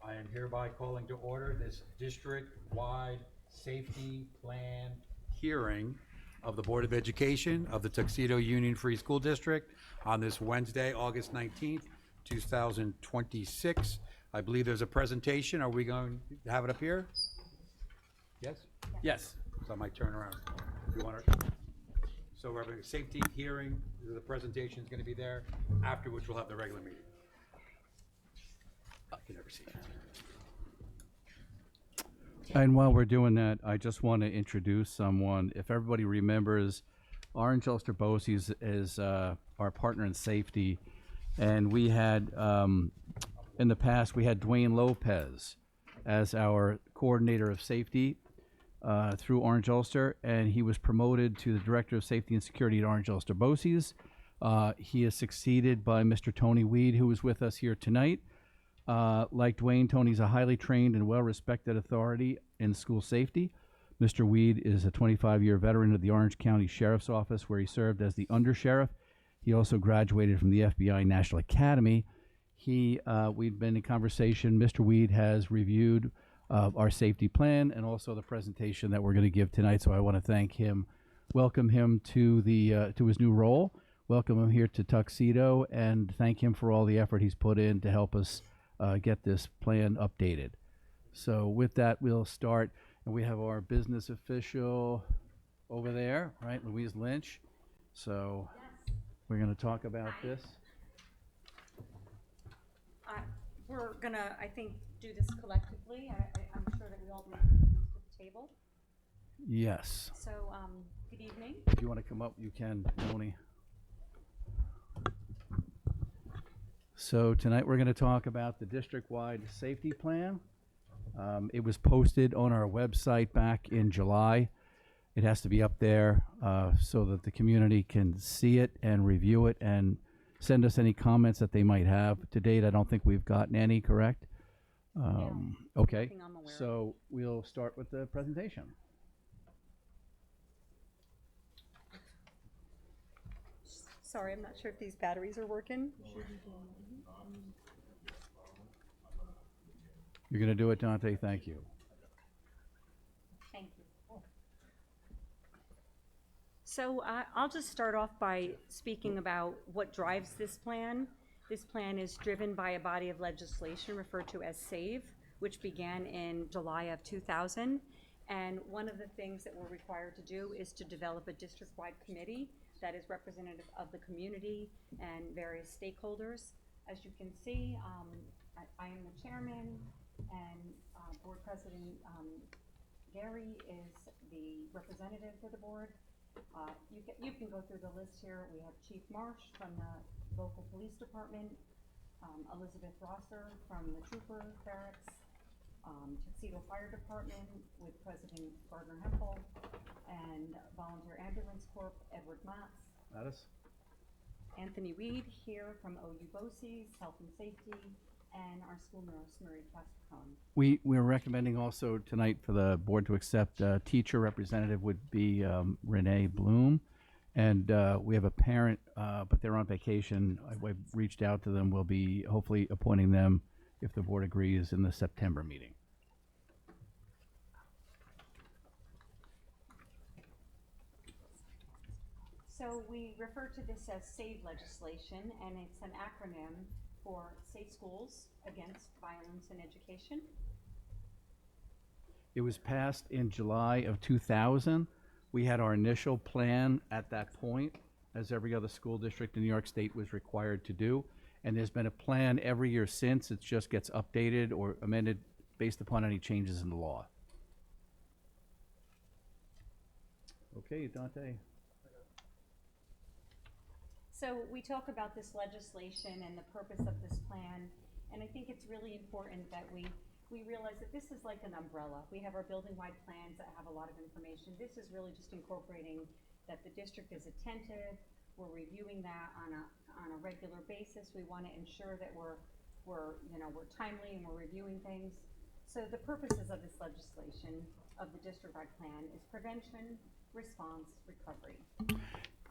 I am hereby calling to order this district-wide safety plan hearing of the Board of Education of the Tuxedo Union Free School District on this Wednesday, August 19th, 2026. I believe there's a presentation. Are we going to have it up here? Yes? Yes. So I might turn around. You want to? So we're having a safety hearing. The presentation is going to be there, after which we'll have the regular meeting. I can never see it. And while we're doing that, I just want to introduce someone. If everybody remembers, Orange Ulster Bosse's is our partner in safety. And we had, in the past, we had Dwayne Lopez as our coordinator of safety through Orange Ulster. And he was promoted to the Director of Safety and Security at Orange Ulster Bosse's. He is succeeded by Mr. Tony Weed, who is with us here tonight. Like Dwayne, Tony's a highly trained and well-respected authority in school safety. Mr. Weed is a 25-year veteran of the Orange County Sheriff's Office, where he served as the undersheriff. He also graduated from the FBI National Academy. We've been in conversation. Mr. Weed has reviewed our safety plan and also the presentation that we're going to give tonight. So I want to thank him, welcome him to his new role, welcome him here to Tuxedo, and thank him for all the effort he's put in to help us get this plan updated. So with that, we'll start, and we have our business official over there, right, Louise Lynch. So yes, we're going to talk about this. We're going to, I think, do this collectively. I'm sure that we all bring things to the table. Yes. So good evening. If you want to come up, you can, Tony. So tonight we're going to talk about the district-wide safety plan. It was posted on our website back in July. It has to be up there so that the community can see it and review it and send us any comments that they might have. To date, I don't think we've gotten any, correct? Okay, so we'll start with the presentation. Sorry, I'm not sure if these batteries are working. You're going to do it, Dante? Thank you. Thank you. So I'll just start off by speaking about what drives this plan. This plan is driven by a body of legislation referred to as SAVE, which began in July of 2000. And one of the things that we're required to do is to develop a district-wide committee that is representative of the community and various stakeholders. As you can see, I am the chairman, and board president Gary is the representative for the board. You can go through the list here. We have Chief Marsh from the local police department, Elizabeth Rosser from the trooper barracks, Tuxedo Fire Department with President Gardner Hempel, and Volunteer Ambulance Corp, Edward Matz. Anthony Weed here from OU Bosse's, Health and Safety, and our school nurse, Marie Castricone. We're recommending also tonight for the board to accept teacher representative would be Renee Bloom. And we have a parent, but they're on vacation. I've reached out to them. We'll be hopefully appointing them, if the board agrees, in the September meeting. So we refer to this as SAVE legislation, and it's an acronym for Safe Schools Against Violence in Education. It was passed in July of 2000. We had our initial plan at that point, as every other school district in New York State was required to do. And there's been a plan every year since. It just gets updated or amended based upon any changes in the law. Okay, Dante. So we talk about this legislation and the purpose of this plan, and I think it's really important that we realize that this is like an umbrella. We have our building-wide plans that have a lot of information. This is really just incorporating that the district is attentive. We're reviewing that on a regular basis. We want to ensure that we're timely and we're reviewing things. So the purposes of this legislation of the district-wide plan is prevention, response, recovery.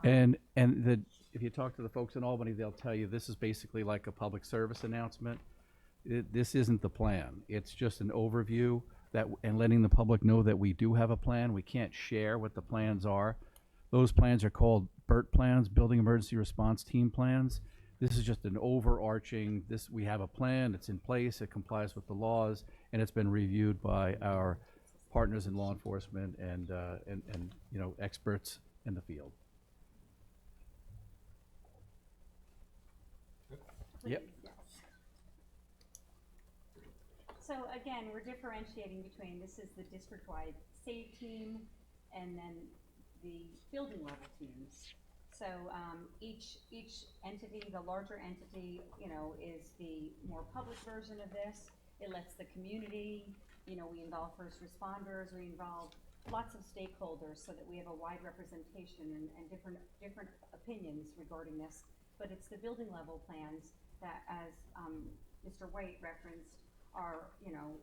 And if you talk to the folks in Albany, they'll tell you this is basically like a public service announcement. this isn't the plan. It's just an overview and letting the public know that we do have a plan. We can't share what the plans are. Those plans are called BERT plans, Building Emergency Response Team plans. This is just an overarching, we have a plan, it's in place, it complies with the laws, and it's been reviewed by our partners in law enforcement and experts in the field. Yep. Yes. So again, we're differentiating between, this is the district-wide SAVE team and then the building level teams. So each entity, the larger entity, is the more public version of this. It lets the community, we involve first responders, we involve lots of stakeholders so that we have a wide representation and different opinions regarding this. But it's the building level plans that, as Mr. White referenced, are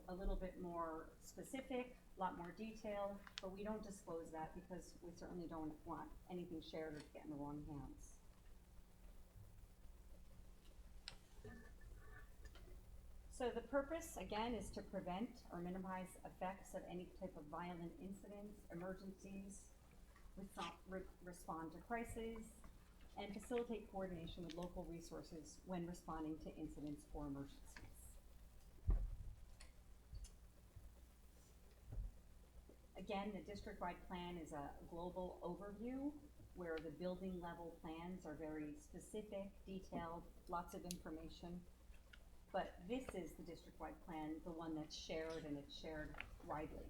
a little bit more specific, a lot more detail, but we don't disclose that because we certainly don't want anything shared or to get in the wrong hands. So the purpose, again, is to prevent or minimize effects of any type of violent incidents, emergencies, respond to crises, and facilitate coordination with local resources when responding to incidents or emergencies. Again, the district-wide plan is a global overview where the building level plans are very specific, detailed, lots of information. But this is the district-wide plan, the one that's shared, and it's shared widely.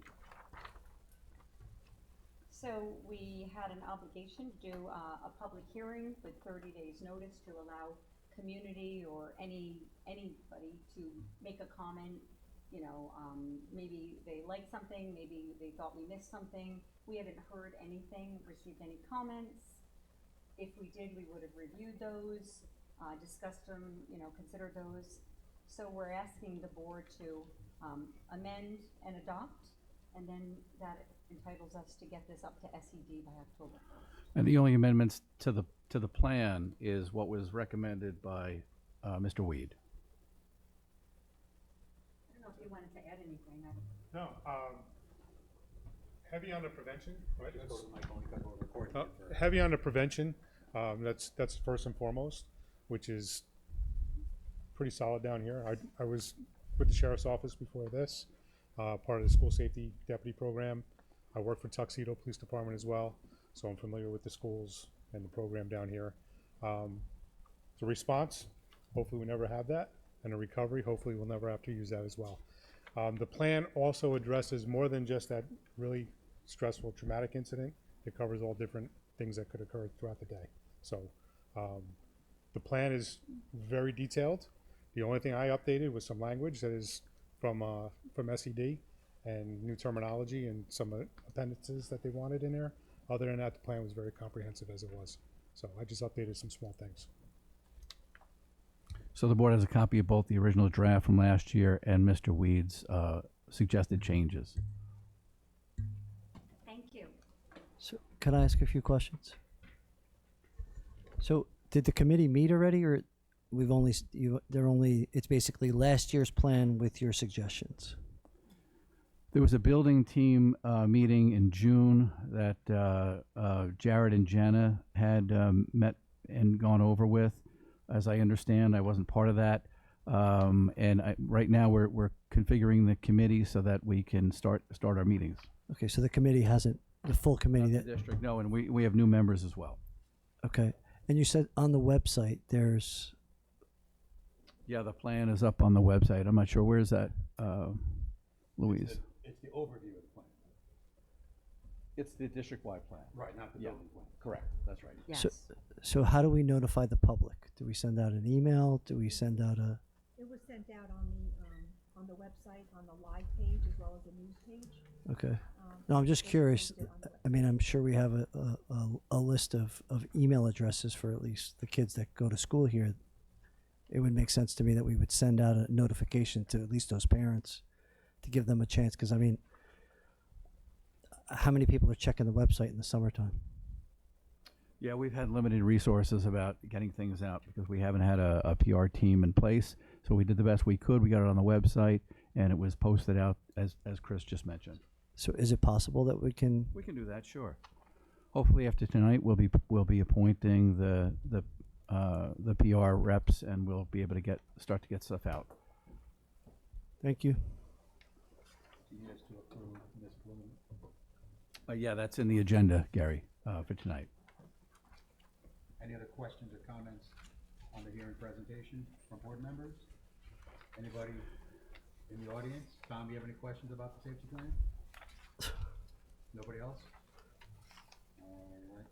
So we had an obligation to do a public hearing with 30 days notice to allow community or anybody to make a comment. Maybe they liked something, maybe they thought we missed something. We haven't heard anything, received any comments. If we did, we would have reviewed those, discussed them, considered those. So we're asking the board to amend and adopt, and then that entitles us to get this up to SED by October 1st. And the only amendments to the plan is what was recommended by Mr. Weed. I don't know if you wanted to add anything. No, heavy on the prevention, right? That's- Heavy on the prevention, that's first and foremost, which is pretty solid down here. I was with the sheriff's office before this, part of the school safety deputy program. I work for Tuxedo Police Department as well, so I'm familiar with the schools and the program down here. The response, hopefully we never have that, and the recovery, hopefully we'll never have to use that as well. The plan also addresses more than just that really stressful traumatic incident. It covers all different things that could occur throughout the day. So the plan is very detailed. The only thing I updated was some language that is from SED and new terminology and some appendices that they wanted in there. Other than that, the plan was very comprehensive as it was. So I just updated some small things. So the board has a copy of both the original draft from last year and Mr. Weed's suggested changes. Thank you. So, can I ask a few questions? So, did the committee meet already, or it's basically last year's plan with your suggestions? There was a building team meeting in June that Jared and Jenna had met and gone over with. As I understand, I wasn't part of that. Right now we're configuring the committee so that we can start our meetings. Okay, so the committee hasn't, the full committee Not the district, no, and we have new members as well. Okay, and you said on the website there's... Yeah, the plan is up on the website. I'm not sure, where is that, Louise? It's the overview of the plan. It's the district-wide plan. Right, not the Yeah. building plan. Correct, that's right. Yes. So how do we notify the public? Do we send out an email? Do we send out a... It was sent out on the website, on the live page, as well as the news page. Okay. No, I'm just They curious. posted on the I mean, I'm sure we have a list of email addresses for at least the kids that go to school here. It would make sense to me that we would send out a notification to at least those parents to give them a chance. Because, I mean, how many people are checking the website in the summertime? Yeah, we've had limited resources about getting things out because we haven't had a PR team in place. So we did the best we could. We got it on the website, and it was posted out as Chris just mentioned. So is it possible that we can, We can do that, sure. Hopefully after tonight, we'll be appointing the PR reps, and we'll be able to start to get stuff out. thank you. Yeah, that's in the agenda, Gary, for tonight. Any other questions or comments on the hearing presentation from board members? Anybody in the audience? Tom, you have any questions about the safety plan? Nobody else? All right.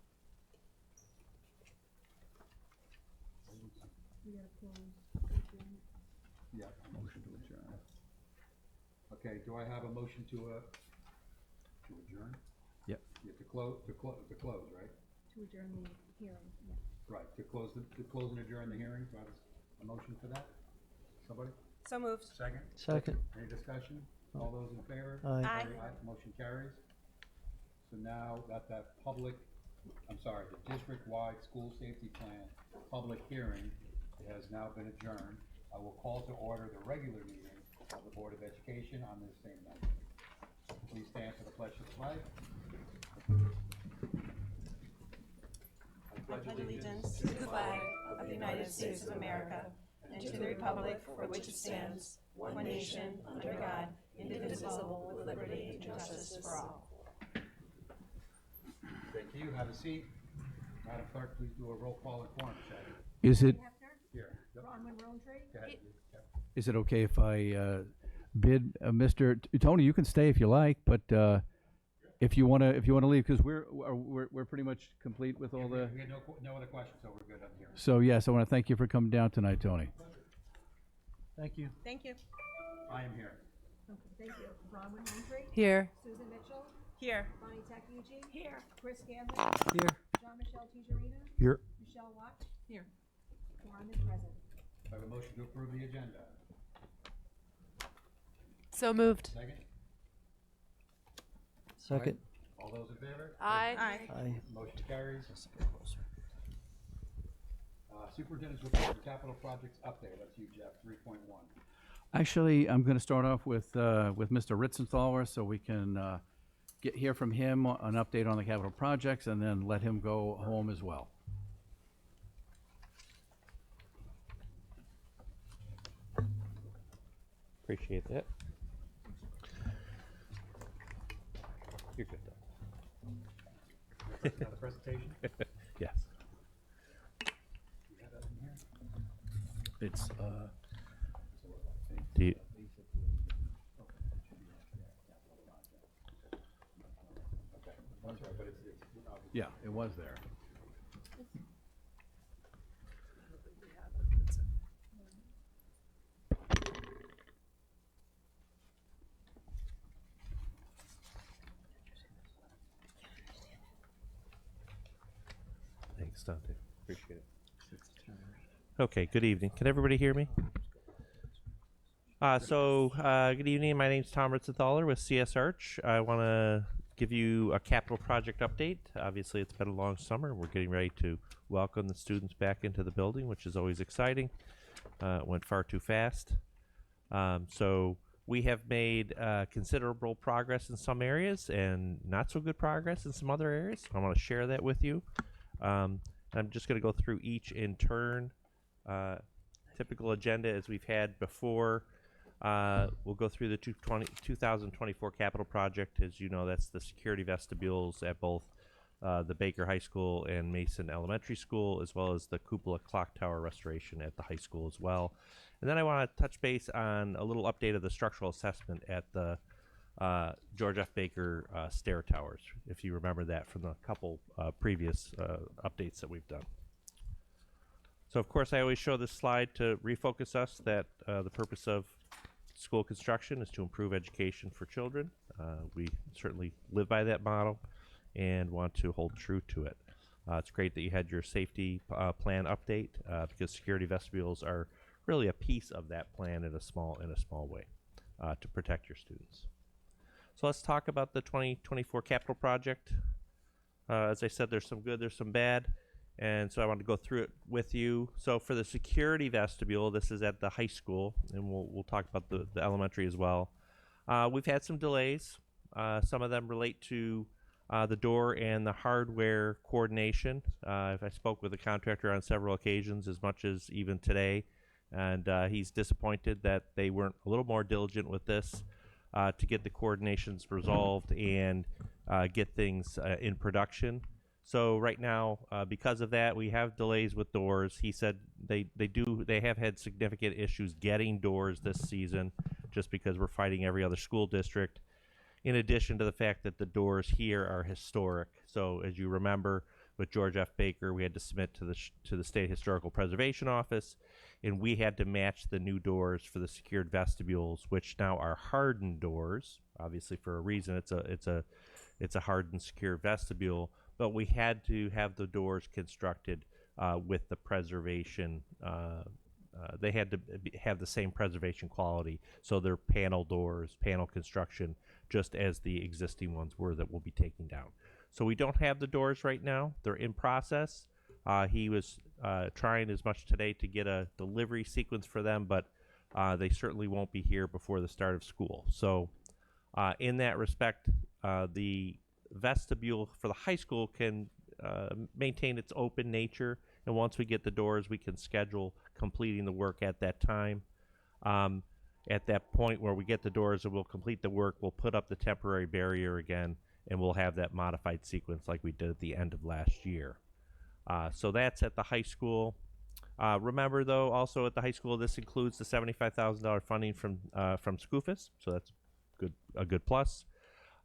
We gotta close. Yeah. Motion to adjourn. Okay, do I have a motion to adjourn? Yep. Yeah, to close, right? To adjourn the hearing, yeah. Right, to close and adjourn the hearing, do I have a motion for that? Somebody? So moved. Second? Second. Any discussion? All those in favor? Aye. Aye. Motion carries. So now that the district-wide school safety plan public hearing has now been adjourned, I will call to order the regular meeting of the Board of Education on this same night. Please stand for the pledge of the flag. I pledge allegiance to the flag of the United States of America and to the republic for which it stands, one nation, under God, indivisible, with liberty and justice for all. Thank you. Have a seat. Madam Clerk, please do a roll call and quorum check. Is it Here. Yep. Bronwyn Roundtree? Go ahead. Yep. is it okay if I bid Mr. Tony? You can stay if you like, but if you wanna leave, because we're pretty much complete with all the. We had no other questions, so we're good on here. So yes, I want to thank you for coming down tonight, Tony. Thank you. Thank you. I am here. Okay, thank you. Bronwyn Roundtree? Here. Susan Mitchell? Here. Bonnie Takuchi? Here. Chris Ganley? Here. Jean-Michel Tejerina? Here. Michelle Watts? Here. Quorum is present. I have a motion to approve the agenda. So moved. Second? Second. All those in favor? Aye. Aye. Motion carries. Superintendent's report, capital projects update. That's you, Jeff, 3.1. Actually, I'm going to start off with Mr. Ritzenthaler, so we can hear from him an update on the capital projects, and then let him go home as well. Appreciate that. You're good, though. Another presentation? Yes. You have that in here? It's Do you, Okay. That's right, but it's yeah, it was there. thanks, Dante. Appreciate it. Okay, good evening. Can everybody hear me? Good evening. My name's Tom Ritzenthaler with CS Arch. I want to give you a capital project update. Obviously, it's been a long summer. We're getting ready to welcome the students back into the building, which is always exciting. It went far too fast. So we have made considerable progress in some areas and not so good progress in some other areas. I want to share that with you. I'm just going to go through each in turn. Typical agenda as we've had before. We'll go through the 2024 capital project. As you know, that's the security vestibules at both the Baker High School and Mason Elementary School, as well as the cupola clock tower restoration at the high school as well. And then I want to touch base on a little update of the structural assessment at the George F. Baker stair towers, if you remember that from the couple previous updates that we've done. So, of course, I always show this slide to refocus us that the purpose of school construction is to improve education for children. We certainly live by that model and want to hold true to it. It's great that you had your safety plan update because security vestibules are really a piece of that plan in a small way to protect your students. So let's talk about the 2024 capital project. As I said, there's some good, there's some bad. And so I want to go through it with you. So for the security vestibule, this is at the high school, and we'll talk about the elementary as well. We've had some delays. Some of them relate to the door and the hardware coordination. I spoke with the contractor on several occasions, as much as even today, and he's disappointed that they weren't a little more diligent with this to get the coordinations resolved and get things in production. So right now, because of that, we have delays with doors. He said they have had significant issues getting doors this season, just because we're fighting every other school district. In addition to the fact that the doors here are historic. So as you remember, with George F. Baker, we had to submit to the State Historical Preservation Office, and we had to match the new doors for the secured vestibules, which now are hardened doors. Obviously, for a reason, it's a hardened secure vestibule. But we had to have the doors constructed with the preservation. They had to have the same preservation quality, so they're panel doors, panel construction, just as the existing ones were that we'll be taking down. So we don't have the doors right now. They're in process. He was trying as much today to get a delivery sequence for them, but they certainly won't be here before the start of school. So in that respect, the vestibule for the high school can maintain its open nature, and once we get the doors, we can schedule completing the work at that time. At that point where we get the doors and we'll complete the work, we'll put up the temporary barrier again, and we'll have that modified sequence like we did at the end of last year. So that's at the high school. Remember, though, also at the high school, this includes the $75,000 funding from SCUFUS, so that's a good plus.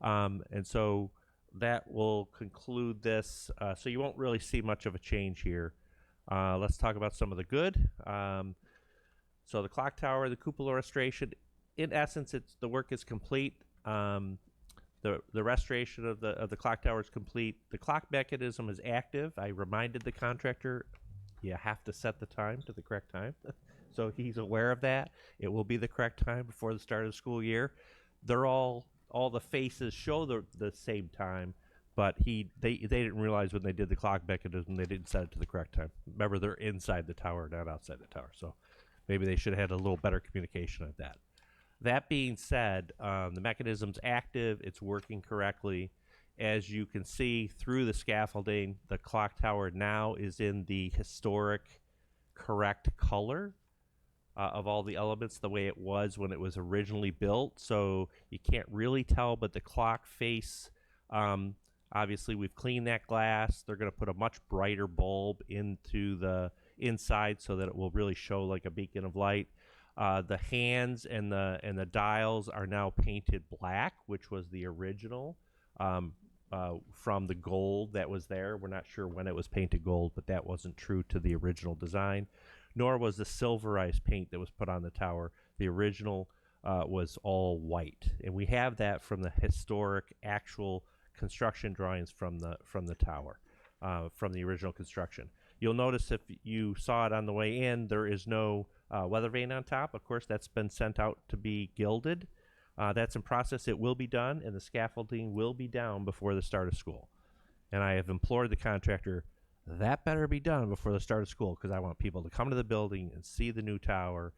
And so that will conclude this. So you won't really see much of a change here. Let's talk about some of the good. So the clock tower, the cupola restoration, in essence, the work is complete. The restoration of the clock tower is complete. The clock mechanism is active. I reminded the contractor, you have to set the time to the correct time. So he's aware of that. It will be the correct time before the start of the school year. They're all the faces show the same time, but they didn't realize when they did the clock mechanism, they didn't set it to the correct time. Remember, they're inside the tower, not outside the tower. So maybe they should have had a little better communication of that. That being said, the mechanism's active. It's working correctly. As you can see through the scaffolding, the clock tower now is in the historic correct color of all the elements, the way it was when it was originally built. So you can't really tell, but the clock face, obviously we've cleaned that glass. They're going to put a much brighter bulb into the inside so that it will really show like a beacon of light. The hands and the dials are now painted black, which was the original from the gold that was there. We're not sure when it was painted gold, but that wasn't true to the original design, nor was the silverized paint that was put on the tower. The original was all white, and we have that from the historic actual construction drawings from the tower, from the original construction. You'll notice if you saw it on the way in, there is no weather vane on top. Of course, that's been sent out to be gilded. That's in process. It will be done, and the scaffolding will be down before the start of school. And I have implored the contractor, that better be done before the start of school, because I want people to come to the building and see the new tower,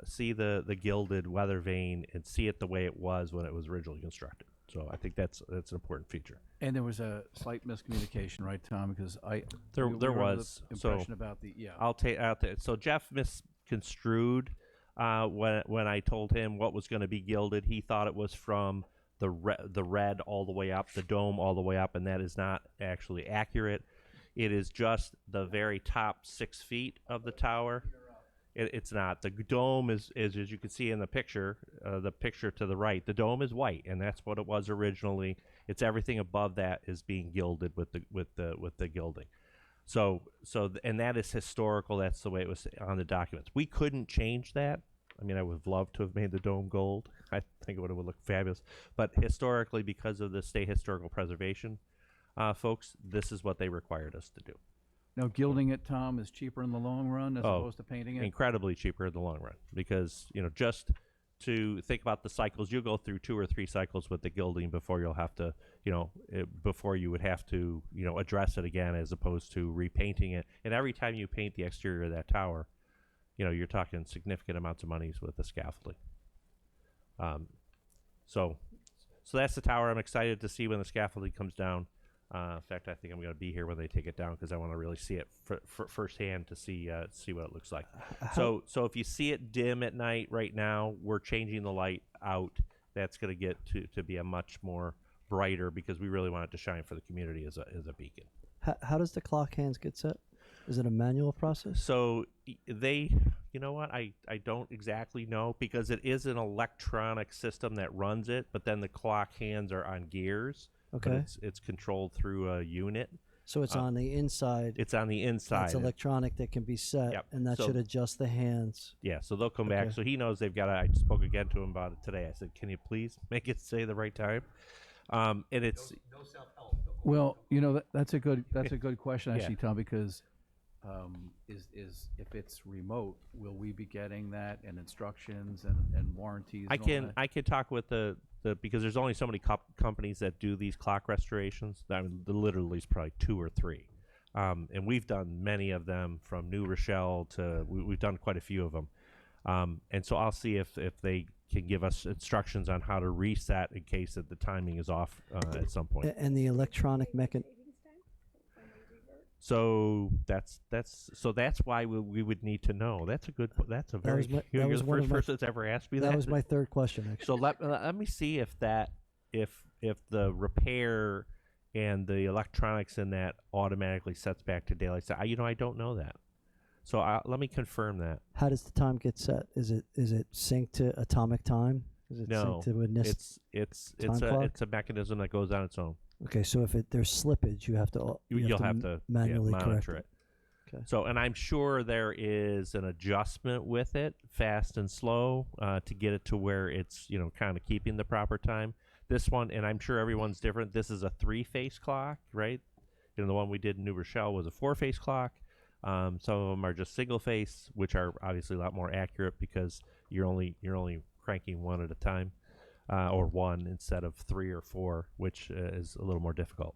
see the gilded weather vane, and see it the way it was when it was originally constructed. So I think that's an important feature. And there was a slight miscommunication, right, Tom? Because There we were under was. the So impression about the I'll take out that. So Jeff misconstrued when I told him what was going to be gilded. He thought it was from the red all the way up, the dome all the way up, and that is not actually accurate. It is just the very top 6 feet of the tower. It's not. The dome is as you can see in the picture to the right. The dome is white, and that's what it was originally. It's everything above that is being gilded with the gilding. And that is historical. That's the way it was on the documents. We couldn't change that. I mean, I would have loved to have made the dome gold. I think it would have looked fabulous. But historically, because of the State Historical Preservation folks, this is what they required us to do. Now, gilding it, Tom, is cheaper in the long run as opposed to painting it? Incredibly cheaper in the long run, because just to think about the cycles. You'll go through 2 or 3 cycles with the gilding before you'll have to, before you would have to, address it again, as opposed to repainting it. And every time you paint the exterior of that tower, you're talking significant amounts of monies with the scaffolding. So that's the tower. I'm excited to see when the scaffolding comes down. In fact, I think I'm going to be here when they take it down, because I want to really see it firsthand to see what it looks like. So if you see it dim at night right now, we're changing the light out. That's going to get to be a much more brighter, because we really want it to shine for the community as a beacon. How does the clock hands get set? Is it a manual process? So you know what? I don't exactly know, because it is an electronic system that runs it, but then the clock hands are on gears. Okay. But it's controlled through a unit. So it's on the inside. It's on the inside. It's electronic that can be set, Yep. and that So- should adjust the hands. Yeah, so they'll come back. Okay. So he knows they've got to, I spoke again to him about it today. I said, can you please make it say the right time? And it's, No self-help. Well, that's a good question, Yeah. actually, Tom, because is if it's remote, will we be getting that and instructions and warranties? I and all can that? I can talk with the because there's only so many companies that do these clock restorations. I mean, literally is probably 2 or 3. And we've done many of them, from New Rochelle to we've done quite a few of them. And so I'll see if they can give us instructions on how to reset in case that the timing is off at some point. And the electronic mechanism. So that's why we would need to know. That's a very was my- you're that was the one of first my- person that's ever asked me that. That was my third question, actually. So let me see if the repair and the electronics in that automatically sets back to daylight. So I don't know that. So let me confirm that. How does the time get set? Is it synced to atomic time? Is it No, synced to a NIST? it's time clock? it's a mechanism that goes on its own. Okay, so if there's slippage, you have to You'll have to manually correct monitor it. Okay. So, and I'm sure there is an adjustment with it, fast and slow, to get it to where it's kind of keeping the proper time. This one, and I'm sure everyone's different. This is a 3-phase clock, right? The one we did in New Rochelle was a 4-phase clock. Some of them are just single phase, which are obviously a lot more accurate because you're only cranking one at a time, or one instead of 3 or 4, which is a little more difficult.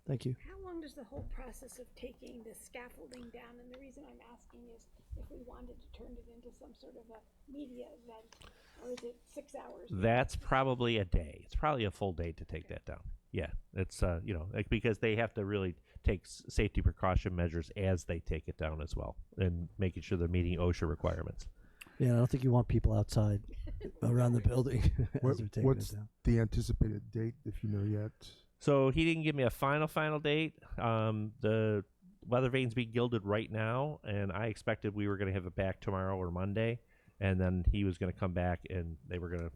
Thank you. How long does the whole process of taking the scaffolding down? And the reason I'm asking is if we wanted to turn it into some sort of a media event, or is it 6 hours? That's probably a day. It's probably a full day to take that down. Yeah, it's because they have to really take safety precaution measures as they take it down as well, and making sure they're meeting OSHA requirements. Yeah, I don't think you want people outside around the building as they're taking What's it down. the anticipated date, if you know yet? So he didn't give me a final date. The weather vane's being gilded right now, and I expected we were going to have it back tomorrow or Monday, and then he was going to come back and they were going to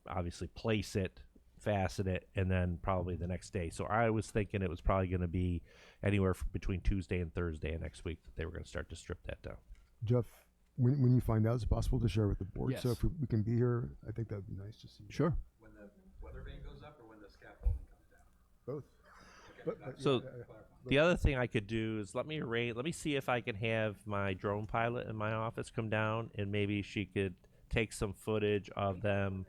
obviously place it, fasten it, and then probably the next day. So I was thinking it was probably going to be anywhere between Tuesday and Thursday of next week that they were going to start to strip that down. Jeff, when you find out, is it possible to share with the board? Yes. So if we can be here, I think that would be nice to see. Sure. When the weather vane goes up or when the scaffolding comes down? Both. But, So the other thing I could do is let me see if I can have my drone pilot in my office come down, and maybe she could take some footage of them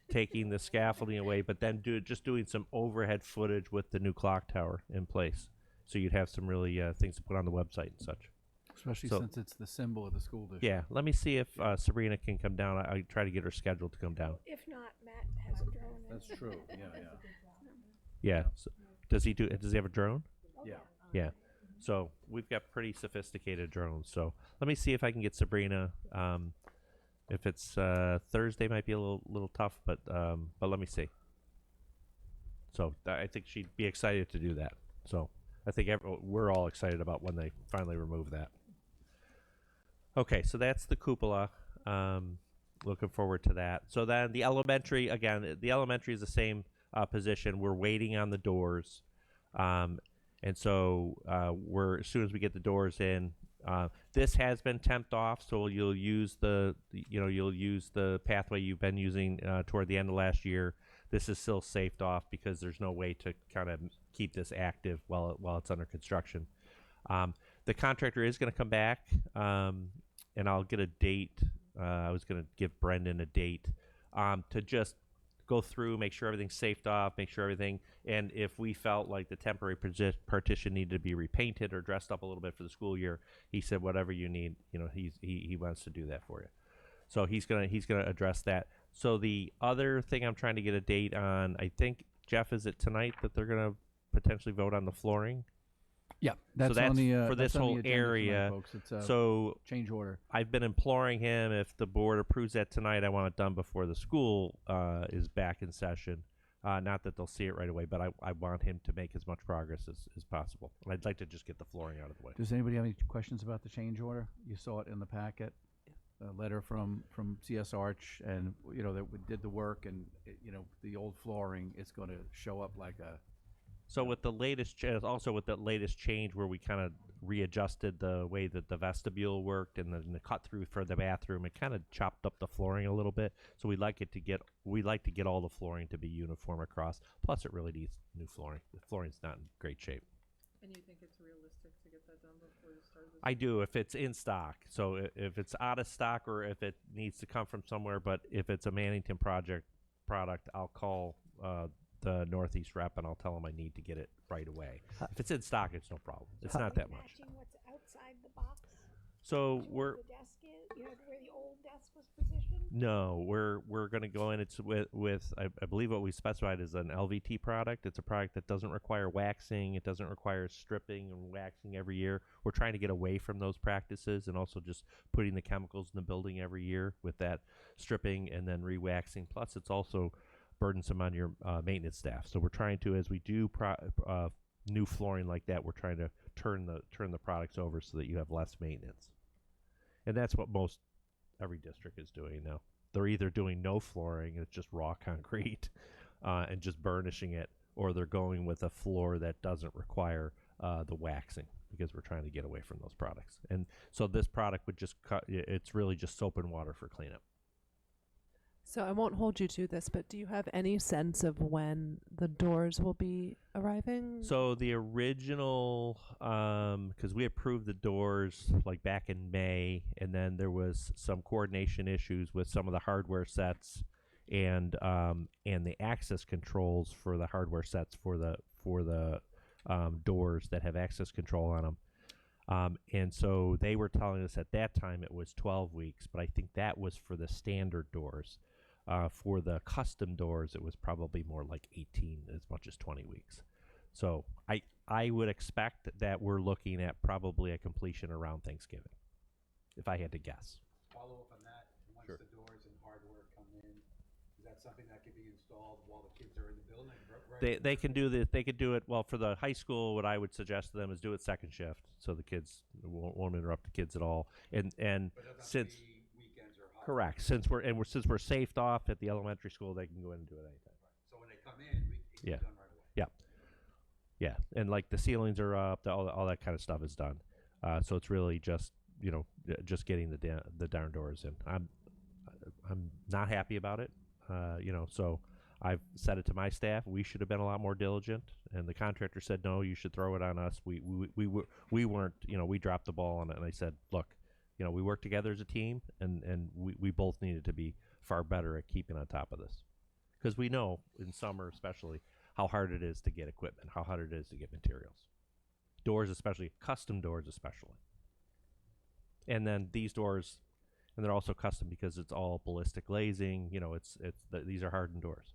taking the scaffolding away, but then doing some overhead footage with the new clock tower in place. So you'd have some really things to put on the website and such. Especially So- since it's the symbol of the school district. Yeah, let me see if Sabrina can come down. I try to get her scheduled to come down. If not, Matt has a drone. That's true. Yeah, yeah. Yeah. So does he have a drone? Yeah. Yeah. So we've got pretty sophisticated drones. So let me see if I can get Sabrina. If it's Thursday, might be a little tough, but let me see. So I think she'd be excited to do that. So I think we're all excited about when they finally remove that. Okay, so that's the cupola. Looking forward to that. So then the elementary, again, the elementary is the same position. We're waiting on the doors. And so as soon as we get the doors in, this has been temped off, so you'll use the pathway you've been using toward the end of last year. This is still safed off because there's no way to kind of keep this active while it's under construction. The contractor is going to come back, and I'll get a date I was going to give Brendan a date to just go through, make sure everything's safed off, make sure everything, and if we felt like the temporary partition needed to be repainted or dressed up a little bit for the school year, he said whatever you need, he wants to do that for you. So he's gonna address that. So the other thing I'm trying to get a date on, I think, Jeff, is it tonight that they're gonna potentially vote on the flooring? Yeah, that's, that's on the for this that's on the whole agenda area. tonight, folks. It's a So change order. I've been imploring him, if the board approves that tonight, I want it done before the school is back in session. Not that they'll see it right away, but I want him to make as much progress as possible. And I'd like to just get the flooring out of the way. Does anybody have any questions about the change order? You saw it in the packet. A letter from CS Arch, and that we did the work, and the old flooring is going to show up like a. So with the latest, also with the latest change where we kind of readjusted the way that the vestibule worked and the cut through for the bathroom, it kind of chopped up the flooring a little bit. So we like to get all the flooring to be uniform across. Plus, it really needs new flooring. The flooring's not in great shape. And you think it's realistic to get that done before you start this? I do, if it's in stock. So if it's out of stock or if it needs to come from somewhere, but if it's a Mannington product, I'll call the Northeast rep and I'll tell them I need to get it right away. If it's in stock, it's no problem. It's not that much. Matching what's outside the box? So Where the desk is, where the old desk was positioned? No, we're going to go in. It's with I believe what we specified is an LVT product. It's a product that doesn't require waxing. It doesn't require stripping and waxing every year. We're trying to get away from those practices and also just putting the chemicals in the building every year with that stripping and then re-waxing. Plus, it's also burdensome on your maintenance staff. So we're trying to, as we do new flooring like that, we're trying to turn the products over so that you have less maintenance. And that's what every district is doing now. They're either doing no flooring, it's just raw concrete, and just burnishing it, or they're going with a floor that doesn't require the waxing, because we're trying to get away from those products. And so this product would just it's really just soap and water for cleanup. So I won't hold you to this, but do you have any sense of when the doors will be arriving? So the original, because we approved the doors like back in May, and then there was some coordination issues with some of the hardware sets and the access controls for the hardware sets for the doors that have access control on them. And so they were telling us at that time it was 12 weeks, but I think that was for the standard doors. For the custom doors, it was probably more like 18, as much as 20 weeks. So I would expect that we're looking at probably a completion around Thanksgiving, if I had to guess. Follow up on that. Once Sure. the doors and hardware come in, is that something that could be installed while the kids are in the building? They can do this. They could do it. Well, for the high school, what I would suggest to them is do it second shift, so the kids won't interrupt the kids at all. And since correct, since we're safed off at the elementary school, they can go in and do it anytime. Right. So when they come in, it can be done right away. Yeah, and like the ceilings are up, all that kind of stuff is done. So it's really just just getting the darn doors in. I'm not happy about it. So I've said it to my staff. We should have been a lot more diligent, and the contractor said no. You should throw it on us. We weren't. We dropped the ball on it, and I said, look. We work together as a team, and we both needed to be far better at keeping on top of this. Because we know, in summer especially, how hard it is to get equipment, how hard it is to get materials. Doors especially, custom doors especially. And then these doors, and they're also custom because it's all ballistic glazing, these are hardened doors.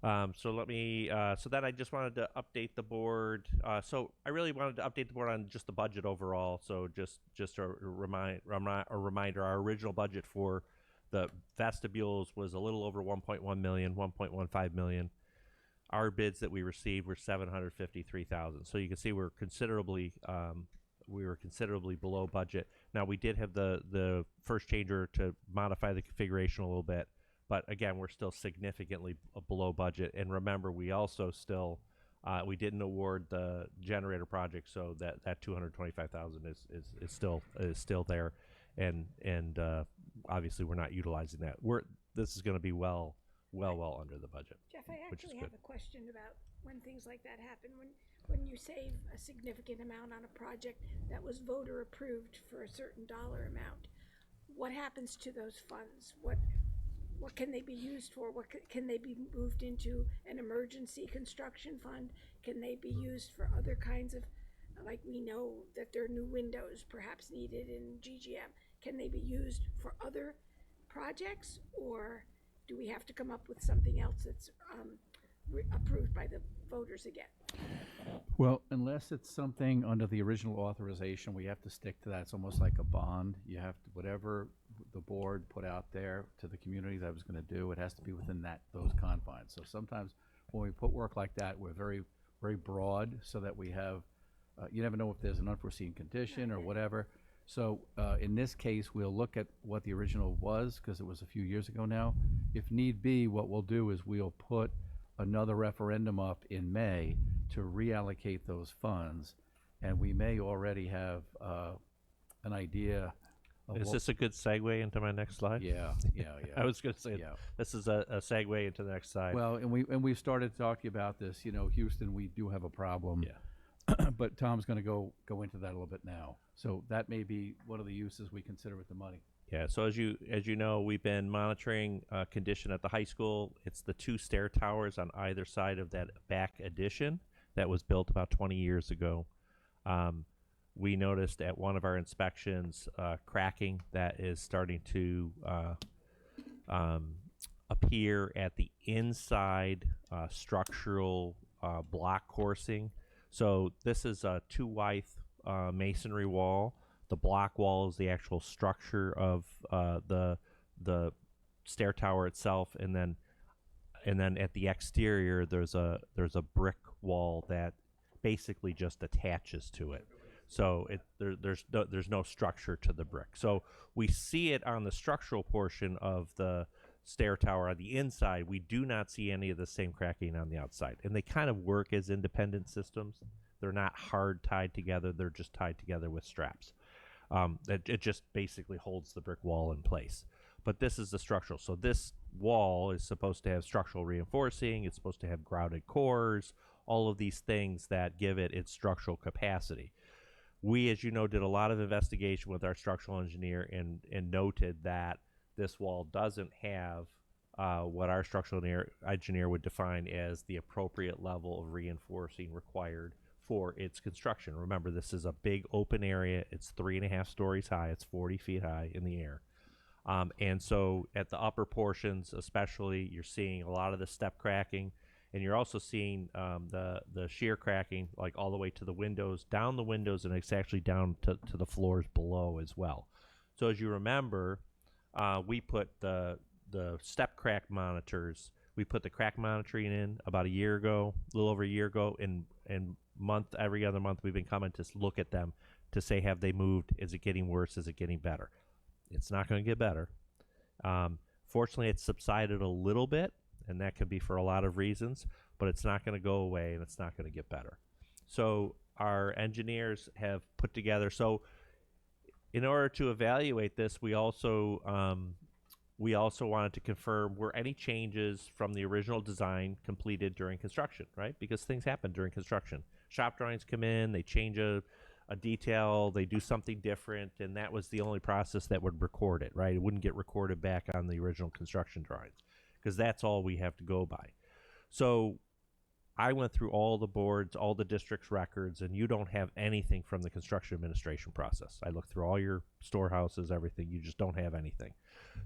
So then I just wanted to update the board. So I really wanted to update the board on just the budget overall. So just a reminder, our original budget for the vestibules was a little over 1.1 million, 1.15 million. Our bids that we received were 753,000. So you can see we were considerably below budget. Now we did have the first changer to modify the configuration a little bit. But again, we're still significantly below budget. And remember, we also still we didn't award the generator project, so that 225,000 is still there, and obviously we're not utilizing that. This is going to be well under the budget. Jeff, I actually have a question about when things like that happen. when you save a significant amount on a project that was voter approved for a certain dollar amount, what happens to those funds? What can they be used for? Can they be moved into an emergency construction fund? Can they be used for other kinds of, like we know that there are new windows perhaps needed in GGM. Can they be used for other projects, or do we have to come up with something else that's approved by the voters again? Well, unless it's something under the original authorization, we have to stick to that. It's almost like a bond. You have to, whatever the board put out there to the community that I was gonna do, it has to be within those confines. So sometimes when we put work like that, we're very, very broad so that we have, you never know if there's an unforeseen condition or whatever. So, in this case, we'll look at what the original was, because it was a few years ago now. If need be, what we'll do is we'll put another referendum up in May to reallocate those funds, and we may already have an idea of Is what- this a good segue into my next slide? Yeah. I was going to say, Yeah. this is a segue into the next slide. Well, and we've started talking about this, Houston, we do have a problem. Yeah. But Tom's gonna go into that a little bit now. So that may be one of the uses we consider with the money. Yeah, so as you know, we've been monitoring condition at the high school. It's the 2 stair towers on either side of that back addition that was built about 20 years ago. We noticed at one of our inspections cracking that is starting to appear at the inside structural block coursing. So this is a 2-wythe masonry wall. The block wall is the actual structure of the stair tower itself, and then at the exterior there's a brick wall that basically just attaches to it. So there's no structure to the brick. So we see it on the structural portion of the stair tower on the inside. We do not see any of the same cracking on the outside, and they kind of work as independent systems. They're not hard tied together. They're just tied together with straps. It just basically holds the brick wall in place. But this is the structural. So this wall is supposed to have structural reinforcing. It's supposed to have grouted cores, all of these things that give it its structural capacity. We, as you know, did a lot of investigation with our structural engineer and noted that this wall doesn't have what our structural engineer would define as the appropriate level of reinforcing required for its construction. Remember, this is a big open area. It's 3.5 stories high. It's 40 feet high in the air. And so at the upper portions especially, you're seeing a lot of the step cracking, and you're also seeing the shear cracking, like all the way to the windows, down the windows, and it's actually down to the floors below as well. So as you remember, we put the step crack monitors, we put the crack monitoring in about a year ago, a little over a year ago, and every other month we've been coming to look at them to say, have they moved? Is it getting worse? Is it getting better? It's not going to get better. Fortunately, it's subsided a little bit, and that could be for a lot of reasons, but it's not going to go away, and it's not going to get better. So our engineers have put together, so in order to evaluate this, we also wanted to confirm, were any changes from the original design completed during construction, right? Because things happen during construction. Shop drawings come in, they change a detail, they do something different, and that was the only process that would record it, right? It wouldn't get recorded back on the original construction drawings, because that's all we have to go by. So I went through all the boards, all the district's records, and you don't have anything from the construction administration process. I looked through all your storehouses, everything. You just don't have anything.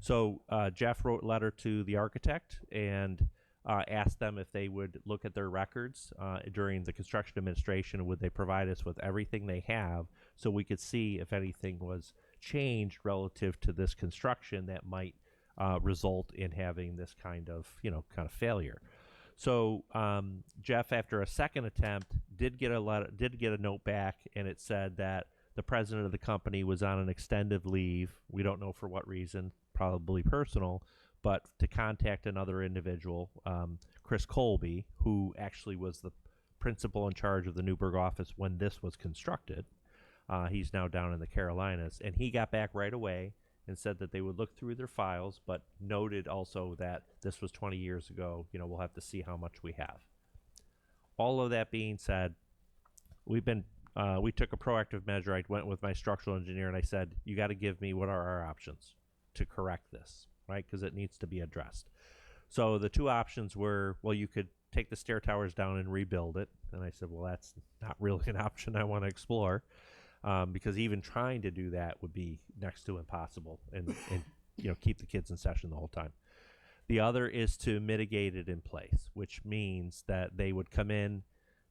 So Jeff wrote a letter to the architect and asked them if they would look at their records during the construction administration, and would they provide us with everything they have so we could see if anything was changed relative to this construction that might result in having this kind of failure. So Jeff, after a second attempt, did get a note back, and it said that the president of the company was on an extended leave. We don't know for what reason, probably personal, but to contact another individual, Chris Colby, who actually was the principal in charge of the Newburgh office when this was constructed. He's now down in the Carolinas, and he got back right away and said that they would look through their files, but noted also that this was 20 years ago. We'll have to see how much we have. All of that being said, we took a proactive measure. I went with my structural engineer and I said, you got to give me what are our options to correct this, right? Because it needs to be addressed. So the two options were, well, you could take the stair towers down and rebuild it. And I said, well, that's not really an option I want to explore, because even trying to do that would be next to impossible and keep the kids in session the whole time. The other is to mitigate it in place, which means that they would come in,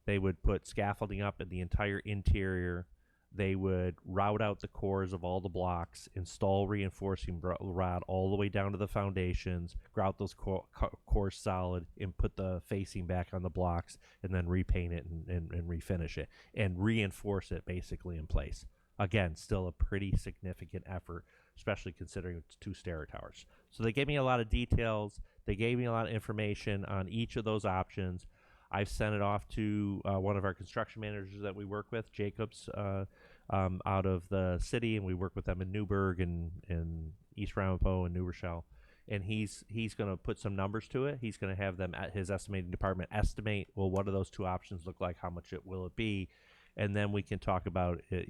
they would put scaffolding up in the entire interior. They would route out the cores of all the blocks, install reinforcing rod all the way down to the foundations, grout those cores solid, and put the facing back on the blocks, and then repaint it and refinish it, and reinforce it basically in place. Again, still a pretty significant effort, especially considering it's 2 stair towers. So they gave me a lot of details. They gave me a lot of information on each of those options. I've sent it off to one of our construction managers that we work with, Jacobs, out of the city, and we work with them in Newburgh and East Ramapo and New Rochelle. And he's going to put some numbers to it. He's going to have them at his estimating department estimate, well, what do those two options look like? How much will it be? And then we can talk about it,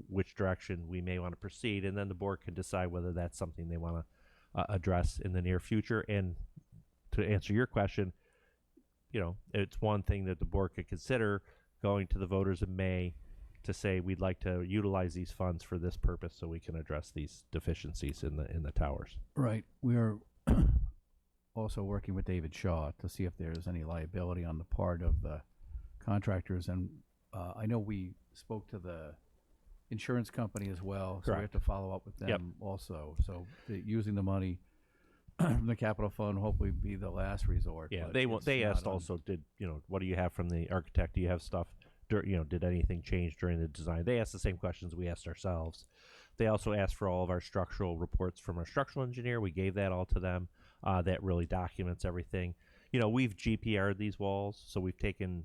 which direction we may want to proceed. And then the board can decide whether that's something they want to address in the near future. And to answer your question, it's one thing that the board could consider going to the voters in May to say we'd like to utilize these funds for this purpose so we can address these deficiencies in the towers. Right. We are also working with David Shaw to see if there's any liability on the part of the contractors. And I know we spoke to the insurance company as well, so we have Correct. to follow up with them Yep. also. So using the money from the capital fund hopefully be the last resort. Yeah, but they it's they not asked on- also, what do you have from the architect? Do you have stuff? Did anything change during the design? They asked the same questions we asked ourselves. They also asked for all of our structural reports from our structural engineer. We gave that all to them. That really documents everything. We've GPR'd these walls, so we've taken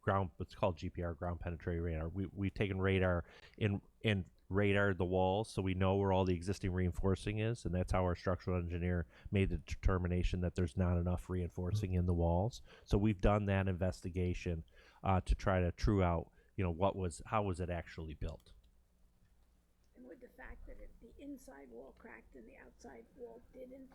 what's called GPR, ground penetrating radar. We've taken radar and radared the walls, so we know where all the existing reinforcing is, and that's how our structural engineer made the determination that there's not enough reinforcing in the walls. So we've done that investigation to try to true out, how was it actually built. And with the fact that the inside wall cracked and the outside wall didn't,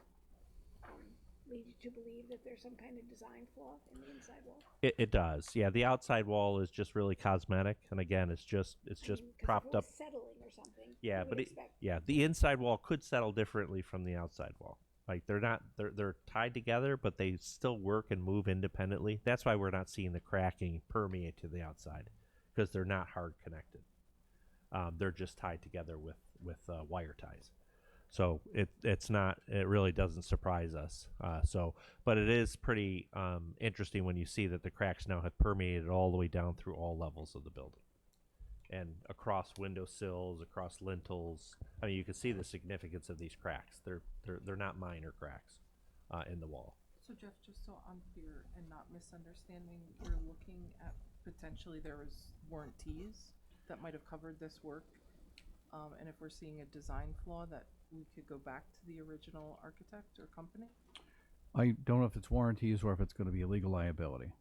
lead you to believe that there's some kind of design flaw in the inside wall? It does. Yeah, the outside wall is just really cosmetic, and again, it's just I mean, 'cause propped if it up. was settling or something. Yeah, you would but expect- the inside wall could settle differently from the outside wall. Like they're tied together, but they still work and move independently. That's why we're not seeing the cracking permeate to the outside, because they're not hard connected. They're just tied together with wire ties. So it really doesn't surprise us. But it is pretty interesting when you see that the cracks now have permeated all the way down through all levels of the building, and across window sills, across lintels. I mean, you can see the significance of these cracks. They're not minor cracks in the wall. So Jeff, just so I'm clear and not misunderstanding, you're looking at potentially there was warranties that might have covered this work, and if we're seeing a design flaw that we could go back to the original architect or company? I don't know if it's warranties or if it's going to be a legal liability,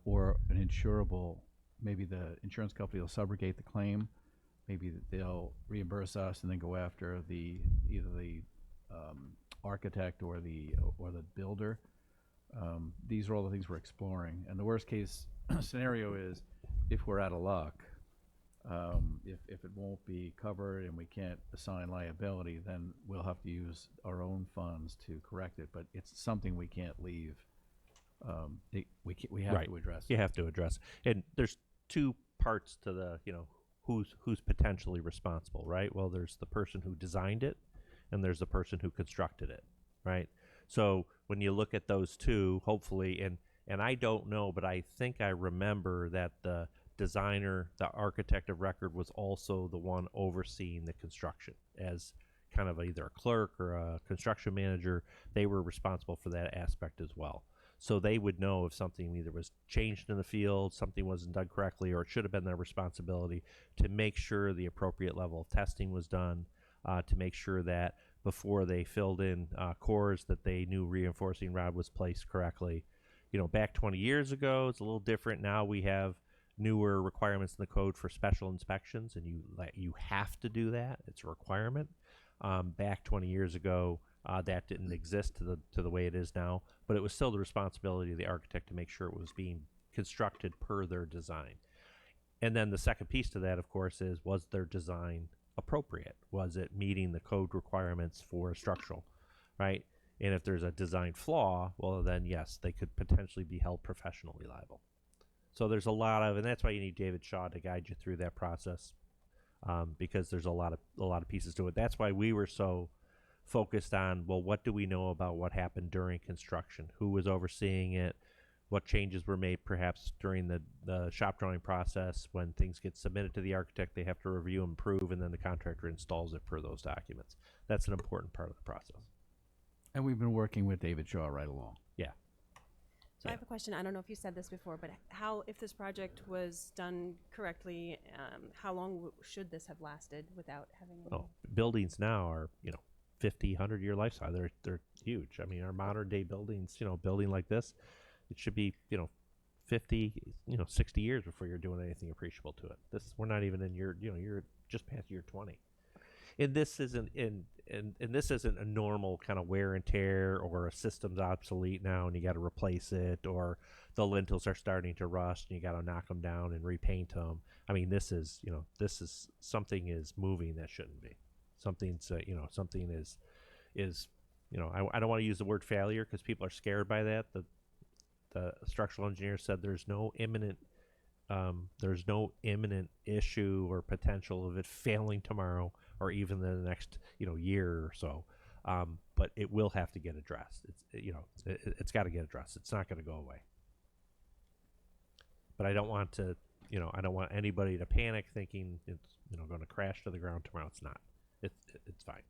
or an insurable. Maybe the insurance company will subrogate the claim. Maybe they'll reimburse us and then go after either the architect or the builder. These are all the things we're exploring. And the worst case scenario is if we're out of luck, if it won't be covered and we can't assign liability, then we'll have to use our own funds to correct it. But it's something we can't leave. We have Right. to address. You have to address, and there's two parts to the who's potentially responsible, right? Well, there's the person who designed it, and there's the person who constructed it, right? So when you look at those two, hopefully, and I don't know, but I think I remember that the designer, the architect of record, was also the one overseeing the construction as kind of either a clerk or a construction manager. They were responsible for that aspect as well. So they would know if something either was changed in the field, something wasn't done correctly, or it should have been their responsibility to make sure the appropriate level of testing was done, to make sure that before they filled in cores that they knew reinforcing rod was placed correctly. Back 20 years ago, it's a little different. Now we have newer requirements in the code for special inspections, and you have to do that. It's a requirement. Back 20 years ago, that didn't exist to the way it is now, but it was still the responsibility of the architect to make sure it was being constructed per their design. And then the second piece to that, of course, is was their design appropriate? Was it meeting the code requirements for structural, right? And if there's a design flaw, well, then yes, they could potentially be held professionally liable. So there's a lot of, and that's why you need David Shaw to guide you through that process, because there's a lot of pieces to it. That's why we were so focused on, well, what do we know about what happened during construction? Who was overseeing it? What changes were made perhaps during the shop drawing process? When things get submitted to the architect, they have to review and approve, and then the contractor installs it per those documents. That's an important part of the process. And we've been working with David Shaw right along. Yeah. So I have a question. I don't know if you said this before, but how, if this project was done correctly, how long should this have lasted without having? Oh, buildings now are 50, 100-year lifestyle. They're huge. I mean, our modern day buildings, building like this, it should be 50, 60 years before you're doing anything appreciable to it. We're not even in you're just past year 20. And this isn't this isn't a normal kind of wear and tear, or a system's obsolete now and you got to replace it, or the lintels are starting to rust and you got to knock them down and repaint them. I mean, this is something is moving that shouldn't be. Something's something is I don't want to use the word failure because people are scared by that. The structural engineer said there's no imminent issue or potential of it failing tomorrow or even in the next year or so, but it will have to get addressed. It's got to get addressed. It's not going to go away. But I don't want to I don't want anybody to panic thinking it's going to crash to the ground tomorrow. It's not. It's fine.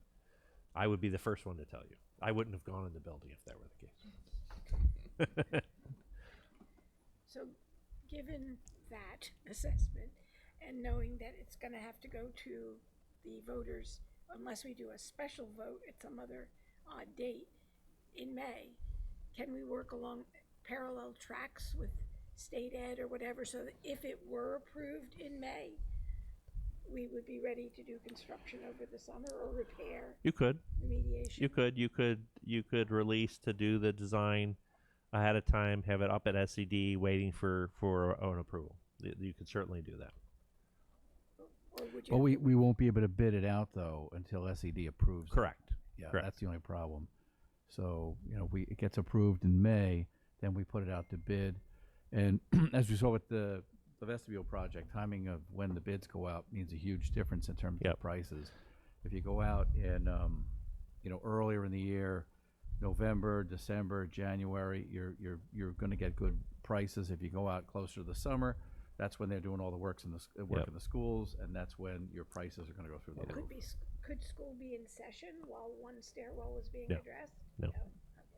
I would be the first one to tell you. I wouldn't have gone in the building if that were the case. So, given that assessment and knowing that it's going to have to go to the voters, unless we do a special vote at some other odd date in May, can we work along parallel tracks with state ed or whatever, so that if it were approved in May, we would be ready to do construction over the summer or repair? You could. Remediation. You could release to do the design ahead of time, have it up at SED waiting for an approval. You could certainly do that. Or would you Well, we won't be able to bid it out though until SED approves it. Correct. Yeah, Correct. that's the only problem. So, it gets approved in May, then we put it out to bid. And as we saw with the vestibule project, timing of when the bids go out means a huge difference in terms of prices. If you go out in, earlier in the year, November, December, January, you're going to get good prices. If you go out closer to the summer, that's when they're doing all the work in the schools, and that's when your prices are going to go through the roof. Could school be in session while one stairwell was being addressed? No. Okay.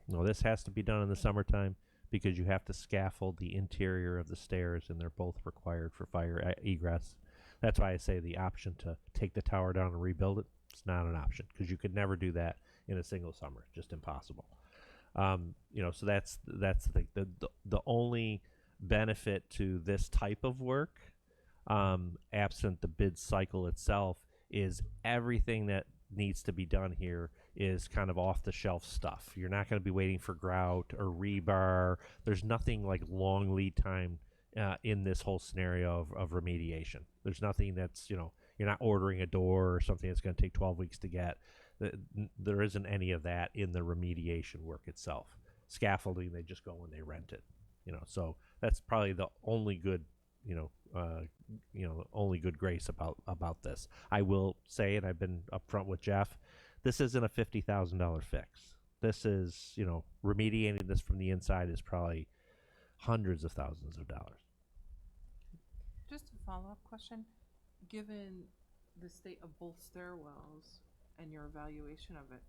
No, this has to be done in the summertime because you have to scaffold the interior of the stairs, and they're both required for fire egress. That's why I say the option to take the tower down and rebuild it, it's not an option because you could never do that in a single summer. It's just impossible. So that's the thing. The only benefit to this type of work, absent the bid cycle itself, is everything that needs to be done here is kind of off the shelf stuff. You're not going to be waiting for grout or rebar. There's nothing like long lead time in this whole scenario of remediation. There's nothing that's, you're not ordering a door or something that's going to take 12 weeks to get. There isn't any of that in the remediation work itself. Scaffolding, they just go and they rent it. So that's probably the only good, only good grace about this. I will say, and I've been upfront with Jeff, this isn't a $50,000 fix. This is, remediating this from the inside is probably hundreds of thousands of dollars. Just a follow-up question. Given the state of both stairwells and your evaluation of it,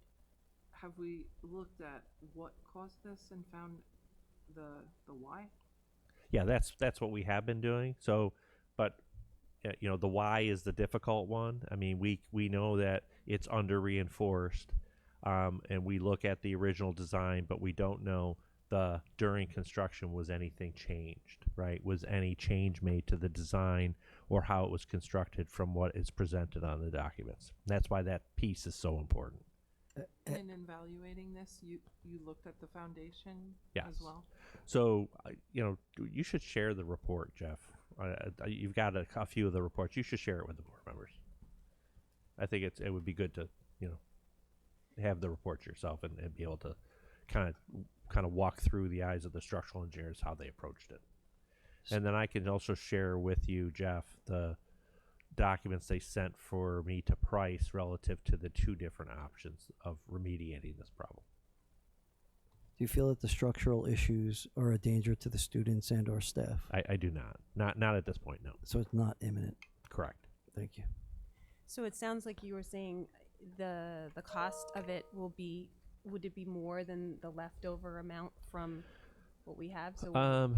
have we looked at what caused this and found the why? Yeah, that's what we have been doing. So, but the why is the difficult one. I mean, we know that it's under reinforced, and we look at the original design, but we don't know during construction, was anything changed, right? Was any change made to the design or how it was constructed from what is presented on the documents? That's why that piece is so important. And in evaluating this, you looked at the foundation Yes. as well? So, you should share the report, Jeff. You've got a few of the reports. You should share it with the board members. I think it would be good to, have the reports yourself and be able to kind of walk through the eyes of the structural engineers how they approached it. And then I can also share with you, Jeff, the documents they sent for me to price relative to the two different options of remediating this problem. Do you feel that the structural issues are a danger to the students and or staff? I do not at this point, no. So it's not imminent. Correct. Thank you. So it sounds like you were saying the cost of it would it be more than the leftover amount from what we have? So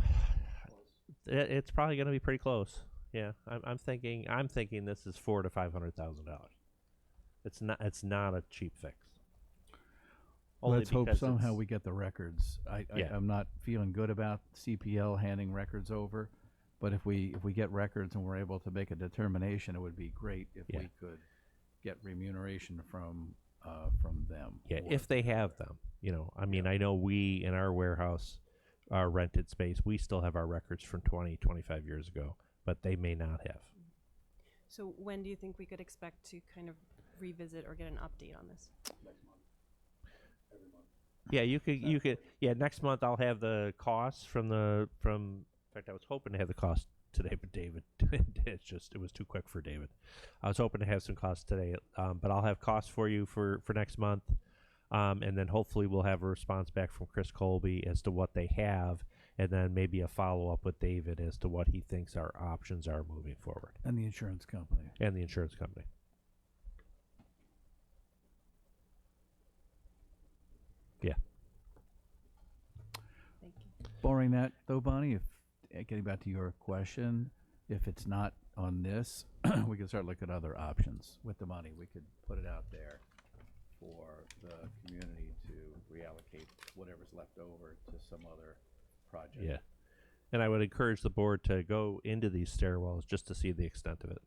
It's probably going to be pretty close. Yeah, I'm thinking this is $400,000 to $500,000. It's not a cheap fix. Only Let's hope because somehow we get the records. I'm not feeling good about CPL handing records over, but if we get records and we're able to make a determination, it would be great if we could get remuneration from them. Yeah, if they have them. I mean, I know we in our warehouse, our rented space, we still have our records from 25 years ago, but they may not have. So when do you think we could expect to kind of revisit or get an update on this? Yeah, you could. Yeah, next month I'll have the costs in fact, I was hoping to have the cost today, but David, it was too quick for David. I was hoping to have some costs today, but I'll have costs for you for next month. And then hopefully we'll have a response back from Chris Colby as to what they have, and then maybe a follow-up with David as to what he thinks our options are moving forward. And the insurance company. Yeah. Thank you. Barring that, though, Bonnie, if getting back to your question, if it's not on this, we can start looking at other options with the money. We could put it out there for the community to reallocate whatever's left over to some other project. Yeah. And I would encourage the board to go into these stairwells just to see the extent of it.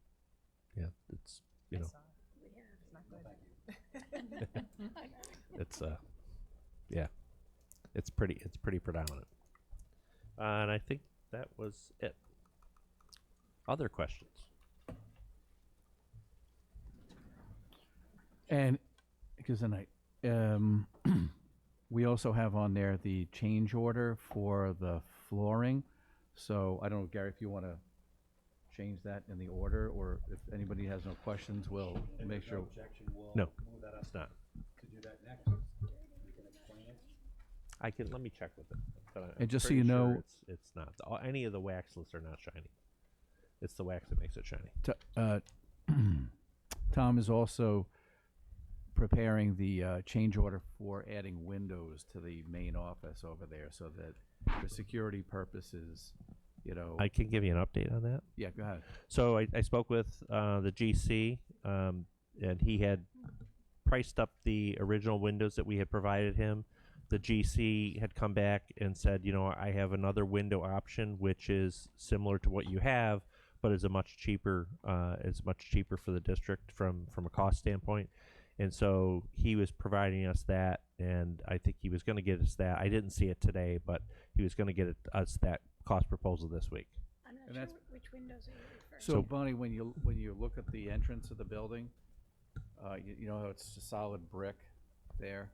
Yeah, it's, it's yeah, it's pretty predominant. And I think that was it. Other questions? And because then we also have on there the change order for the flooring. So I don't know, Gary, if you want to change that in the order, or if anybody has no questions, we'll make sure. No, Move that up it's not. to do that next. You can explain it. Let me check with it. But And just so pretty you sure know- it's not. Any of the waxless are not shiny. It's the wax that makes it shiny. Tom is also preparing the change order for adding windows to the main office over there, so that for security purposes, I can give you an update on that. Yeah, go ahead. So I spoke with the GC, and he had priced up the original windows that we had provided him. The GC had come back and said, I have another window option, which is similar to what you have, but is much cheaper for the district from a cost standpoint. And so he was providing us that, and I think he was going to get us that. I didn't see it today, but he was going to get us that cost proposal this week. I'm not And sure that's- which windows are you referring So, So- Bonnie, when you look at the entrance of the building, you know how it's a solid brick there?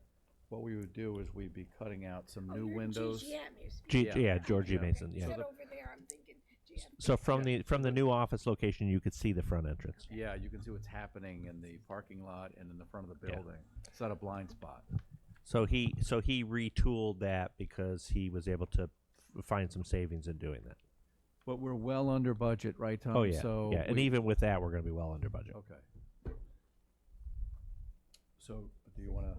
What we would do is we'd be cutting out some Oh, new you're windows. GGM, you s- Yeah. Georgie Yeah. Mason. You Yeah. said over there, I'm thinking GM. So from the new office location, you could see the front entrance. Yeah, you can see what's happening in the parking lot and in the front of the Yeah. building. It's not a blind spot. So he retooled that because he was able to find some savings in doing that. But we're well under budget, right, Tom? Oh yeah, So yeah, and we- even with that, we're going to be well under budget. Okay. So, do you want to,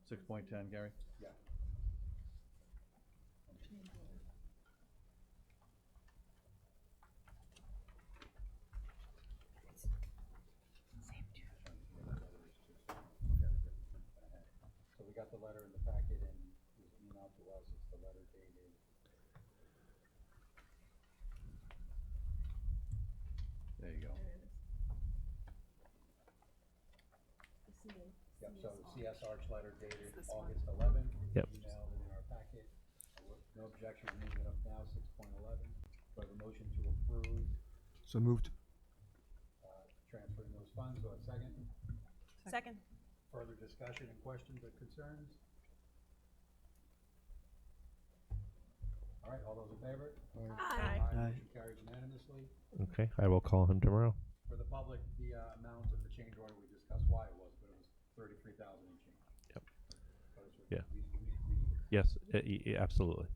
6.10, Gary? Yeah. So we got the letter in the packet and it was emailed to was, it's the letter dated. There you go. Yep, so CS Arch letter dated August 11th. Yep. Emailed in our packet. No objection, we're moving it up now, 6.11. Do I have a motion to approve So moved. transferring those funds? Do I have a second? Second. Further discussion and questions or concerns? All right, all those in favor? Aye. Motion carries unanimously. Okay, I will call him tomorrow. For the public, the amount of the change order, we discussed why it was, but it was 33,000 and change. Yep. So it's Yeah. we- Yes, absolutely.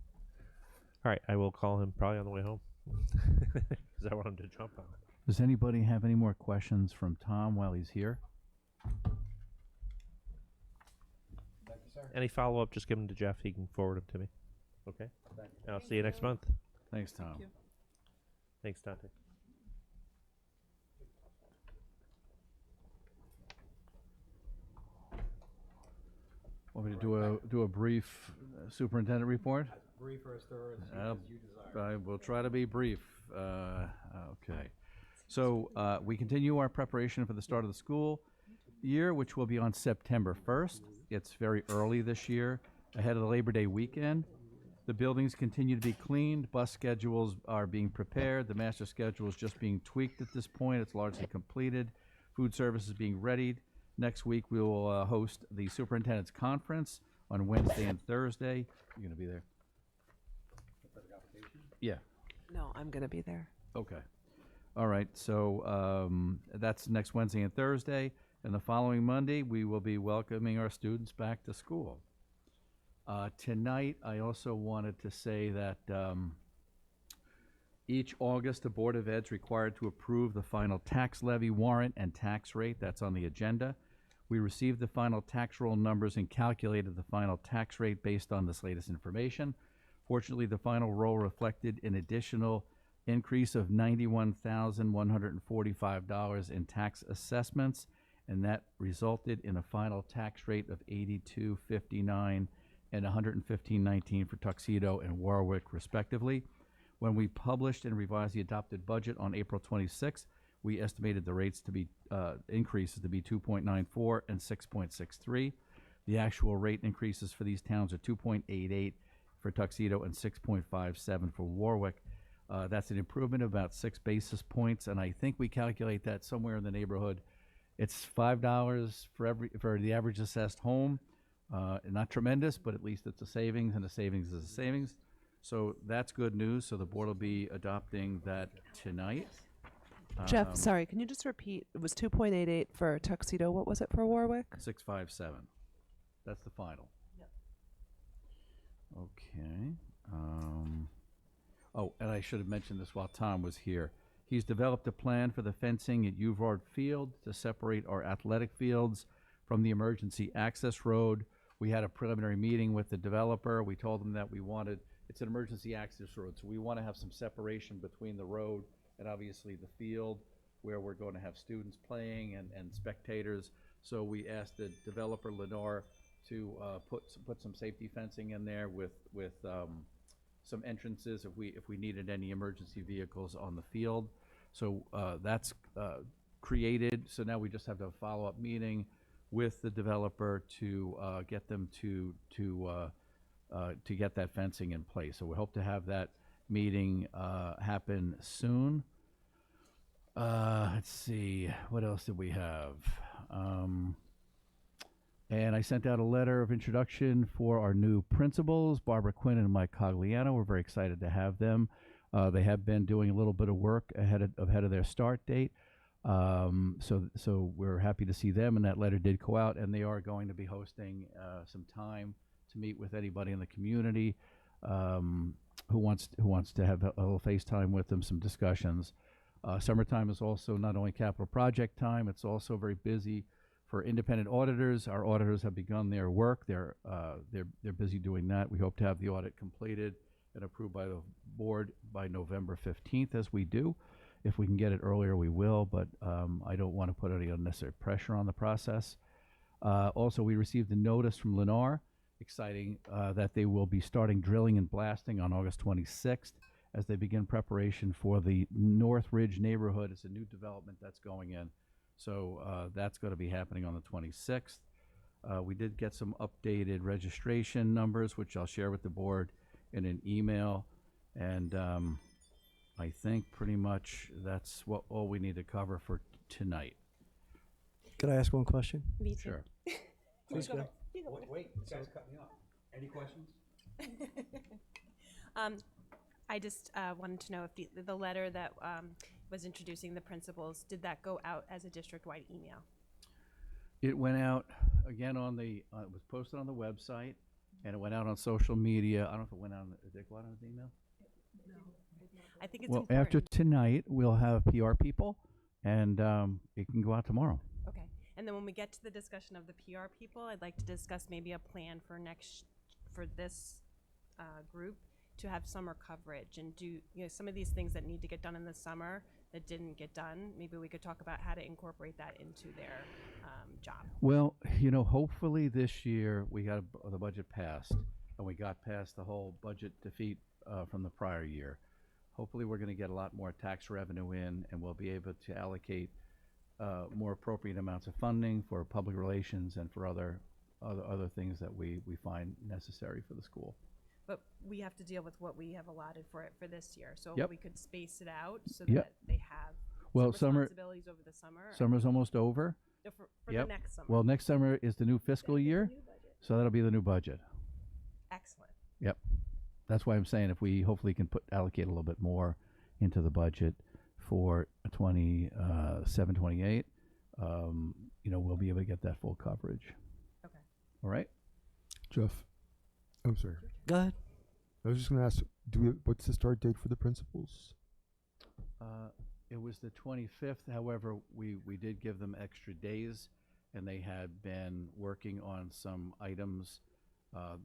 All right, I will call him probably on the way home because I want him to jump on it. Does anybody have any more questions from Tom while he's here? Thank you, sir. Any follow up? Just give them to Jeff. He can forward them to me. Okay. Thank you. And I'll see you next month. Thanks, Tom. you. Thanks, Dante. Want me to do a brief superintendent report? As brief or as thorough Uh, as you desire. I will try to be brief. Okay. So we continue our preparation for the start of the school year, which will be on September 1st. It's very early this year, ahead of the Labor Day weekend. The buildings continue to be cleaned. Bus schedules are being prepared. The master schedule is just being tweaked at this point. It's largely completed. Food service is being readied. Next week, we will host the superintendent's conference on Wednesday and Thursday. You're going to be there? Yeah. No, I'm going to be there. Okay. All right. So that's next Wednesday and Thursday. And the following Monday, we will be welcoming our students back to school. Tonight, I also wanted to say that each August, the Board of Ed's required to approve the final tax levy warrant and tax rate. That's on the agenda. We received the final tax roll numbers and calculated the final tax rate based on this latest information. Fortunately, the final roll reflected an additional increase of $91,145 in tax assessments, and that resulted in a final tax rate of $82.59 and $115.19 for Tuxedo and Warwick, respectively. When we published and revised the adopted budget on April 26th, we estimated the rates to be increases to be 2.94 and 6.63. The actual rate increases for these towns are 2.88 for Tuxedo and 6.57 for Warwick. That's an improvement of about 6 basis points, and I think we calculate that somewhere in the neighborhood. It's $5 for the average assessed home. Not tremendous, but at least it's a savings, and a savings is a savings. So that's good news. So the board will be adopting that tonight. Jeff, sorry, can you just repeat? It was 2.88 for Tuxedo. What was it for Warwick? 657. That's the final. Yep. Okay. Oh, and I should have mentioned this while Tom was here. He's developed a plan for the fencing at Uvrard Field to separate our athletic fields from the emergency access road. We had a preliminary meeting with the developer. We told them that it's an emergency access road, so we want to have some separation between the road and obviously the field where we're going to have students playing and spectators. So we asked the developer, Lenore, to put some safety fencing in there with some entrances if we needed any emergency vehicles on the field. So that's created. So now we just have a follow-up meeting with the developer to get them to get that fencing in place. So we hope to have that meeting happen soon. Let's see, what else did we have? And I sent out a letter of introduction for our new principals, Barbara Quinn and Mike Cogliano. We're very excited to have them. They have been doing a little bit of work ahead of their start date. So we're happy to see them, and that letter did go out, and they are going to be hosting some time to meet with anybody in the community who wants to have a little FaceTime with them, some discussions. Summertime is also not only capital project time, it's also very busy for independent auditors. Our auditors have begun their work. They're busy doing that. We hope to have the audit completed and approved by the board by November 15th, as we do. If we can get it earlier, we will, but I don't want to put any unnecessary pressure on the process. Also, we received a notice from Lennar exciting that they will be starting drilling and blasting on August 26th as they begin preparation for the North Ridge neighborhood. It's a new development that's going in. So that's going to be happening on the 26th. We did get some updated registration numbers, which I'll share with the board in an email. And I think pretty much that's all we need to cover for tonight. Could I ask one question? Me too. Sure. Please go. Wait, this guy's cut me off. Any questions? I just wanted to know if the letter that was introducing the principals, did that go out as a district-wide email? It went out again on the, it was posted on the website, and it went out on social media. I don't know if it went out, did it go out on the email? I think it's Well, important. after tonight, we'll have PR people, and it can go out tomorrow. Okay, and then when we get to the discussion of the PR people, I'd like to discuss maybe a plan for this group to have summer coverage and do, you know, some of these things that need to get done in the summer that didn't get done. Maybe we could talk about how to incorporate that into their job. Well, you know, hopefully this year we got the budget passed, and we got past the whole budget defeat from the prior year. Hopefully we're going to get a lot more tax revenue in, and we'll be able to allocate more appropriate amounts of funding for public relations and for other things that we find necessary for the school. But we have to deal with what we have allotted for it for this year. So Yep. if we could space it out so Yep. that they have Well, some responsibilities over the summer. Summer's almost over. No, for Yep. the next summer. Well, next summer is the new fiscal year, New budget. so that'll be the new budget. Excellent. Yep. That's why I'm saying if we hopefully can allocate a little bit more into the budget for 27, 28, you know, we'll be able to get that full coverage. Okay. All right? Jeff, I'm sorry. Go ahead. I was just going to ask, what's the start date for the principals? It was the 25th. However, we did give them extra days, and they had been working on some items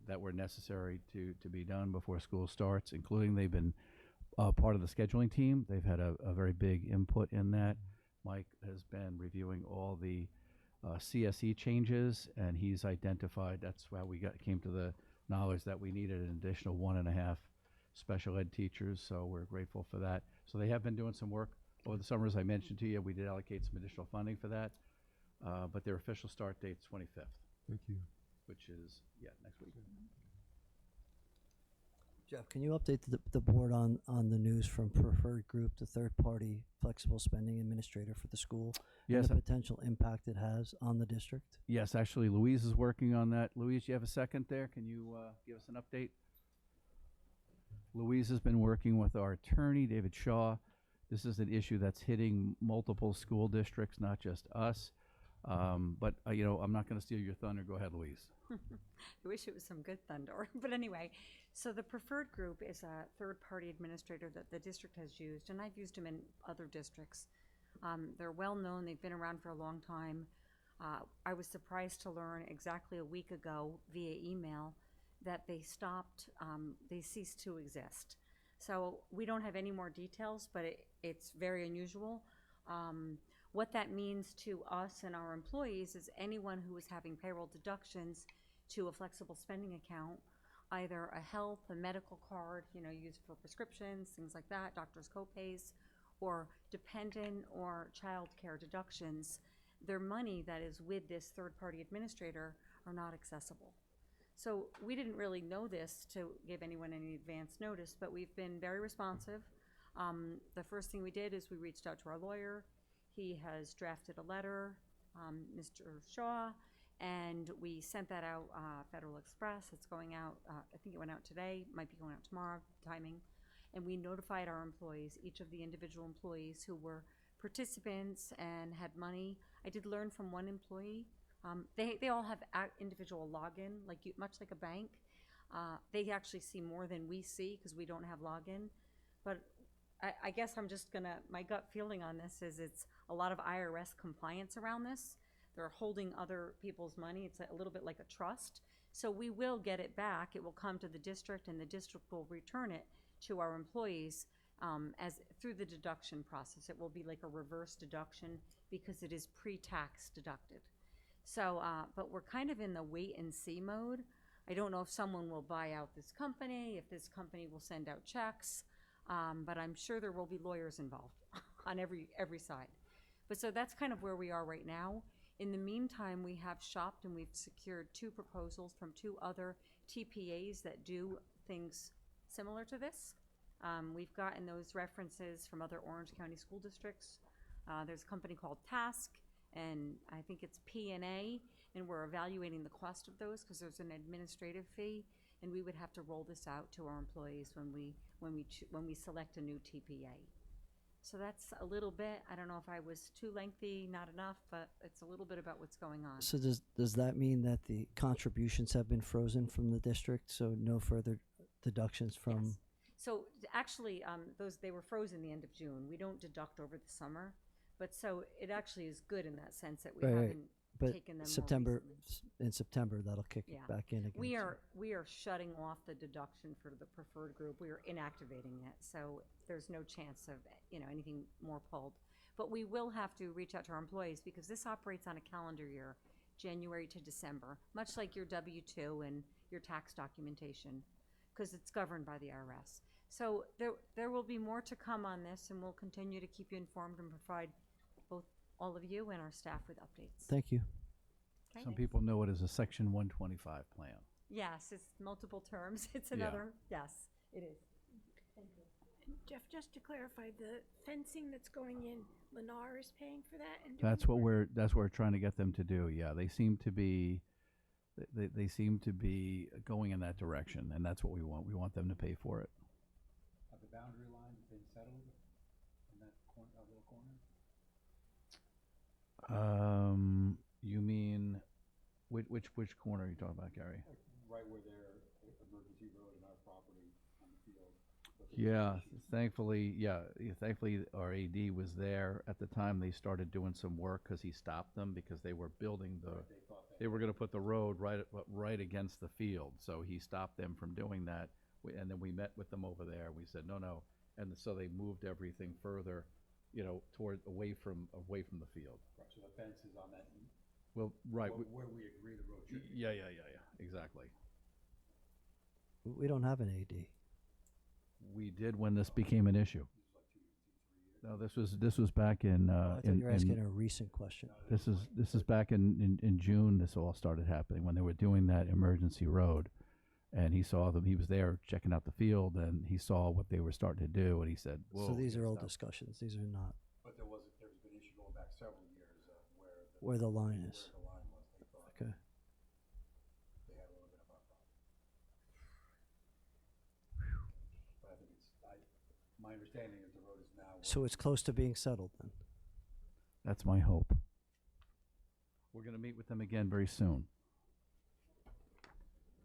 that were necessary to be done before school starts, including they've been part of the scheduling team. They've had a very big input in that. Mike has been reviewing all the CSE changes, and he's identified, that's why we came to the knowledge that we needed an additional 1.5 special ed teachers, so we're grateful for that. So they have been doing some work over the summer, as I mentioned to you. We did allocate some additional funding for that, but their official start date's 25th. Thank you. Which is, next week. Jeff, can you update the board on the news from Preferred Group, the third-party flexible spending administrator for the school, Yes. and the potential impact it has on the district? Yes, actually, Louise is working on that. Louise, you have a second there? Can you give us an update? Louise has been working with our attorney, David Shaw. This is an issue that's hitting multiple school districts, not just us. But, you know, I'm not going to steal your thunder. Go ahead, Louise. I wish it was some good thunder. But anyway, so the Preferred Group is a third-party administrator that the district has used, and I've used them in other districts. They're well-known. They've been around for a long time. I was surprised to learn exactly a week ago via email that they ceased to exist. So we don't have any more details, but it's very unusual. What that means to us and our employees is anyone who is having payroll deductions to a flexible spending account, either a health, a medical card, you know, used for prescriptions, things like that, doctor's copays, or dependent or child care deductions, their money that is with this third-party administrator are not accessible. So we didn't really know this to give anyone any advance notice, but we've been very responsive. The first thing we did is we reached out to our lawyer. He has drafted a letter, Mr. Shaw, and we sent that out Federal Express. It's going out, I think it went out today, might be going out tomorrow, timing. And we notified our employees, each of the individual employees who were participants and had money. I did learn from one employee, they all have individual login, much like a bank. They actually see more than we see because we don't have login. But I guess I'm just my gut feeling on this is it's a lot of IRS compliance around this. They're holding other people's money. It's a little bit like a trust. So we will get it back. It will come to the district, and the district will return it to our employees as through the deduction process. It will be like a reverse deduction because it is pre-tax deducted. So, but we're kind of in the wait and see mode. I don't know if someone will buy out this company, if this company will send out checks, but I'm sure there will be lawyers involved on every side. But so that's kind of where we are right now. In the meantime, we have shopped and we've secured 2 proposals from 2 other TPAs that do things similar to this. We've gotten those references from other Orange County school districts. There's a company called Task, and I think it's P&A, and we're evaluating the cost of those because there's an administrative fee, and we would have to roll this out to our employees when we select a new TPA. So that's a little bit. I don't know if I was too lengthy, not enough, but it's a little bit about what's going on. So does that mean that the contributions have been frozen from the district, so no further deductions from? Yes. So actually, they were frozen the end of June. We don't deduct over the summer, but so it actually is good in that sense that we Right, haven't but taken them September, more recently. in September, that'll kick Yeah. it back in again. We are shutting off the deduction for the preferred group. We are inactivating it, so there's no chance of anything more pulled. But we will have to reach out to our employees because this operates on a calendar year, January to December, much like your W-2 and your tax documentation, because it's governed by the IRS. So there will be more to come on this, and we'll continue to keep you informed and provide both all of you and our staff with updates. Thank you. Okay? Some people know it as a Section 125 plan. Yes, it's multiple terms. It's Yeah. another, yes, it is. Thank you. And Jeff, just to clarify, the fencing that's going in, Lennar is paying for that and doing That's the what work? we're trying to get them to do. Yeah, they seem to be going in that direction, and that's what we want. We want them to pay for it. Have the boundary lines been settled in that little corner? You mean which corner are you talking about, Gary? Right where their emergency road and our property on the field. Yeah, thankfully our AD was there at the time they started doing some work because he stopped them because they were building they were going to put the road right against the field. So he stopped them from doing that. And then we met with them over there. We said, no. And so they moved everything further, away from the field. Right, so the fence is on that, Well, right. where we agree the road should be. Yeah, exactly. We don't have an AD. We did when this became an issue. No, this was back in. I thought you were asking a recent question. This is back in June. This all started happening when they were doing that emergency road, and he saw them. He was there checking out the field, and he saw what they were starting to do, and he said, "Whoa." So these are old stop. discussions. These are not But there's been an issue going back several years where the line is. where the line was. They thought Okay. they had a little bit of a problem. But I think my understanding is the road is now. So it's close to being settled then. That's my hope. We're going to meet with them again very soon.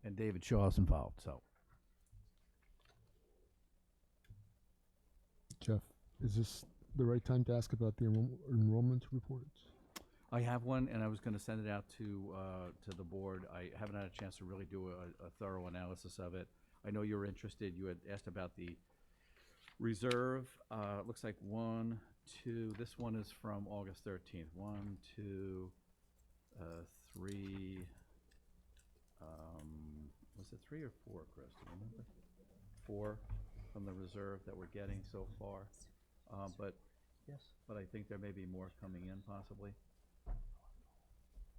And David Shaw's involved, so. Jeff, is this the right time to ask about the enrollment reports? I have one, and I was going to send it out to the board. I haven't had a chance to really do a thorough analysis of it. I know you're interested. You had asked about the reserve. It looks like 1, 2. This one is from August 13th. 1, 2, 3. Was it 3 or 4, Chris? Do you remember? 4 from the reserve that we're getting so far. But Yes. But I think there may be more coming in possibly.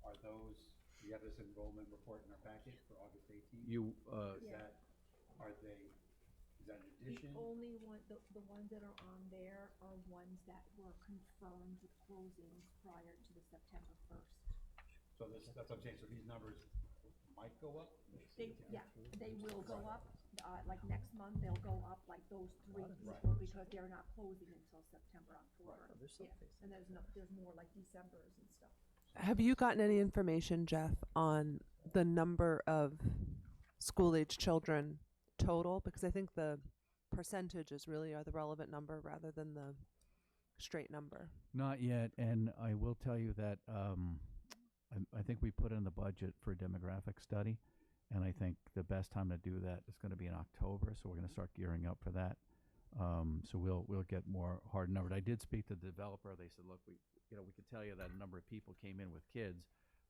Are those, you have this enrollment report in our packet for August 18th? You, Is that, is that an addition? The only one, the ones that are on there are ones that were confirmed with closings prior to the September 1st. So that's what I'm saying, so these numbers might go up? They will go up, like next month, they'll go up like those 3 people because they're not closing until September, October. Yeah, and there's more like Decembers and stuff. Have you gotten any information, Jeff, on the number of school-age children total? Because I think the percentages really are the relevant number rather than the straight number. not yet, and I will tell you that I think we put in the budget for a demographic study, and I think the best time to do that is going to be in October, so we're going to start gearing up for that. So we'll get more hard numbered. I did speak to the developer. They said, look, we could tell you that a number of people came in with kids,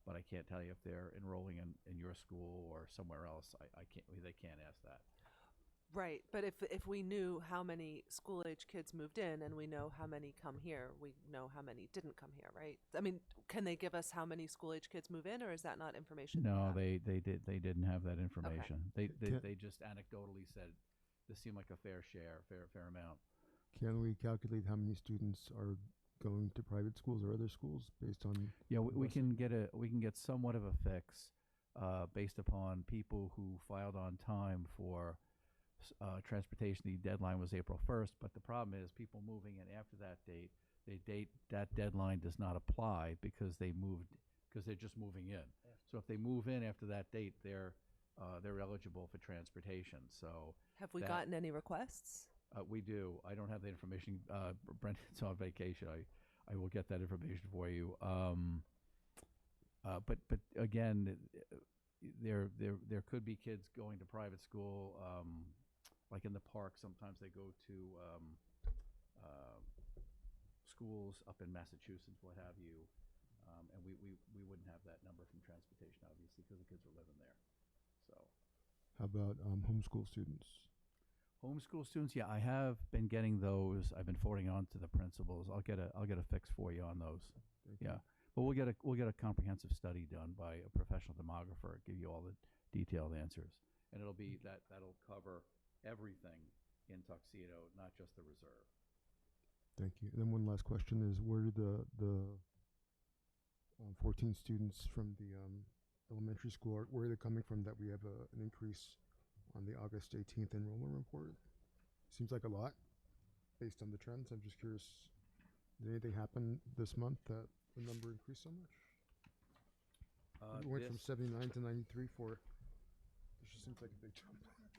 but I can't tell you if they're enrolling in your school or somewhere else. I can't, they can't ask that. Right, but if we knew how many school-age kids moved in and we know how many come here, we know how many didn't come here, right? I mean, can they give us how many school-age kids move in, or is that not information? No, they didn't have that information. Can- They just anecdotally said this seemed like a fair amount. Can we calculate how many students are going to private schools or other schools based on? Yeah, we busing? can get somewhat of a fix based upon people who filed on time for transportation. The deadline was April 1st, but the problem is people moving in after that date, that deadline does not apply because they're just moving in. So if they move in after that date, they're eligible for transportation. So Have we gotten any requests? we do. I don't have the information. Brendan's on vacation. I will get that information for you. But again, there could be kids going to private school. Like in the park, sometimes they go to schools up in Massachusetts, what have you, and we wouldn't have that number from transportation, obviously, because the kids are living there. So, How about homeschool students? homeschool students, yeah, I have been getting those. I've been forwarding on to the principals. I'll get a fix for you on those. Thank you. Yeah, but we'll get a comprehensive study done by a professional demographer, give you all the detailed answers, and it'll be that'll cover everything in Tuxedo, not just the reserve. Thank you. And then one last question is, where did the 14 students from the elementary school, where are they coming from that we have an increase on the August 18th enrollment report? Seems like a lot based on the trends. I'm just curious, did anything happen this month that the number increased so much? It went from 79 to 93 for, it just seems like a big jump.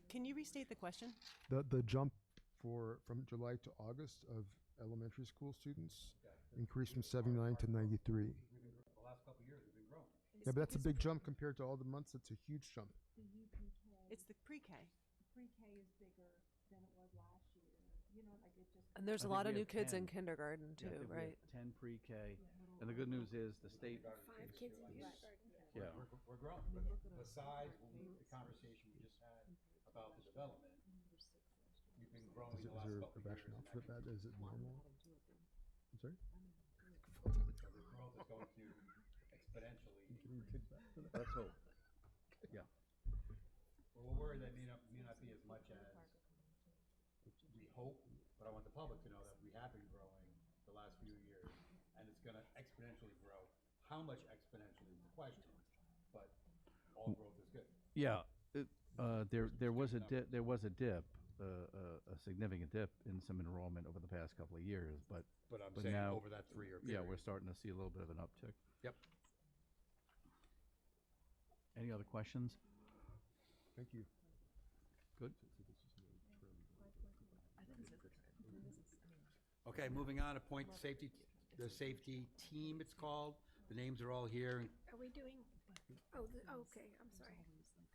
Can you restate the question? The jump from July to August of elementary school students increased from 79 to 93. The last couple of years, we've been growing. Yeah, but that's a big jump compared to all the months. It's a huge jump. The UPK. It's the pre-K. Pre-K is bigger than it was last year. You know, like it just. And there's I a think lot we of new have kids 10. in kindergarten Yeah, I too, think we have right? 10 pre-K, and the good news is the state. 5 kids in kindergarten. Yeah. We're growing. Besides the conversation we just had about the development, we've been growing Is the last there couple a of years. rationale for that? Is it normal? I'm sorry? So the growth is going to exponentially. Let's hope. Yeah. Well, we're worried that may not be as much as we hope, but I want the public to know that we have been growing the last few years, and it's gonna exponentially grow. How much exponentially is the question, but all growth is good. Yeah, there was a dip, a significant dip in some enrollment over the past couple of years, but But saying now, over that 3-year yeah, period. we're starting to see a little bit of an uptick. Yep. Any other questions? Thank you. Good. Okay, moving on, appoint the safety team, it's called. The names are all here. Are we doing, okay, I'm sorry.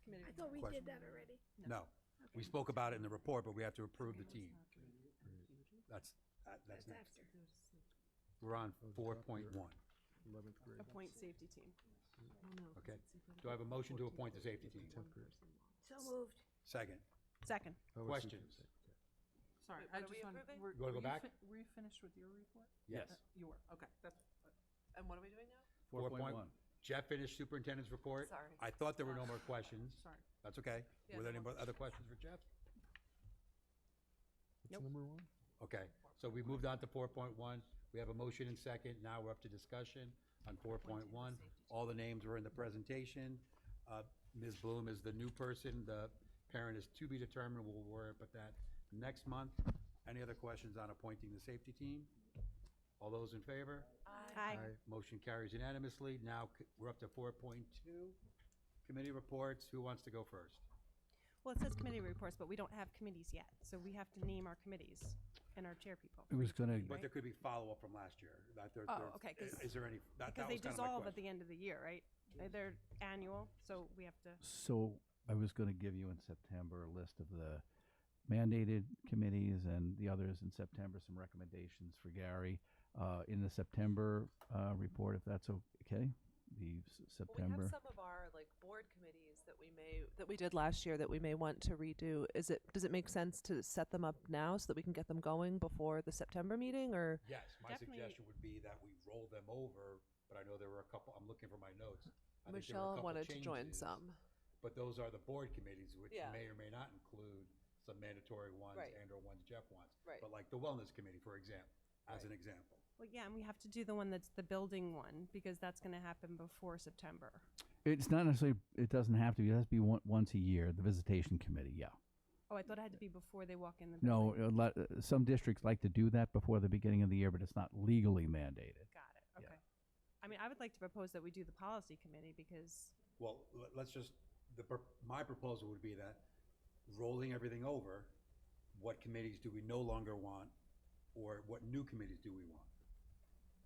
Committee I thought we Question. did that already. No, we spoke about it in the report, but we have to approve the team. That's That's next. after. We're on 4.1, 11th grade. Appoint safety team. okay? Do I have a motion to appoint the safety team? 10th grade. So moved. Second. Second. Oh, I see. Questions? Sorry, Wait, I what are just we want, approving? were, You wanna go were back? Were you finished with your report? Yes. You were, okay, that's, And what are we doing now? 4.1. Jeff finished superintendent's report. Sorry. I thought there were no more questions. sorry. That's okay. Yeah, Were there no any other questions for Jeff? What's number one? Okay, so we moved on to 4.1. We have a motion and second. Now we're up to discussion on 4.1. All the names were in the presentation. Ms. Bloom is the new person. The parent is to be determined. We'll worry about that next month. Any other questions on appointing the safety team? All those in favor? Aye. Motion carries unanimously. Now we're up to 4.2. Committee reports. Who wants to go first? Well, it says committee reports, but we don't have committees yet, so we have to name our committees and our chair people. It was gonna, But there could be follow-up from last year. Oh, okay, 'cause- Is there any? That Because they was kind of my dissolve at question. the end of the year, right? They're annual, so we have to. so I was gonna give you in September a list of the mandated committees and the others in September, some recommendations for Gary, in the September, report, if that's okay. September. We have some of our like board committees that we did last year that we may want to redo. Does it make sense to set them up now so that we can get them going before the September meeting, or? Yes, my Definitely. suggestion would be that we roll them over, but I know there were a couple, I'm looking for my notes. I think there were a Michelle couple wanted to join changes, some. But those are the board committees, which Yeah. may or may not include some mandatory ones Right. and or ones Jeff wants. Right. But like the wellness committee, for example, as an example. Well, yeah, and we have to do the one that's the building one, because that's gonna happen before September. It's not necessarily, it doesn't have to be, it has to be once a year, the visitation committee, yeah. Oh, I thought it had to be before they walk in the No, building. some districts like to do that before the beginning of the year, but it's not legally mandated. Got it, Yeah. okay. I mean, I would like to propose that we do the policy committee, because, Well, let's just, my proposal would be that rolling everything over, what committees do we no longer want, or what new committees do we want?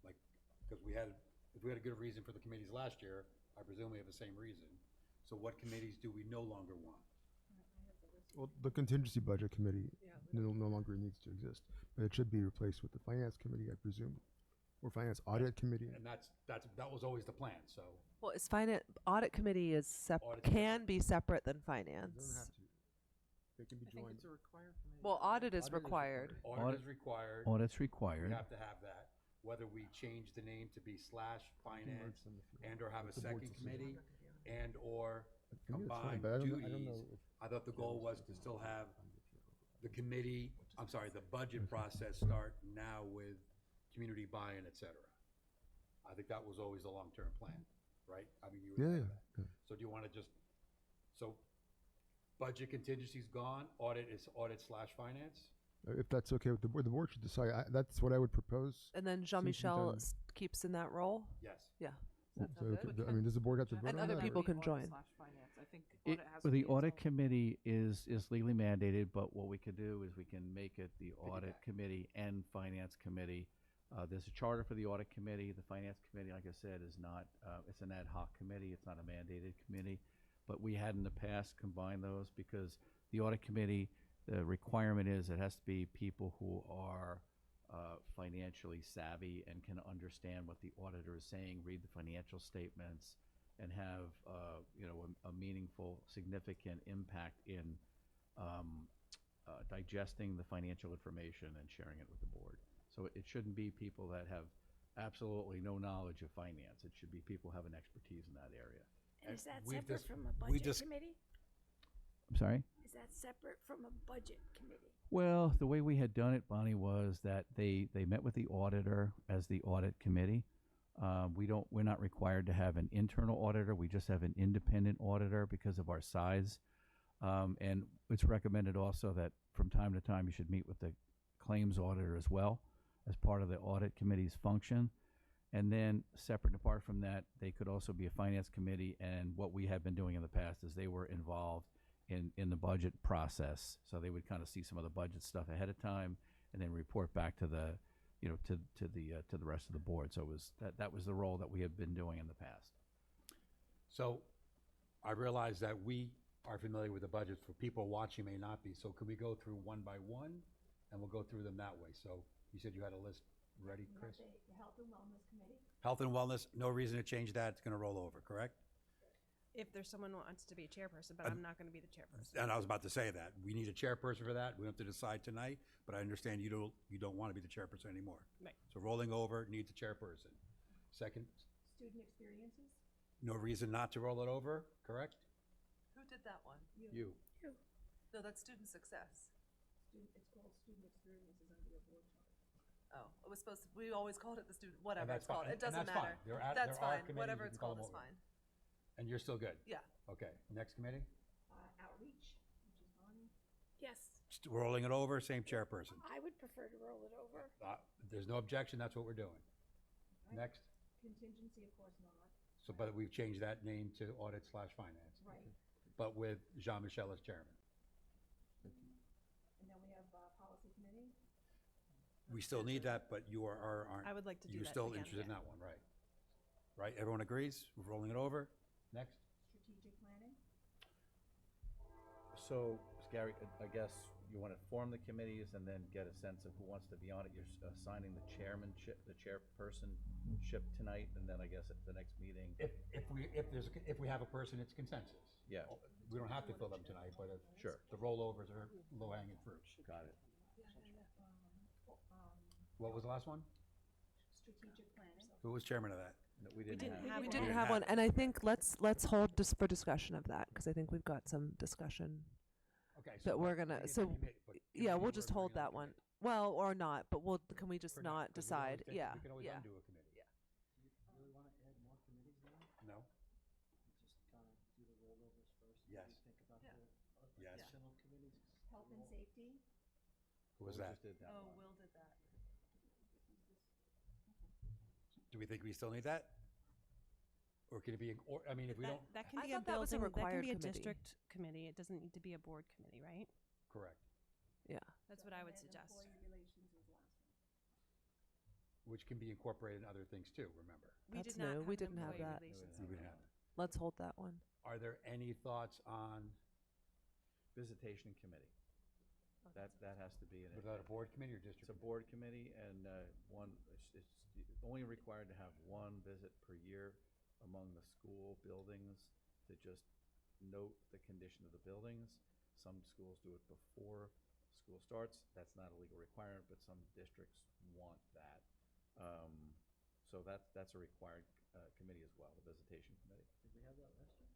Like, because if we had a good reason for the committees last year, I presume we have the same reason. So what committees do we no longer want? Well, the contingency budget committee no longer needs to exist, but it should be replaced with the finance committee, I presume, or finance audit committee. And that was always the plan, so. Well, is finance audit committee is Audit can be separate than They don't finance. have to. They can be I think joined. it's a required committee. Well, audit is Audit is required. Audit is required. Audit's We required. have to have that, whether we change the name to be /finance them if you and or have a It's the board's second decision. committee and or For me, it's fine, combine but I don't know duties. if- I thought the goal was to still have the committee, the budget process start now with community buy-in, et cetera. I think that was always the long-term plan, right? I mean, you would Yeah, have yeah, that. yeah. So do you want to so budget contingency's gone, audit/finance? If that's okay with the board should decide. That's what I would propose. And then Seems Jean to be Michel done. keeps in that role. Yes. Yeah. So, Does that sound good? I mean, does the board have to vote And on other that? people or- can join. Finance. I think audit has to Well, be the its audit own- committee is legally mandated, but what we could do is we can make it the audit committee and finance committee. There's a charter for the audit committee. The finance committee, like I said, is not, it's an ad hoc committee. It's not a mandated committee. But we had in the past combined those because the audit committee, the requirement is it has to be people who are financially savvy and can understand what the auditor is saying, read the financial statements, and have a meaningful, significant impact in digesting the financial information and sharing it with the board. So it shouldn't be people that have absolutely no knowledge of finance. It should be people who have an expertise in that area. And is that we've separate just- from a we budget just- committee? I'm sorry? Is that separate from a budget committee? Well, the way we had done it, Bonnie, was that they met with the auditor as the audit committee. We're not required to have an internal auditor. We just have an independent auditor because of our size. And it's recommended also that from time to time you should meet with the claims auditor as well as part of the audit committee's function. And then separate and apart from that, they could also be a finance committee. And what we have been doing in the past is they were involved in the budget process. So they would kind of see some of the budget stuff ahead of time and then report back to the, to the rest of the board. So it was, that was the role that we have been doing in the past. So I realize that we are familiar with the budgets, for people watching may not be. So can we go through one by one and we'll go through them that way? So you said you had a list ready, You have Chris? the Health and Wellness Committee. Health and wellness, no reason to change that. It's going to roll over, correct? if there's someone who wants to be a chairperson, but I'm not gonna be the chairperson. And I was about to say that. We need a chairperson for that. We don't have to decide tonight, but I understand you don't want to be the chairperson anymore. Right. So rolling over needs a chairperson. Second, Student experiences. no reason not to roll it over, correct? Who did that one? You. No, that's student success. It's called student experiences under your board charter. Oh, it was supposed to, we always called it the student, whatever that's it's called. fine. It And doesn't that's fine. matter. There are- That's there are fine. committees, Whatever you it's can call called is them over. fine. And you're still good? Yeah. Okay, next committee? Outreach, which is Bonnie. Yes, Just rolling it over, same chairperson. I would prefer to roll it over. There's no objection, that's what we're doing. Next, Contingency, of course not. so, but we've changed that name to audit/finance. Right. But with Jean-Michel as chairman. And then we have policy committee. We still need that, but you aren't. I would like to do You're that still again, interested in yeah. that one, right? Right, everyone agrees? We're rolling it over? Next? Strategic planning. So, Gary, I guess you want to form the committees and then get a sense of who wants to be on it. You're assigning the chairmanship, the chairpersonship tonight, and then I guess at the next meeting. if we have a person, it's consensus. Yeah. We don't have to fill them tonight, but if Sure. the rollovers are low-hanging fruit. Got it. What was the last one? Strategic planning. Who was chairman of that? No, we didn't have. We one. didn't have one, and I think let's hold just for discussion of that, because I think we've got some discussion Okay. that we're but gonna, we so, can commit, but yeah, we we'll were just agreeing hold on the that one. committee. Well, or not, but can we just For not 'cause we can always decide? take- Yeah, We can always yeah. undo a committee. Yeah. Really want to add more committees now? No? Just kind of do the rollovers first? Yes. Think about Yeah. the Yes. additional committees? Health and safety. Who was We that? just did that Oh, one. Will did that. Do we think we still need that? Or can it be, or, I mean, if we don't, That can I be a thought that was a building, that can required be a committee. district committee. It doesn't need to be a board committee, right? correct. Yeah. That's what I would suggest. Employee relations was the last one. Which can be incorporated in other things too, remember? We That's did not new. have We an didn't have employee that. relations We committee. didn't have it. Let's hold that one. Are there any thoughts on, Visitation committee. That has to be in was it. that a board committee or It's district? a board committee, and it's only required to have one visit per year among the school buildings to just note the condition of the buildings. Some schools do it before school starts. That's not a legal requirement, but some districts want that. So that's a required committee as well, the visitation committee. Did we have that last year?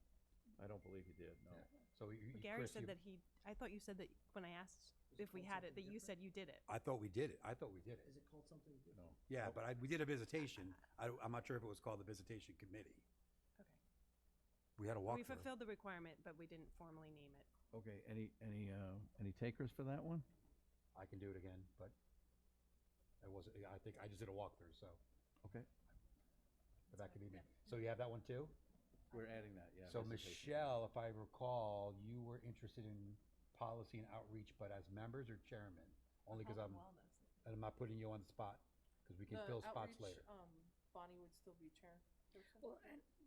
I don't believe you did, no. So Gary Chris, said you- that I thought you said that when I asked if we had it, that you said you did it. I thought we did it. I thought we did it. Is it called something different? No. Yeah, but we did a visitation. I'm not sure if it was called the visitation committee. Okay. We had a We walkthrough. fulfilled the requirement, but we didn't formally name it. Okay, any takers for that one? I can do it again, but it wasn't, I think I just did a walkthrough, so, Okay, but that could be me. So you have that one too? we're adding that, yeah. So visitation. Michelle, if I recall, you were interested in policy and outreach, but as members or chairman? Only because Health and I'm not putting you on the spot, because we can fill spots later. Bonnie would still be chairperson. Well,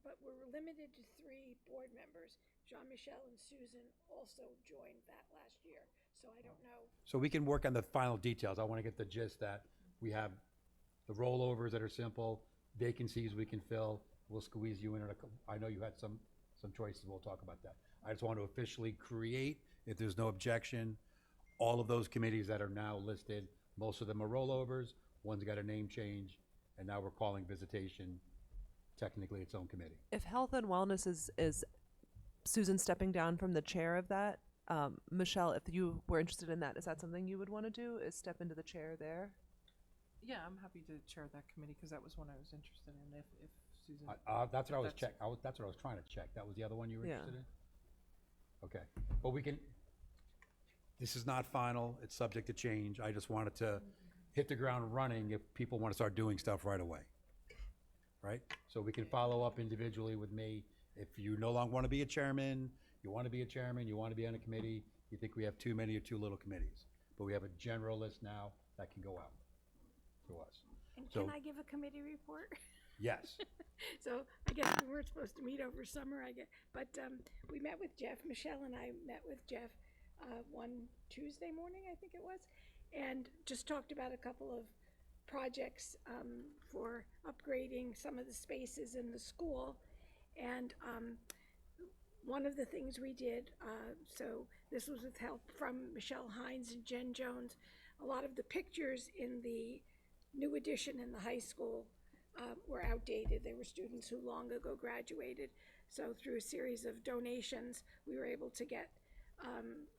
but we're limited to 3 board members. Jean-Michel and Susan also joined that last year, so I don't know. So we can work on the final details. I want to get the gist that we have the rollovers that are simple, vacancies we can fill. We'll squeeze you in. I know you had some choices. We'll talk about that. I just want to officially create, if there's no objection, all of those committees that are now listed. Most of them are rollovers. One's got a name change, and now we're calling visitation technically its own committee. If health and wellness is Susan stepping down from the chair of that, Michelle, if you were interested in that, is that something you would want to do? Is step into the chair there? Yeah, I'm happy to chair that committee because that was one I was interested in. If Susan, That's what I was That's- that's what I was trying to check. That was the other one you were Yeah. interested in? Okay, but this is not final. It's subject to change. I just wanted to hit the ground running if people want to start doing stuff right away. Right? So we can follow up individually with me. If you no longer want to be a chairman, you want to be a chairman, you want to be on a committee, you think we have too many or too little committees. But we have a general list now that can go out to us. And So- can I give a committee report? Yes. So I guess we weren't supposed to meet over summer, but we met with Jeff. Michelle and I met with Jeff one Tuesday morning, I think it was, and just talked about a couple of projects for upgrading some of the spaces in the school. And one of the things we did, so this was with help from Michelle Hines and Jen Jones, a lot of the pictures in the new addition in the high school were outdated. They were students who long ago graduated. So through a series of donations, we were able to get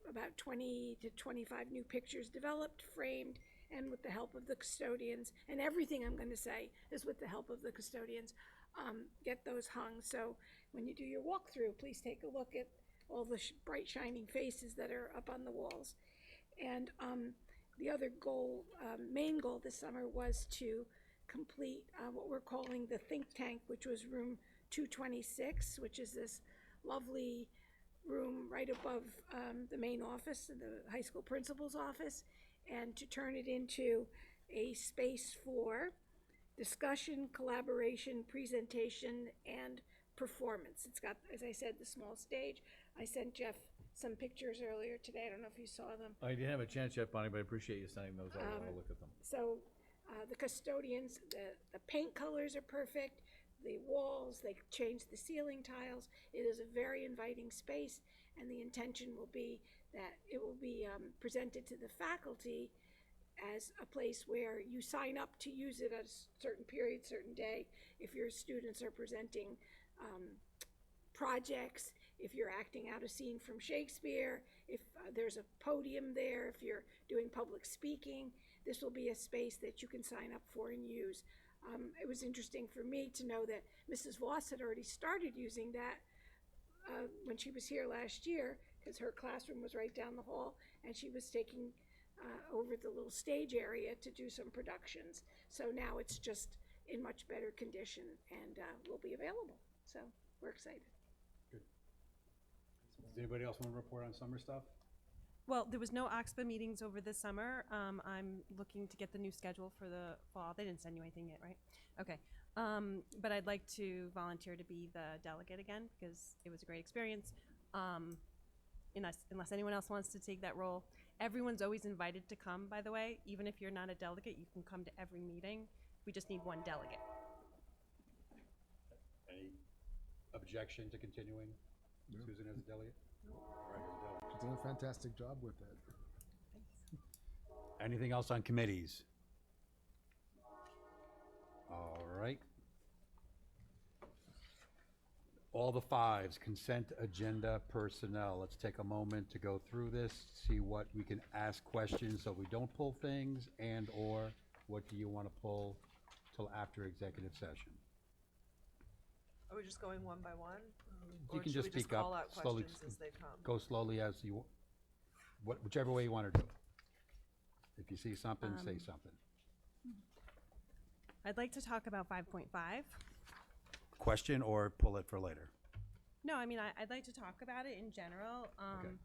about 20 to 25 new pictures developed, framed, and with the help of the custodians. And everything I'm going to say is with the help of the custodians. Get those hung. So when you do your walkthrough, please take a look at all the bright shining faces that are up on the walls. And the other goal, main goal this summer was to complete what we're calling the think tank, which was room 226, which is this lovely room right above the main office, the high school principal's office, and to turn it into a space for discussion, collaboration, presentation, and performance. It's got, as I said, the small stage. I sent Jeff some pictures earlier today. I don't know if you saw them. I didn't have a chance yet, Bonnie, but I appreciate you sending those over. I'll look at them. So the custodians, the paint colors are perfect. the walls, they changed the ceiling tiles. It is a very inviting space, and the intention will be that it will be presented to the faculty as a place where you sign up to use it at a certain period, certain day. If your students are presenting projects, if you're acting out a scene from Shakespeare, if there's a podium there, if you're doing public speaking, this will be a space that you can sign up for and use. It was interesting for me to know that Mrs. Voss had already started using that when she was here last year, because her classroom was right down the hall, and she was taking over the little stage area to do some productions. So now it's just in much better condition and will be available. So we're excited. Does anybody else want to report on summer stuff? Well, there was no OXPA meetings over the summer. I'm looking to get the new schedule for the fall. They didn't send you anything yet, right? Okay. But I'd like to volunteer to be the delegate again because it was a great experience. Unless anyone else wants to take that role. Everyone's always invited to come, by the way. Even if you're not a delegate, you can come to every meeting. We just need one delegate. Any objection to continuing Susan as a delegate? All right, as a delegate. She's done a fantastic job with that. Anything else on committees? All right. All the fives, consent agenda personnel. Let's take a moment to go through this, see what we can ask questions so we don't pull things, and or what do you want to pull till after executive session? Are we just going one by one? You Or can should just we speak call up, out slowly, questions as they come? go slowly as you, whichever way you want to do it. If you see something, say something. I'd like to talk about 5.5. Question or pull it for later? No, I mean, I'd like to talk about it in general. Okay.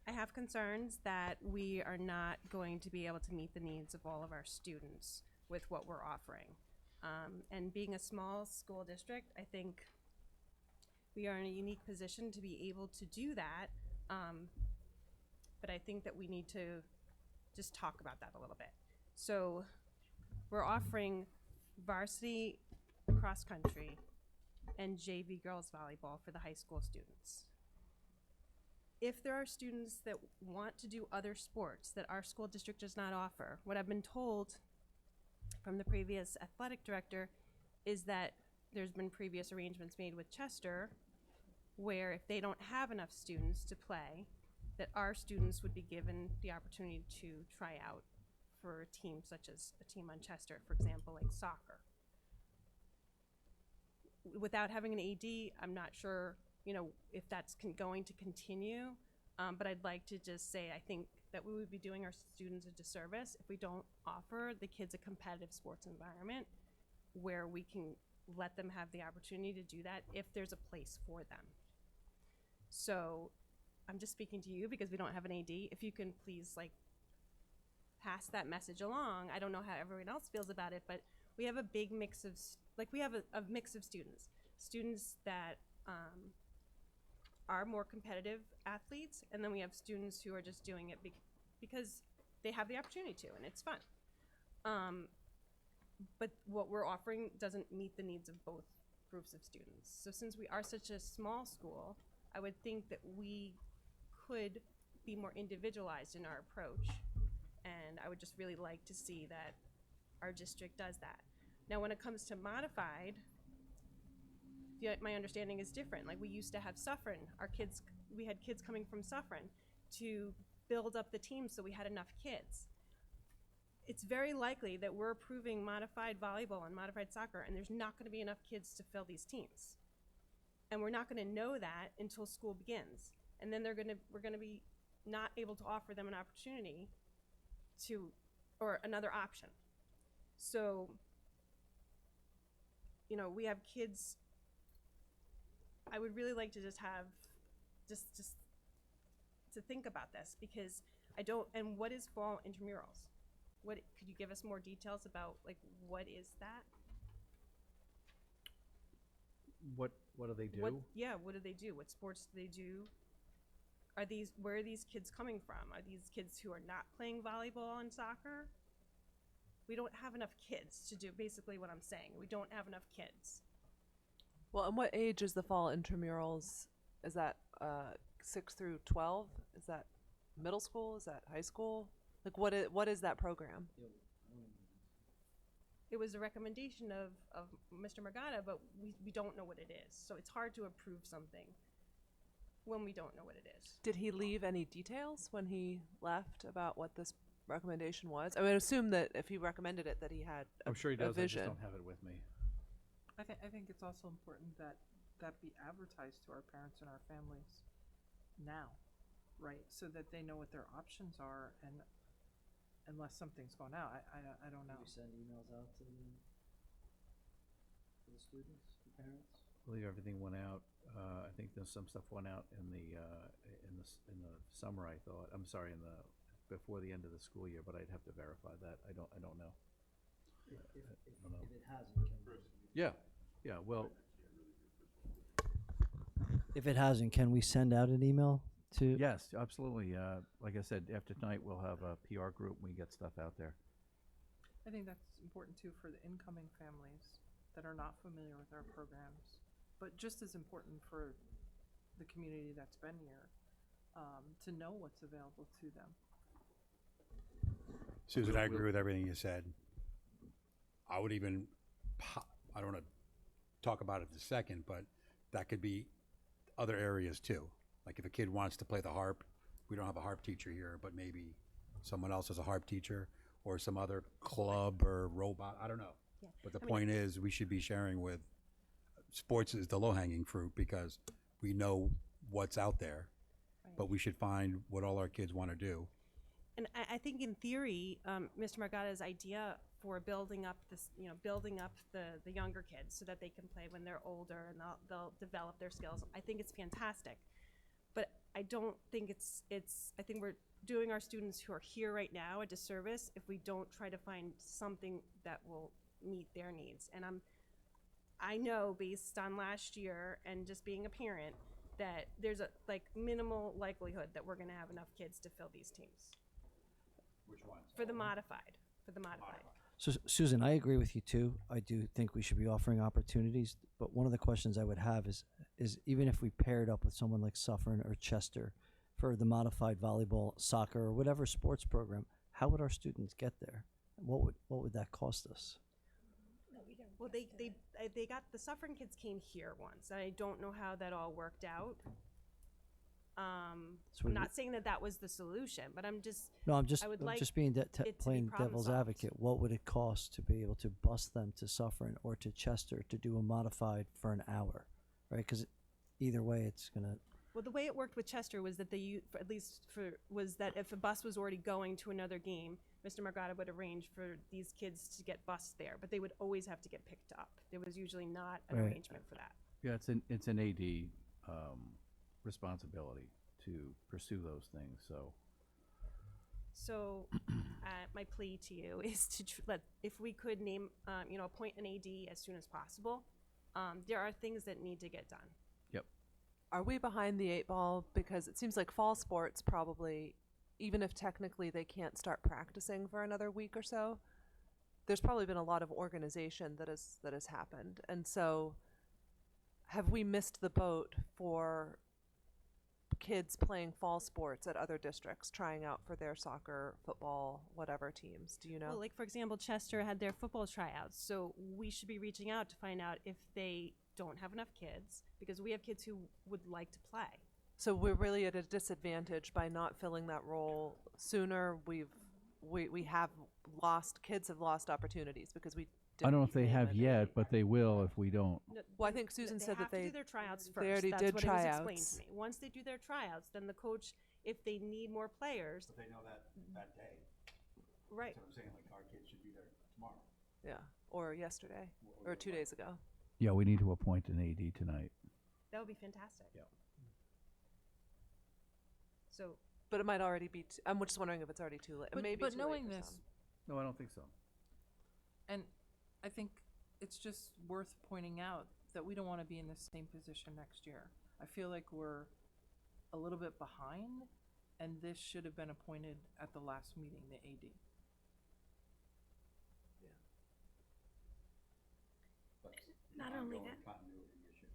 I have concerns that we are not going to be able to meet the needs of all of our students with what we're offering. And being a small school district, I think we are in a unique position to be able to do that. But I think that we need to just talk about that a little bit. So we're offering varsity cross country and JV girls volleyball for the high school students. If there are students that want to do other sports that our school district does not offer, what I've been told from the previous athletic director is that there's been previous arrangements made with Chester where if they don't have enough students to play, that our students would be given the opportunity to try out for a team such as a team on Chester, for example, like soccer. Without having an AD, I'm not sure, if that's going to continue, but I'd like to just say I think that we would be doing our students a disservice if we don't offer the kids a competitive sports environment where we can let them have the opportunity to do that if there's a place for them. So I'm just speaking to you because we don't have an AD. If you can please pass that message along. I don't know how everyone else feels about it, but we have a big mix of, we have a mix of students. Students that are more competitive athletes, and then we have students who are just doing it because they have the opportunity to, and it's fun. But what we're offering doesn't meet the needs of both groups of students. So since we are such a small school, I would think that we could be more individualized in our approach, and I would just really like to see that our district does that. Now, when it comes to modified, my understanding is different. We used to have Suffern. We had kids coming from Suffern to build up the team so we had enough kids. It's very likely that we're approving modified volleyball and modified soccer, and there's not going to be enough kids to fill these teams. And we're not going to know that until school begins. And then we're going to be not able to offer them an opportunity or another option. So, we have kids. I would really like to just have, just to think about this because and what is fall intramurals? Could you give us more details about what is that? What do they do? What do they do? What sports do they do? Where are these kids coming from? Are these kids who are not playing volleyball and soccer? We don't have enough kids to do basically what I'm saying. We don't have enough kids. Well, and what age is the fall intramurals? Is that 6 through 12? Is that middle school? Is that high school? Like, what is that program? It was a recommendation of Mr. Margada, but we don't know what it is. So it's hard to approve something when we don't know what it is. Did he leave any details when he left about what this recommendation was? I would assume that if he recommended it, that he had I'm sure he does, I just vision. don't have it with me. I think it's also important that that be advertised to our parents and our families now, right? So that they know what their options are, and unless something's gone out, I don't know. We send emails out to the students, the parents? I believe everything went out. I think there's some stuff went out in the summer, I thought. I'm sorry, before the end of the school year, but I'd have to verify that. I don't know. If don't know. it hasn't, can Yeah, well, if it hasn't, can we send out an email to? yes, absolutely. Like I said, after tonight, we'll have a PR group and we get stuff out there. I think that's important too for the incoming families that are not familiar with our programs, but just as important for the community that's been here, to know what's available to them. Susan, I agree with everything you said. I would even, I don't want to talk about it in a second, but that could be other areas too. Like if a kid wants to play the harp, we don't have a harp teacher here, but maybe someone else is a harp teacher, or some other club or robot, I don't know. Yeah. But the point is, we should be sharing with, sports is the low-hanging fruit because we know what's out there, but we should find what all our kids want to do. And I think in theory, Mr. Margada's idea for building up this, building up the younger kids so that they can play when they're older and they'll develop their skills. I think it's fantastic, but I don't think I think we're doing our students who are here right now a disservice if we don't try to find something that will meet their needs. And I know based on last year and just being a parent that there's a minimal likelihood that we're going to have enough kids to fill these teams. Which ones? For the modified. So Susan, I agree with you too. I do think we should be offering opportunities, but one of the questions I would have is even if we paired up with someone like Suffern or Chester for the modified volleyball, soccer, or whatever sports program, how would our students get there? What would that cost us? Well, they got the Suffering kids came here once, and I don't know how that all worked out. So I'm not saying that was the solution, but I'm just I would like just being it to be playing problem devil's solved. advocate. What would it cost to be able to bus them to Suffern or to Chester to do a modified for an hour, right? Because either way, it's gonna. Well, the way it worked with Chester was that was that if a bus was already going to another game, Mr. Margada would arrange for these kids to get bused there, but they would always have to get picked up. There was usually not an Right. arrangement for that. Yeah, it's an AD responsibility to pursue those things, so. So, my plea to you is to if we could name, appoint an AD as soon as possible. There are things that need to get done. Yep. Are we behind the 8 ball? Because it seems like fall sports probably, even if technically they can't start practicing for another week or so, there's probably been a lot of organization that has happened. And so have we missed the boat for kids playing fall sports at other districts, trying out for their soccer, football, whatever teams? Do you know? Well, like for example, Chester had their football tryouts, so we should be reaching out to find out if they don't have enough kids, because we have kids who would like to play. So we're really at a disadvantage by not filling that role sooner. We have lost, kids have lost opportunities because we I don't know didn't if they name have an yet, AD. but they will if we don't. No, Well, I think Susan said that have to do their tryouts first. they already That's did what it was explained tryouts. to me. Once they do their tryouts, then the coach, if they need more players, But they know that day. right? That's what I'm saying, like our kids should be there tomorrow. Yeah, or yesterday, or 2 days ago. Yeah, we need to appoint an AD tonight. That would be fantastic. Yeah. So, But it might already be. I'm just wondering if it's already too late. But, Maybe but too knowing late for this, some. No, I don't think so. and I think it's just worth pointing out that we don't want to be in the same position next year. I feel like we're a little bit behind, and this should have been appointed at the last meeting, the AD. Not only ongoing that- continuity issue.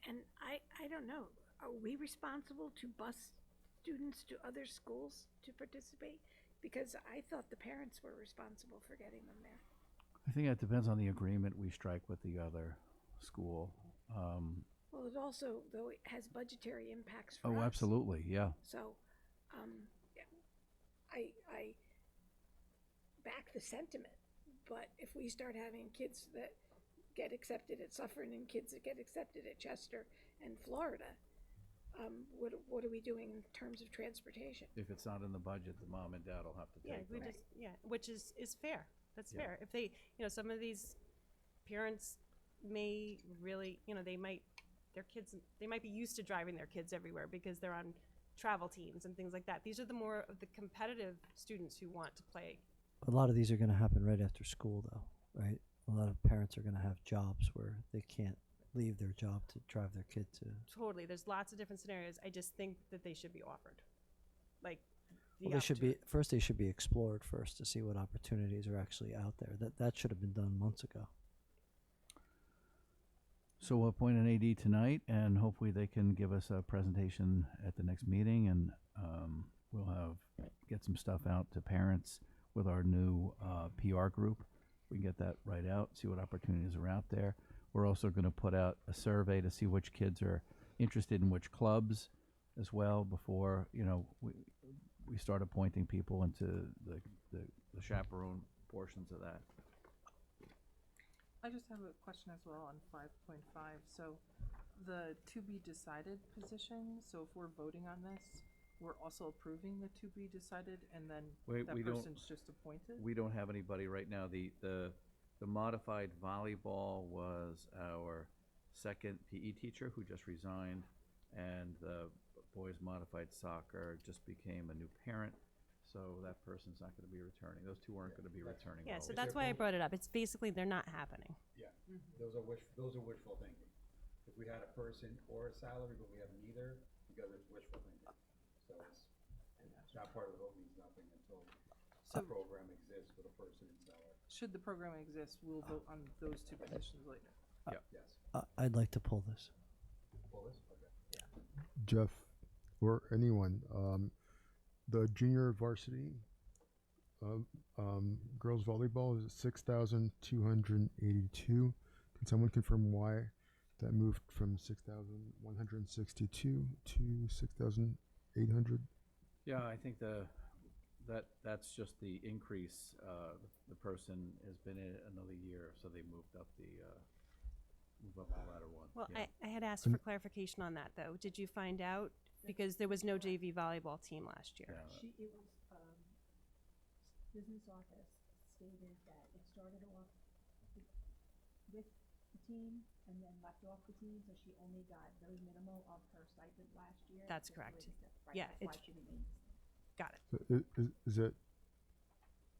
And I don't know, are we responsible to bus students to other schools to participate? Because I thought the parents were responsible for getting them there. I think it depends on the agreement we strike with the other school. Well, it also, though, it has budgetary impacts for us. Oh, absolutely, yeah. So, yeah, I back the sentiment, but if we start having kids that get accepted at Suffern and kids that get accepted at Chester and Florida, what are we doing in terms of transportation? If it's not in the budget, the mom and dad will have to Yeah, take we them. just, yeah, which is fair. That's Yeah. fair. If they, some of these parents may really, their kids, they might be used to driving their kids everywhere because they're on travel teams and things like that. These are the more of the competitive students who want to play. A lot of these are going to happen right after school, though, right? A lot of parents are going to have jobs where they can't leave their job to drive their kid to. Totally. There's lots of different scenarios. I just think that they should be offered. Like, the Well, they should be opportunity. first. They should be explored first to see what opportunities are actually out there. That should have been done months ago. So we'll appoint an AD tonight, and hopefully they can give us a presentation at the next meeting, and we'll get some stuff out to parents with our new PR group. We can get that right out, see what opportunities are out there. We're also going to put out a survey to see which kids are interested in which clubs as well before, we start appointing people into the chaperone portions of that. I just have a question as well on 5.5. So the to be decided position, so if we're voting on this, we're also approving the to be decided and then Wait, that we don't- person's just appointed? We don't have anybody right now. The modified volleyball was our second PE teacher who just resigned, and the boys modified soccer just became a new parent, so that person's not going to be returning. Those two aren't going to be returning. Yeah, well. so that's why I brought it up. It's basically, they're not happening. Yeah, those are wishful thinking. If we had a person or a salary, but we have neither, because it's wishful thinking. So it's not part of the vote, means nothing until the program exists with a person and salary. Should the program exist, we'll vote on those two positions later. Yes. I'd like to pull this. Pull this? Okay. Jeff, or anyone, the junior varsity girls volleyball is 6,282. Can someone confirm why that moved from 6,162 to 6,800? Yeah, I think that's just the increase. The person has been in it another year, so they moved up the ladder one. Well, Yeah. I had asked for clarification on that, though. Did you find out? Because there was no JV volleyball team last year. Yeah. It was, business office stated that it started off with the team and then left off the team, so she only got very minimal of her stipend last year. That's just the way correct. they said, right, Yeah, that's why it's- she remained the same. Got it. So is it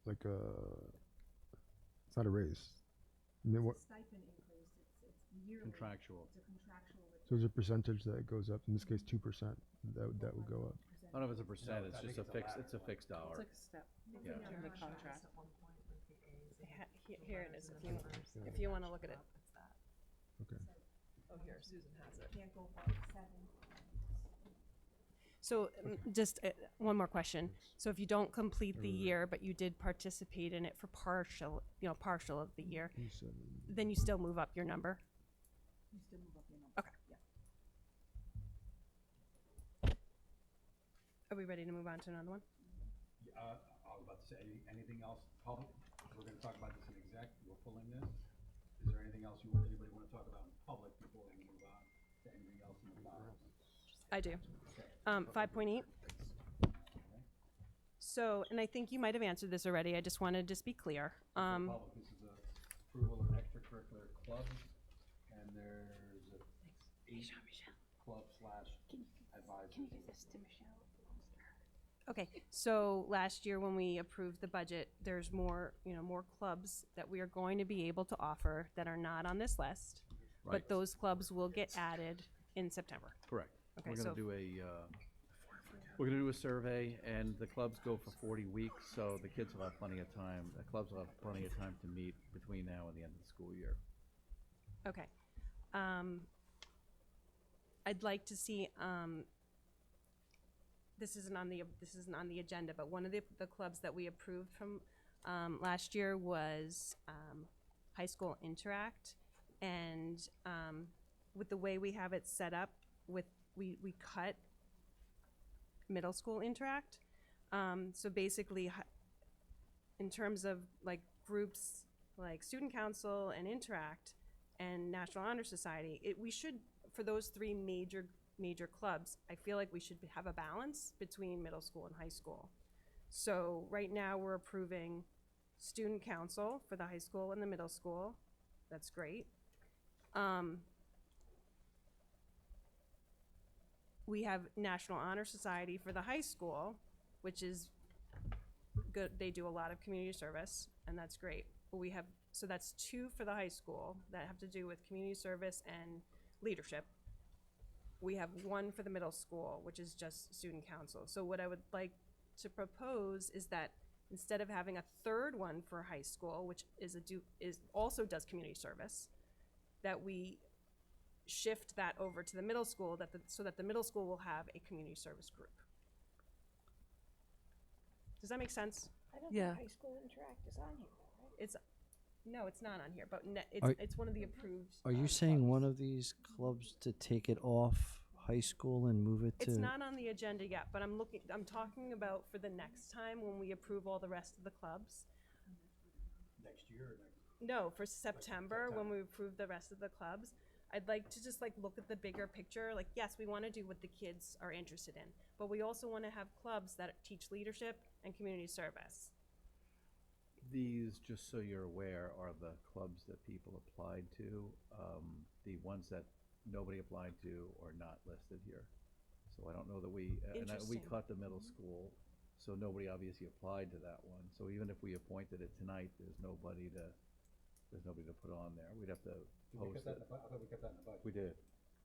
like it's not a raise? I mean, what, Stipend increase, it's yearly. Contractual. It's a contractual. so there's a percentage that goes up, in this case 2%, that would go up. I don't know if it's a percent, it's I just think a fixed, ladder it's a one. fixed It's dollar. like a step Yeah. in the contract. Here it is, if you want to look at it. Okay. Oh, here, Susan has it. Can't go above 7. So just one more question. So if you don't complete the year, but you did participate in it for partial of the year, then you still move up your number? You still move up your number. Okay. Yeah. Are we ready to move on to another one? I was about to say, anything else public? We're gonna talk about this in exec, we're pulling this. Is there anything else anybody wanna talk about in public before we move on to anything else in the files? I do. 5.8. So, and I think you might have answered this already. I just wanted to just be clear. Public, this is a approval of extracurricular clubs, and there's a 8 club / advisory. Can you give this to Michelle? Okay, so last year when we approved the budget, there's more clubs that we are going to be able to offer that are not on this list. Right. But those clubs will get added in September. Correct. Okay, We're so- gonna do a survey, and the clubs go for 40 weeks, so the kids will have plenty of time, the clubs will have plenty of time to meet between now and the end of the school year. Okay. I'd like to see, this isn't on the agenda, but one of the clubs that we approved from last year was High School Interact. And with the way we have it set up, we cut Middle School Interact. So basically, in terms of like groups like Student Council and Interact and National Honor Society, we should, for those three major clubs, I feel like we should have a balance between middle school and high school. So right now we're approving Student Council for the high school and the middle school. That's great. We have National Honor Society for the high school, which is good. They do a lot of community service, and that's great. But we have, so that's 2 for the high school that have to do with community service and leadership. We have 1 for the middle school, which is just Student Council. So what I would like to propose is that instead of having a 3rd one for high school, which also does community service, that we shift that over to the middle school, so that the middle school will have a community service group. Does that make sense? I don't Yeah. think High School Interact is on here, right? No, it's not on here, but Are- it's one of the approved. Are you saying clubs. one of these clubs to take it off high school and move it to? It's not on the agenda yet, but I'm talking about for the next time when we approve all the rest of the clubs. Next year or next? No, for September, when we approve the rest of the clubs, I'd like to just like look at the bigger picture. Like, yes, we want to do what the kids are interested in, but we also want to have clubs that teach leadership and community service. These, just so you're aware, are the clubs that people applied to. The ones that nobody applied to are not listed here. So I don't know that we Interesting. cut the middle school, so nobody obviously applied to that one. So even if we appointed it tonight, there's nobody to put on there. We'd have to post it. I thought we kept that in the budget. We did.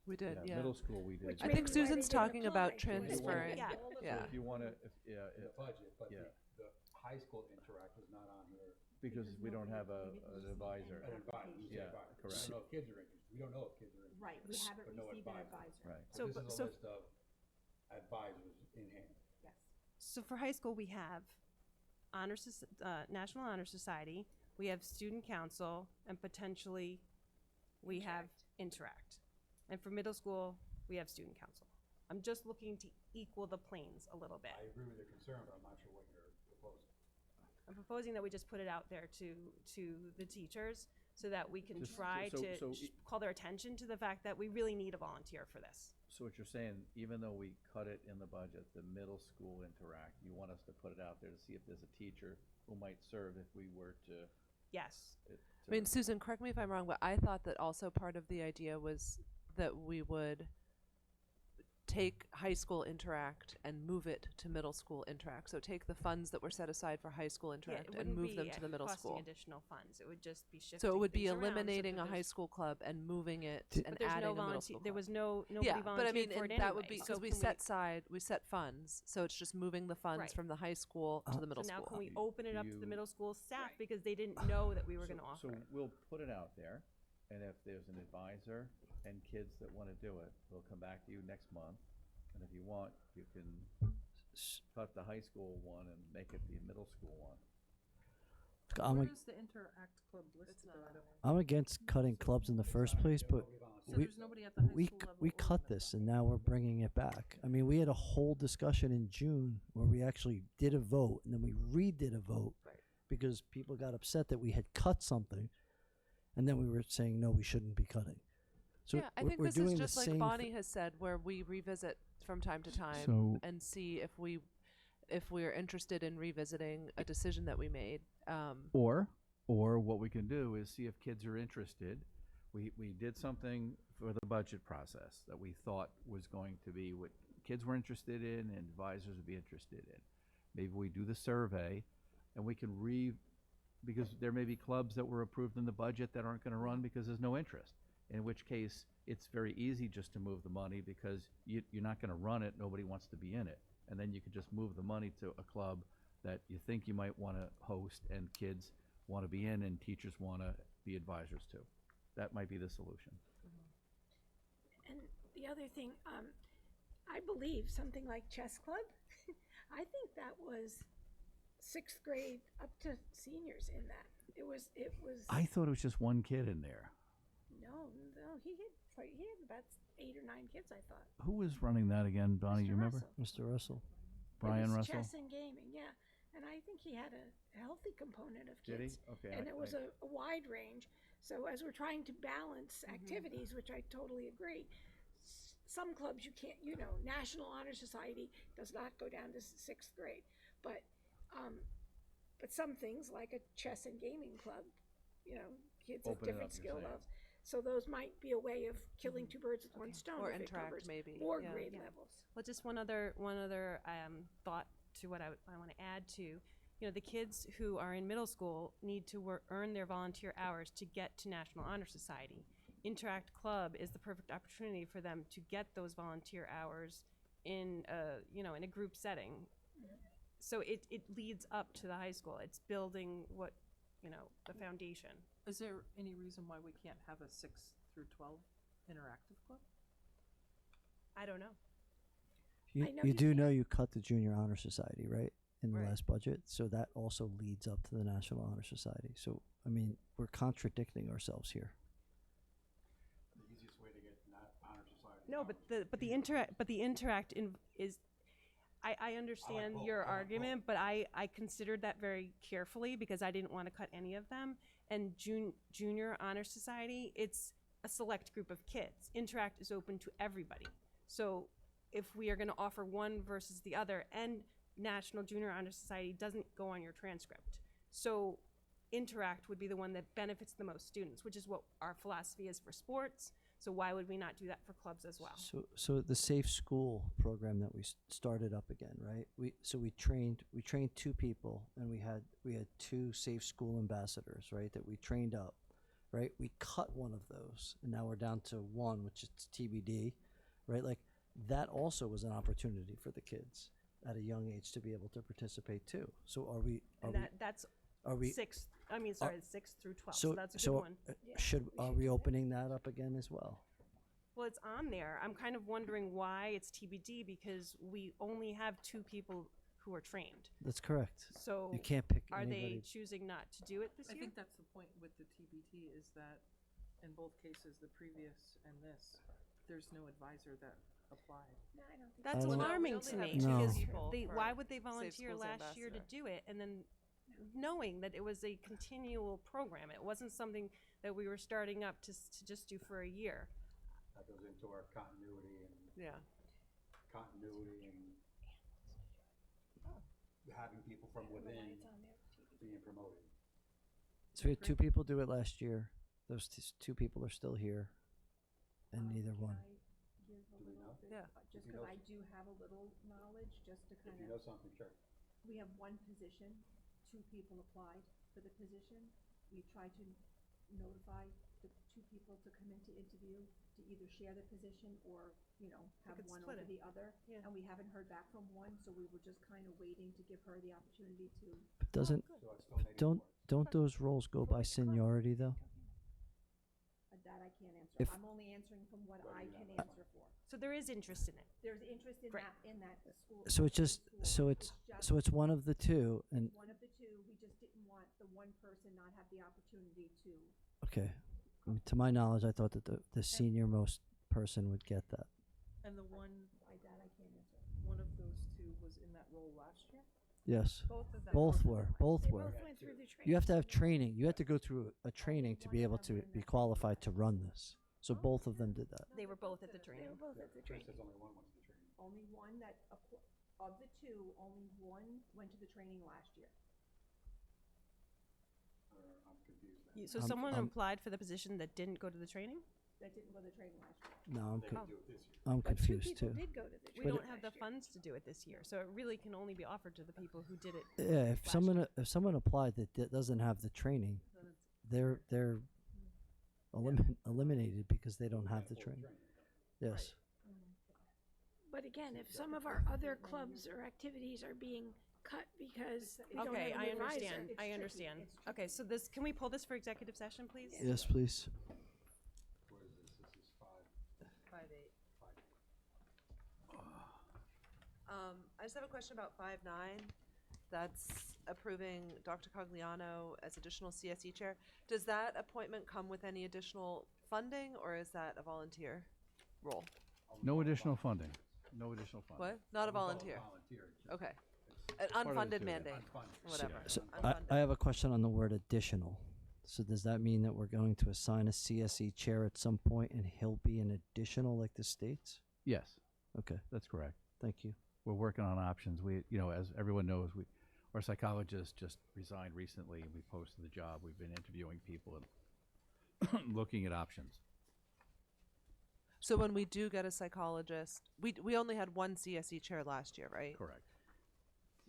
We did, yeah. Middle school, we did. Which I maybe think why they Susan's didn't talking about apply to it. transferring. Yeah. Yeah. If you wanna, In the budget, but yeah. the high school Interact is not on here. because we don't have an advisor. An advisor, you say Yeah, advisor. correct. We don't know if kids are interested. We don't know if kids are interested. Right, we haven't but no received an advisor. advisor. Right. So So, this is so a list of advisors in hand. Yes. So for high school, we have National Honor Society, we have Student Council, and potentially we have Interact. And for middle school, we have Student Council. I'm just looking to equal the planes a little bit. I agree with your concern, but I'm not sure what you're proposing. I'm proposing that we just put it out there to the teachers so that we can Just- try so- to so call their attention to the fact that we really need a volunteer for this. So what you're saying, even though we cut it in the budget, the middle school Interact, you want us to put it out there to see if there's a teacher who might serve if we were to. Yes. I mean, Susan, correct me if I'm wrong, but I thought that also part of the idea was that we would take high school Interact and move it to middle school Interact. So take the funds that were set aside for high school Yeah, Interact it and wouldn't move be them to the middle costing school. additional funds. It would just be shifting. So it would be things around so eliminating that a high there's- school club and moving it Did- and But there's adding no a middle volunteer. school There club. was nobody Yeah, but I mean, volunteered for and it that would be anyway. because So we can set funds, so it's just moving the funds Right. from the high school to the middle So now school. can we open it up to the You- middle school staff Right. because they didn't know that we were going to offer So it? we'll put it out there, and if there's an advisor and kids that want to do it, we'll come back to you next month. And if you want, you can cut the high school one and make it the middle school one. I'm, Where a- is the Interact Club listed though? I don't- I'm against cutting clubs in the first place, but So we, there's nobody at the high we, school level we or cut the this and now we're bringing it back. I mean, we had a whole discussion in June where we actually did a vote and then we redid a vote because people got upset that we had cut something and then we were saying, no, we shouldn't be cutting. So Yeah, I we're- think we're this is doing the just like same Bonnie thi- has said, where we revisit from time to time So- and see if we're interested in revisiting a decision that we made. Or what we can do is see if kids are interested. We did something for the budget process that we thought was going to be what kids were interested in and advisors would be interested in. Maybe we do the survey and we can because there may be clubs that were approved in the budget that aren't going to run because there's no interest. In which case, it's very easy just to move the money because you're not going to run it, nobody wants to be in it. And then you could just move the money to a club that you think you might want to host and kids want to be in and teachers want to be advisors to. that might be the solution. And the other thing, I believe something like chess club, I think that was 6th grade up to seniors in that. It was, I thought it was just one kid in there. no, he had about 8 or 9 kids, I thought. Who was running that again, Bonnie? Mr. You remember? Russell. Mr. Russell. Brian It was Russell? chess and gaming, yeah. And I think he had a healthy component of Did he? kids. Okay, And it was a wide range. So as we're trying to balance activities, which I totally agree, some clubs you can't, National Honor Society does not go down to 6th grade. But some things like a chess and gaming club, kids Open of it different up, you're skill saying. levels. So those might be a way of killing 2 birds with one stone. Or if it interact, covers maybe, more yeah. grade Yeah. levels. Well, just one other thought to what I want to add to. The kids who are in middle school need to earn their volunteer hours to get to National Honor Society. Interact Club is the perfect opportunity for them to get those volunteer hours in a group setting. So it leads up to the high school. It's building the foundation. Is there any reason why we can't have a 6 through 12 interactive club? I don't know. You, I know you you do can't- know you cut the Junior Honor Society, right? In the Right. last budget. So that also leads up to the National Honor Society. So, I mean, we're contradicting ourselves here. The easiest way to get not honor society. No, but the interact is. I understand both. your I like argument, but I considered that very carefully because I didn't want to cut any of them. And Junior Honor Society, it's a select group of kids. Interact is open to everybody. So if we are going to offer one versus the other, and National Junior Honor Society doesn't go on your transcript. So Interact would be the one that benefits the most students, which is what our philosophy is for sports. So why would we not do that for clubs as well? So the Safe School program that we started up again, right? We trained 2 people, and we had 2 Safe School ambassadors, right? That we trained up, right? We cut one of those, and now we're down to 1, which is TBD, right? Like that also was an opportunity for the kids at a young age to be able to participate too. So That's are we 6th. I mean, sorry, 6th through 12. so So that's a good one. Are we opening that up again as well? Well, it's on there. I'm kind of wondering why it's TBD because we only have 2 people who are trained. That's correct. So you can't pick are anybody. they choosing not to do it this I year? think that's the point with the TBT is that in both cases, the previous and this, there's no advisor that applied. No, I don't think That's I don't- alarming We to only me have two because people for why would they Safe volunteer Schools last year to Ambassador. do it and then knowing that it was a continual program? It wasn't something that we were starting up to just do for a year. That goes into our continuity Yeah. and having people from within being promoted. So we had 2 people do it last year. Those 2 people are still here, and neither one. Give a Do we little know? bit, Yeah. just If you because know I do have a little knowledge, just to If kind you of, know something, sure. we have 1 position, 2 people applied for the position. We try to notify the 2 people to come in to interview, to either share the position or, have could one split over it. the other. Yeah. And we haven't heard back from one, so we were just kind of waiting to give her the opportunity to, But doesn't So it's still maybe don't those roles go by seniority though? that I can't answer. If- I'm only answering from what Well, I you can know. answer for. So there is interest in it. There's interest in Great. that school. So it's just school. so it's one of the 2, and One of the 2, we just didn't want the one person not have the opportunity to. okay. I mean, to my knowledge, I thought that the senior most person would get that. And the one I can't answer. of those 2 was in that role last year? Yes, Both of them. both were. they both went through the training. You have to have training. You have to go through a training to be able to be qualified to run this. So both of them did that. They were both at the They training. were both at the Chris training. says only one went to the training. Only one that, of the 2, only one went to the training last year. I'm confused then. So I'm- someone I'm- applied for the position that didn't go to the training? That didn't go to the training last year. No, They would do it this year. I'm But 2 confused people too. did go to the We training don't have the last year. funds to do it this year, so it really can only be offered to the people who did it. Yeah, if last someone applied that doesn't have the training, they're eliminated because they don't have the training. Yes. But again, if some of our other clubs or activities are being cut because we don't Okay, have I an advisor. understand. I understand. Okay, so can we pull this for executive session, please? Yes, please. I just have a question about 5.9. That's approving Dr. Cogliano as additional CSE chair. Does that appointment come with any additional funding, or is that a volunteer role? No additional funding. No additional funding. What? Not a volunteer? Okay. An part of the unfunded two. mandate, whatever. So Unfunded. I have a question on the word additional. So does that mean that we're going to assign a CSE chair at some point and he'll be an additional like the states? Yes, Okay, that's correct. thank you. We're working on options. We, you know, as everyone knows, our psychologist just resigned recently, and we posted the job. We've been interviewing people and looking at options. So when we do get a psychologist, we only had one CSE chair last year, right? Correct.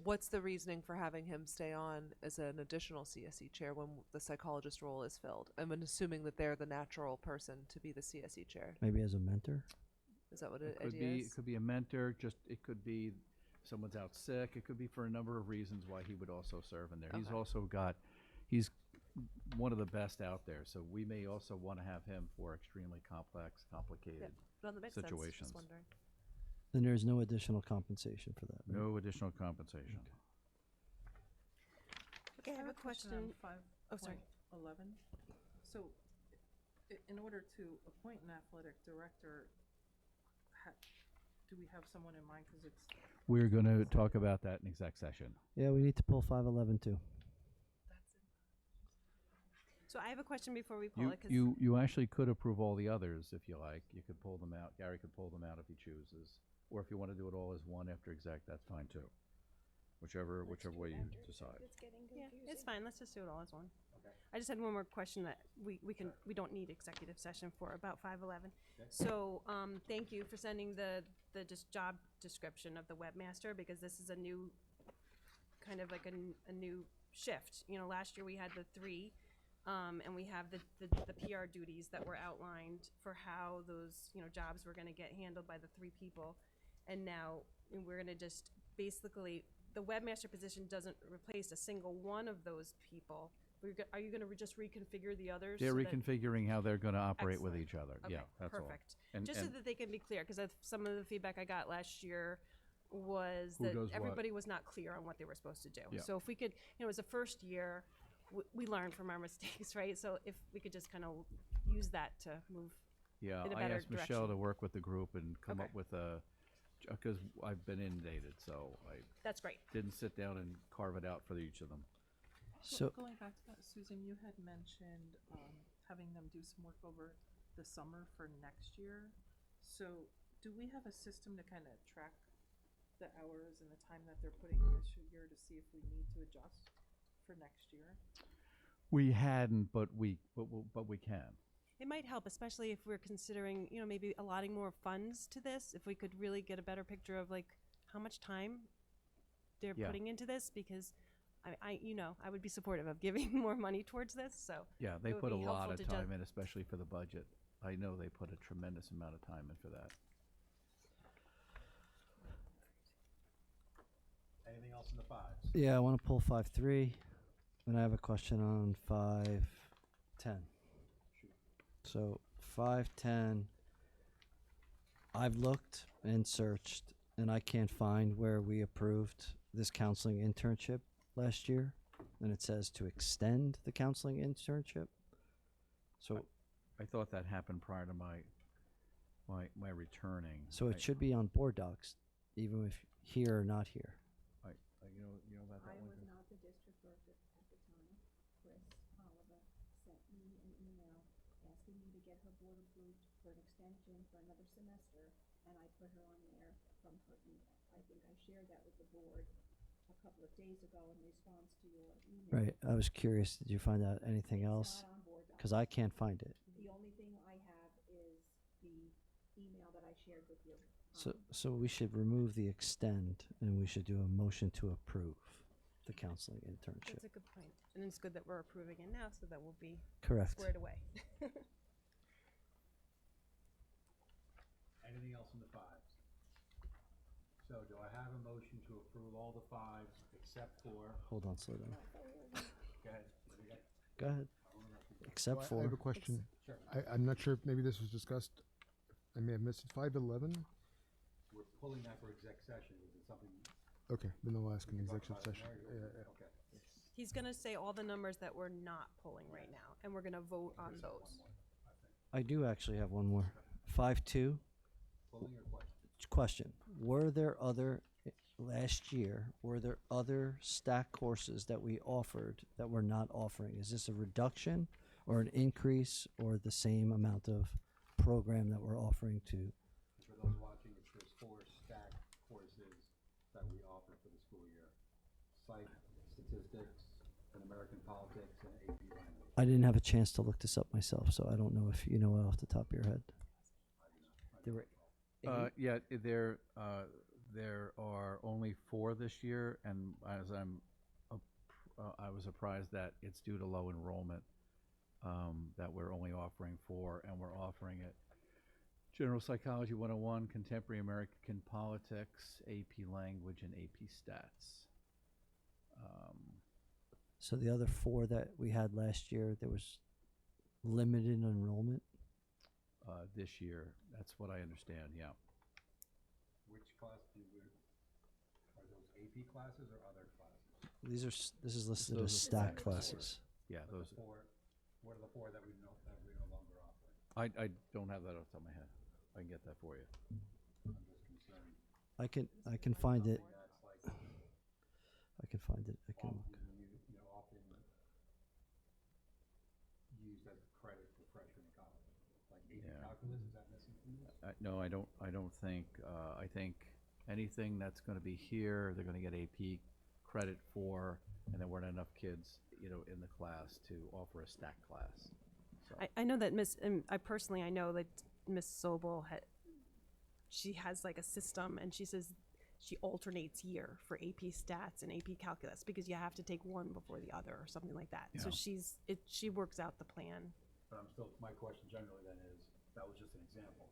What's the reasoning for having him stay on as an additional CSE chair when the psychologist role is filled? I'm assuming that they're the natural person to be the CSE chair. Maybe as a mentor? Is that what It it could be, it could be a mentor, just, it could be someone's out sick. It could be for a number of reasons why he would also serve in there. He's Okay. also got, he's one of the best out there, so we may also want to have him for extremely complex, complicated No, that makes sense. situations. Just wondering. Then there's no additional compensation for that, right? No additional compensation. Okay, I have a question. on 5. Oh, sorry. 11. So, in order to appoint an athletic director, do we have someone in mind? Because it's We're going to talk about that in exec session. Yeah, we need to pull 511 too. So I have a question before we pull You, it, 'cause you actually could approve all the others if you like. You could pull them out. Gary could pull them out if he chooses. Or if you want to do it all as one after exec, that's fine too. Whichever way you decide. It's getting yeah, confusing. it's fine. Let's just do it all as one. I just had one more question that we don't need executive session for about 511. So thank you for sending the job description of the webmaster, because this is a new kind of like a new shift. You know, last year we had the 3. And we have the PR duties that were outlined for how those, you know, jobs were gonna get handled by the 3 people. And now we're gonna just, basically, the webmaster position doesn't replace a single one of those people. Are you gonna just reconfigure the others? They're so that- reconfiguring how they're going to operate with Excellent. each other. Okay, Yeah, that's all. perfect. And, Just so that they can be clear, because some of the feedback I got last year was Who that does what? everybody was not clear on what they were supposed to do. Yeah. So if we could, you know, as a first year, we learned from our mistakes, right? So if we could just kind of use that to move yeah, in a I better asked Michelle to direction. work with the group and come Okay. up with a, because I've been inundated, so I That's great. didn't sit down and carve it out for each of them. So going back to that, Susan, you had mentioned having them do some work over the summer for next year. So do we have a system to kind of track the hours and the time that they're putting in this year to see if we need to adjust for next year? We hadn't, but we can. It might help, especially if we're considering, you know, maybe allotting more funds to this, if we could really get a better picture of like how much time they're Yeah. putting into this, because I would be supportive of giving more money towards this, so. Yeah, they it would put a be lot helpful of to just- time in, especially for the budget. I know they put a tremendous amount of time in for that. Anything else in the 5s? yeah, I want to pull 5.3, and I have a question on 5.10. So 5.10, I've looked and searched, and I can't find where we approved this counseling internship last year, and it says to extend the counseling internship. So, I thought that happened prior to my returning. so it should be on board docs, even if here or not here. You know about that I one? was not the district director at the time. Chris Oliver sent me an email asking me to get her board approved for an extension for another semester, and I put her on there from her email. I think I shared that with the board a couple of days ago in response to your email. Right, I was curious, did you find out anything else? It's not on board docs. Because I can't find it. The only thing I have is the email that I shared with you. So we should remove the extend, and we should do a motion to approve the counseling internship. That's a good point. And it's good that we're approving it now, so that we'll be Correct. squared away. Anything else in the 5s? So do I have a motion to approve all the 5s except for, Hold on, slow down. go ahead. What do you got? Go ahead. Except I for, have a question. Sure. I'm not sure if maybe this was discussed. I may have missed it. 511. We're pulling that for exec session. We something? Okay, then I'll ask we in can talk executive about session. tomorrow? Yeah, yeah. Okay. He's gonna say all the numbers that we're not pulling right now, and we're gonna vote on those. One more, I think. I do actually have one more. 5.2. Pulling your question. Question. Were there other, last year, were there other stack courses that we offered that we're not offering? Is this a reduction or an increase or the same amount of program that we're offering to? For those watching, there's 4 stack courses that we offer for the school year. Psych, statistics, and American politics, and AP language. I didn't have a chance to look this up myself, so I don't know if you know it off the top of your head. There were Yeah, there are only 4 this year, and as I was surprised that it's due to low enrollment, that we're only offering 4, and we're offering it General Psychology 101, Contemporary American Politics, AP Language, and AP Stats. So the other 4 that we had last year, there was limited enrollment. This year, that's what I understand, yeah. Which class are those AP classes or other classes? This is listed Those as are stack stack classes. Yeah, But those, the 4, what are the 4 that we no longer offering? I don't have that off the top of my head. I can get that for you. I'm just concerned. I can find it. That's like I can find it. I can look. often used as credit for freshmen in college. Like AP Yeah. calculus, is that missing from this? No, I don't think, I think anything that's gonna be here, they're gonna get AP credit for, and there weren't enough kids, in the class to offer a stack class. So, I know that I know that Miss Sobel she has like a system, and she says she alternates year for AP Stats and AP Calculus because you have to take one before the other or something like that. So Yeah. she works out the plan. But my question generally then is, that was just an example.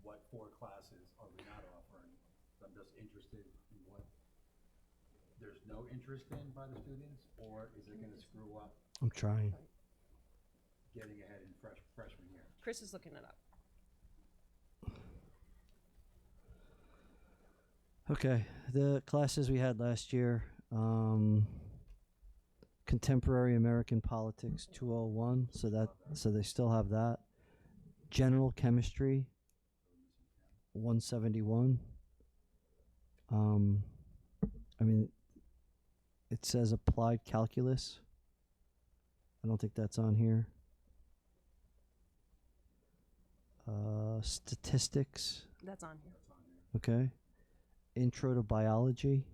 What 4 classes are we not offering? I'm just interested in what there's no interest in by the students, or is it gonna screw up I'm trying. getting ahead in freshman year? Chris is looking it up. Okay, the classes we had last year, Contemporary American Politics 201, so they still have that. General Chemistry 171. I mean, it says Applied Calculus. I don't think that's on here. Statistics, That's on here. okay. Intro to Biology,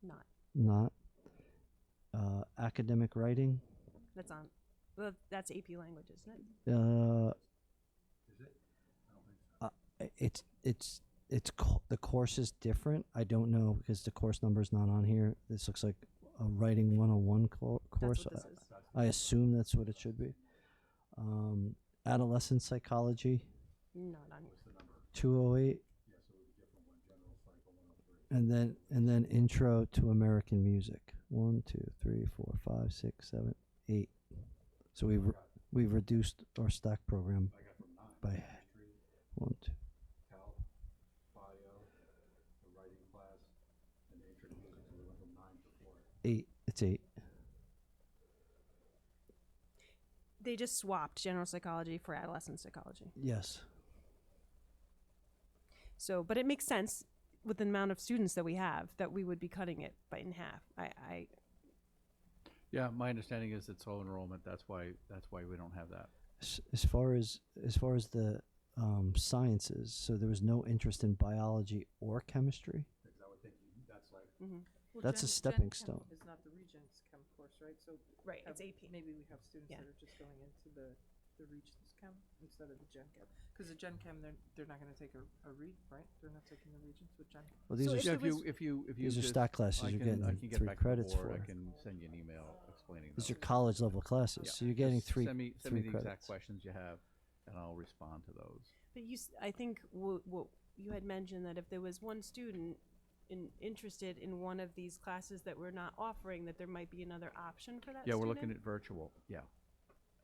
Not. not. Academic Writing, That's on. Well, that's AP language, isn't it? Is it? I don't think so. the course is different. I don't know because the course number is not on here. This looks like a Writing 101 course. That's what this is. I assume that's what it should be. Adolescent Psychology Not on here. 208, Yeah, so it would be different one, general cycle 103. and then Intro to American Music 1, 2, 3, 4, 5, 6, 7, 8. So we've reduced our stack program I got from 9. by History, 1, 2. Cal, Bio, the writing class, and the intro to music, so we went from 9 to 4. 8. It's 8. They just swapped general psychology for adolescent psychology. Yes. So, but it makes sense with the amount of students that we have that we would be cutting it in half. yeah, my understanding is it's low enrollment, that's why we don't have that. As far as the sciences, so there was no interest in biology or chemistry. Because I would think that's like, Well, That's a Gen stepping Chem stone. Is not the Regents Chem course, right? So Right, it's AP. Maybe we have students Yeah. that are just going into the Regents Chem instead of the Gen Chem. Because the Gen Chem, they're not going to take a read, right? They're not taking the Regents with Gen Chem. Well, these So are if Yeah, it was- if you these are just- stack classes. I You're can getting get 3 back to the credits board. for. I can send you an email explaining These are those. college level classes, Yeah, so you're getting just 3 send me the exact credits. questions you have, and I'll respond to those. But I think what you had mentioned that if there was one student interested in one of these classes that we're not offering, that there might be another option for that Yeah, student. we're looking at virtual, yeah.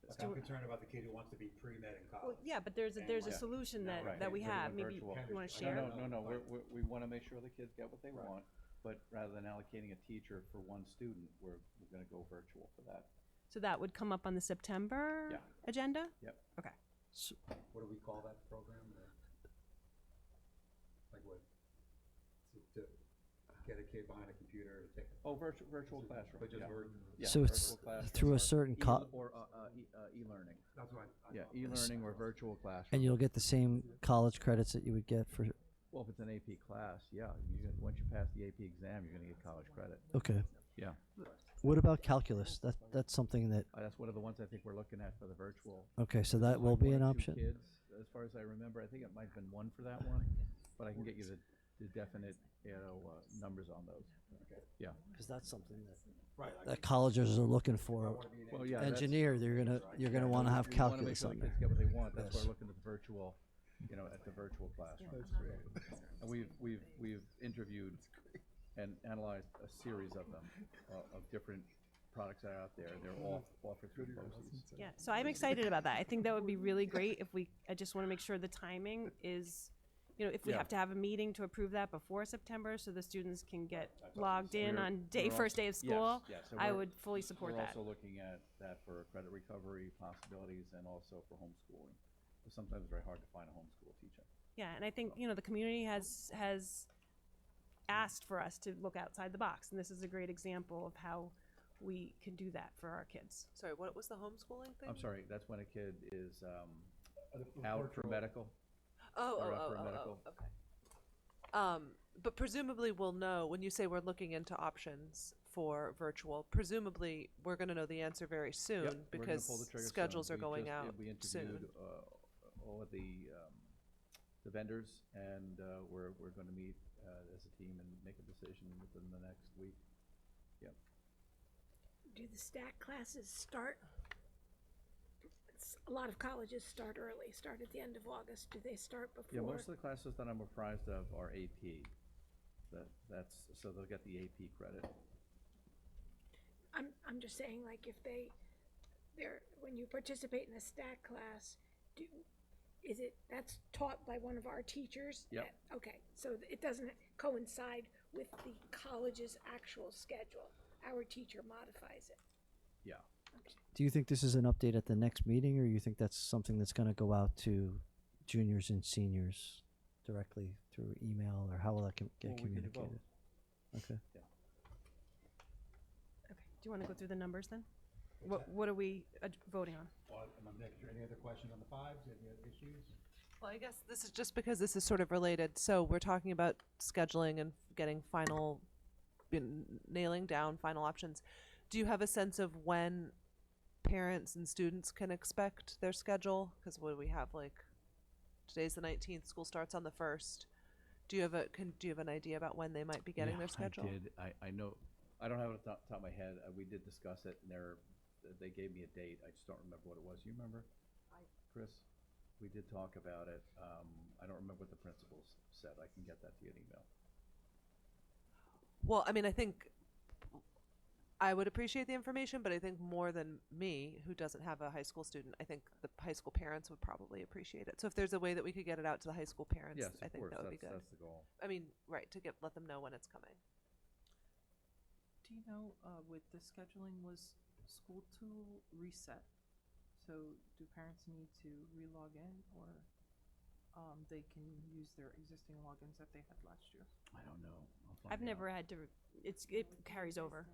Like, I'm concerned about the kid who wants to be pre-med in college. Well, yeah, but there's a Yeah. solution that, Right. that we We're have. doing Maybe virtual. you want to No, share? No, we want to make sure the kids get what they want, but rather than allocating a teacher for one student, we're going to go virtual for that. So that would come up on the September Yeah. agenda? Yep. Okay. What do we call that program? Like what? To get a kid behind a computer to take. Oh, virtual classroom. But just yeah. virtual. Yeah, So it's virtual classroom through a or certain e-learning. That's what Yeah, e-learning or virtual classroom. and you'll get the same college credits that you would get for. Well, if it's an AP class, yeah, once you pass the AP exam, you're going to get college credit. Okay. Yeah. What about calculus? That's something that. That's one of the ones I think we're looking at for the virtual. Okay, so This that is will like be one an or two option. Kids, as far as I remember, I think it might have been one for that one, but I can get you the definite, numbers on those. Okay. Yeah. Because that's something that Right. that colleges are looking for. Well, yeah. Engineer, you're gonna want to have we wanna make calculus sure on the kids there. get what they want. That's why Yes. we're looking at the virtual, at the virtual classroom. And we've interviewed and analyzed a series of them, of different products that are out there. They're all offered through BOCES. Yeah, so I'm excited about that. I think that would be really great if I just want to make sure the timing is, if we Yeah. have to have a meeting to approve that before September so the students can get logged in We're- on we're first day of school, Yes, so I we're- would fully support We're that. also looking at that for credit recovery possibilities and also for homeschooling. Sometimes it's very hard to find a homeschool teacher. Yeah, and I think, the community has asked for us to look outside the box, and this is a great example of how we can do that for our kids. Sorry, what was the homeschooling thing? I'm sorry, that's when a kid is out for medical. Or up for a medical. Okay. But presumably we'll know, when you say we're looking into options for virtual, presumably we're gonna know the answer very soon Yep, we're gonna because pull the trigger soon. schedules are We going just out We soon. interviewed all of the vendors, and we're going to meet as a team and make a decision within the next week. Yep. Do the stack classes start? A lot of colleges start early, start at the end of August. Do they start before? Yeah, most of the classes that I'm apprised of are AP. That's so they'll get the AP credit. I'm just saying, like, if when you participate in a stack class, that's taught by one of our teachers? Yep. Okay, so it doesn't coincide with the college's actual schedule. Our teacher modifies it. Yeah. Do you think this is an update at the next meeting, or you think that's something that's going to go out to juniors and seniors directly through email, or how will that get Well, we can do both. communicated? Okay. Yeah. Okay, do you want to go through the numbers then? What are we voting on? Any other questions on the fives? Any other issues? Well, I guess this is just because this is sort of related. So we're talking about scheduling and getting nailing down final options. Do you have a sense of when parents and students can expect their schedule? Because what do we have, today's the 19th, school starts on the 1st. Do you have an idea about when they might be getting their schedule? I did. I know. I don't have it off the top of my head. We did discuss it, and they gave me a date. I just don't remember what it was. You remember, Chris? We did talk about it. I don't remember what the principals said. I can get that to you in email. Well, I mean, I think I would appreciate the information, but I think more than me, who doesn't have a high school student, I think the high school parents would probably appreciate it. So if there's a way that we could get it out to the high school parents, Yes, I of think course. that would be good. That's the goal. I mean, right, let them know when it's coming. Do you know, with the scheduling, was school tool reset? So do parents need to re-log in, or they can use their existing logins that they had last year? I don't know. I'll find I've never had to, it carries over.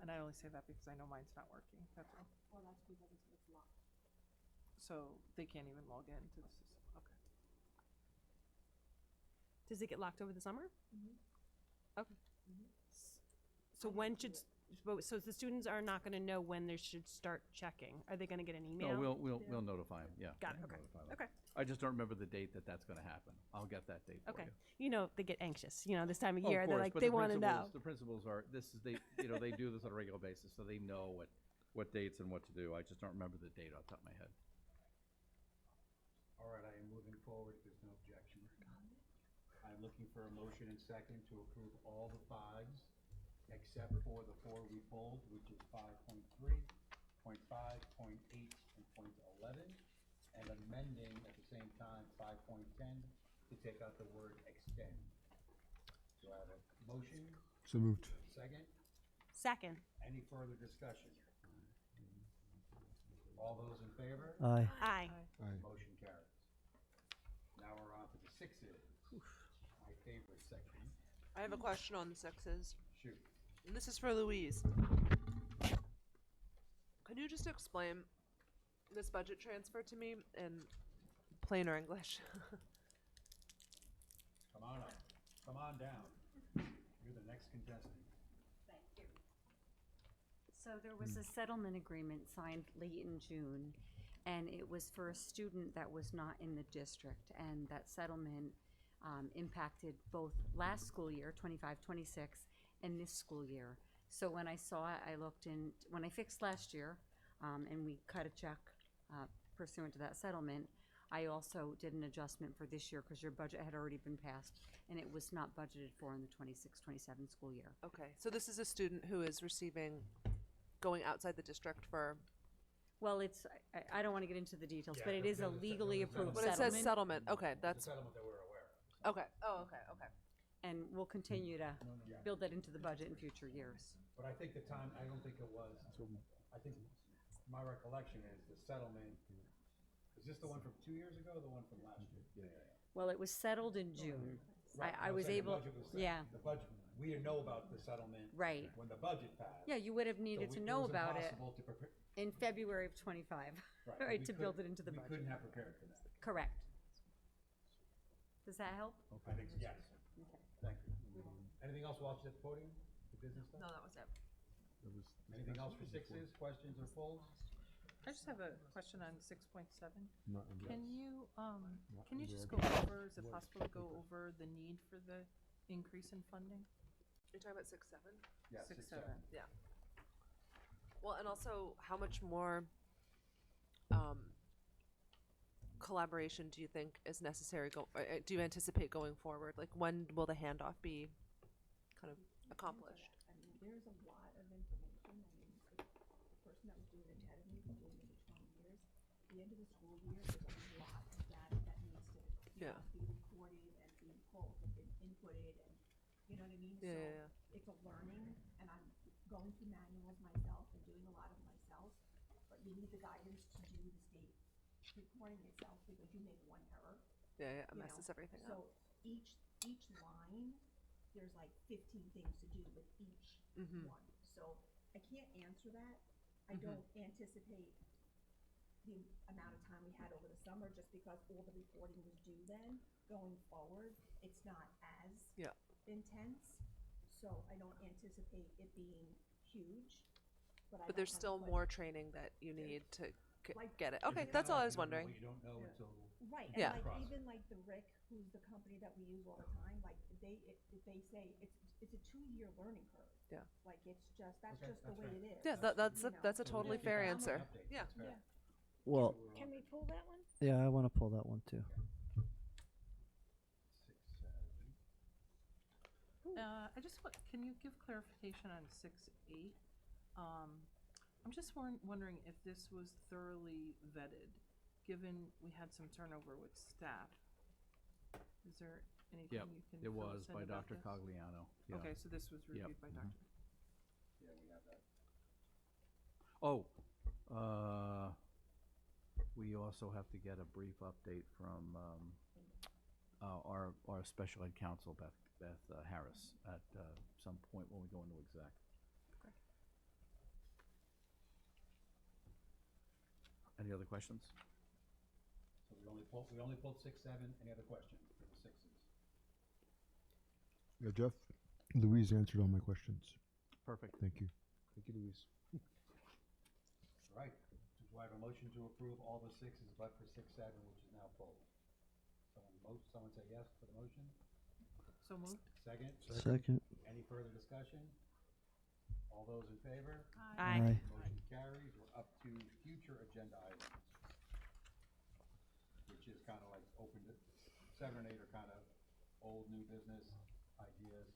And I only say that because I know mine's not working, that's all. Well, that's because it's locked. So they can't even log in to the system, okay. Does it get locked over the summer? Mm-hmm. Okay. So when so the students are not going to know when they should start checking. Are they going to get an email? No, we'll notify them. Yeah. Got it. Okay. Notify them. Okay. I just don't remember the date that's going to happen. I'll get that date for Okay. you. They get anxious. This time of Oh, year, of they're course, like but they the want to know. The principals are. They do this on a regular basis, so they know what dates and what to do. I just don't remember the date off the top of my head. All right, I am moving forward if there's no objection. I'm looking for a motion and second to approve all the fives except for the four we pulled, which is 5.3, point 5, point 8, and point 11, and amending at the same time 5.10 to take out the word extend. Do I have a motion? So moved. Second? Second. Any further discussion? All those in favor? Aye. Aye. Aye. Motion carries. Now we're on to the sixes, my favorite section. I have a question on the sixes. Shoot. And this is for Louise. Can you just explain this budget transfer to me in plainer English? Come on up. Come on down. You're the next contestant. Thank you. So there was a settlement agreement signed late in June, and it was for a student that was not in the district, and that settlement impacted both last school year, 25-26, and this school year. So when I saw it, I looked in, when I fixed last year, and we cut a check pursuant to that settlement, I also did an adjustment for this year because your budget had already been passed, and it was not budgeted for in the 26-27 school year. Okay, so this is a student who is going outside the district for. Well, it's, I don't want to get into the details, but it is a legally approved When it settlement. says settlement, okay, The that's settlement that we're aware of. okay. Oh, okay, okay. And we'll continue to build that into the budget in future years. But I think the time, I don't think it was, I think my recollection is the settlement, is this the one from 2 years ago or the one from last year? Yeah. Well, it was settled in June. Right, I I'm was saying the able, budget was set. yeah, The budget, we didn't know about the settlement. Right. When the budget passed. yeah, you would have needed to know about it It was impossible to prepare. in February of 25, Right, right, we to build it couldn't- into the We budget. couldn't have prepared for that. Correct. Does that help? I think, yes. Thank you. Anything else while she's at the podium? The business stuff? No, that was it. Anything else for sixes, questions or polls? I just have a question on 6.7. Not in Can you, can you just go red. over, is it possible to go over the need for the increase in funding? You're talking about 6-7? Yeah, 6-7. Yeah. Well, and also, how much more collaboration do you think is necessary? Do you anticipate going forward? Like, when will the handoff be kind of accomplished? I mean, there's a lot of information. I mean, the person that was doing it ahead of me, been doing it for 20 years. At the end of the school year, there's a lot of data that needs to Yeah. be recorded and be pulled and inputted, and you know what I mean. Yeah, So yeah, yeah. it's a learning, and I'm going through manuals myself and doing a lot of myself. But you need the guidance to do the state reporting itself because you make one error. Yeah, yeah, it you messes know. everything So up. each line, there's like 15 things to do with each Mhm. one. So I can't answer that. I Mhm. don't anticipate the amount of time we had over the summer just because all the reporting was due then. Going forward, it's not as Yeah. intense. So I don't anticipate it being huge. But But there's still more training that you need to Like- get it. You Okay, don't that's know all I if was you don't know wondering. what you don't know Yeah. until. Right, Yeah. and like Process. even like the RIC, who's the company that we use all the time, like if they say it's a 2-year learning curve. Yeah. Like it's just, that's Okay, just the that's way fair. it is. Yeah, that's you know. that's a So totally we'll fair keep answer. updates, Yeah. that's fair. Well, Can we pull that one? yeah, I want to pull that one too. 6, I just want, can you give clarification on 6-8? I'm just wondering if this was thoroughly vetted, given we had some turnover with staff. Is there anything Yep, you can it fill was us in by about Dr. this? Cogliano. Yeah. Okay, so this was Yep. reviewed by Mhm. Dr. Yeah, we have that. Oh, we also have to get a brief update from our special ed counsel, Beth Harris, at some point when we go into exec. Any other questions? So we only pulled 6, 7. Any other questions for the sixes? Yeah, Jeff, Louise answered all my questions. Perfect. Thank you. Thank you, Louise. All right. Do I have a motion to approve all the sixes but for 6, 7, which is now pulled? Someone say yes for the motion? So moved? Second? Second. Any further discussion? All those in favor? Aye. Motion carries. We're up to future agenda items, which is kind of like open to 7 and 8 are kind of old, new business ideas.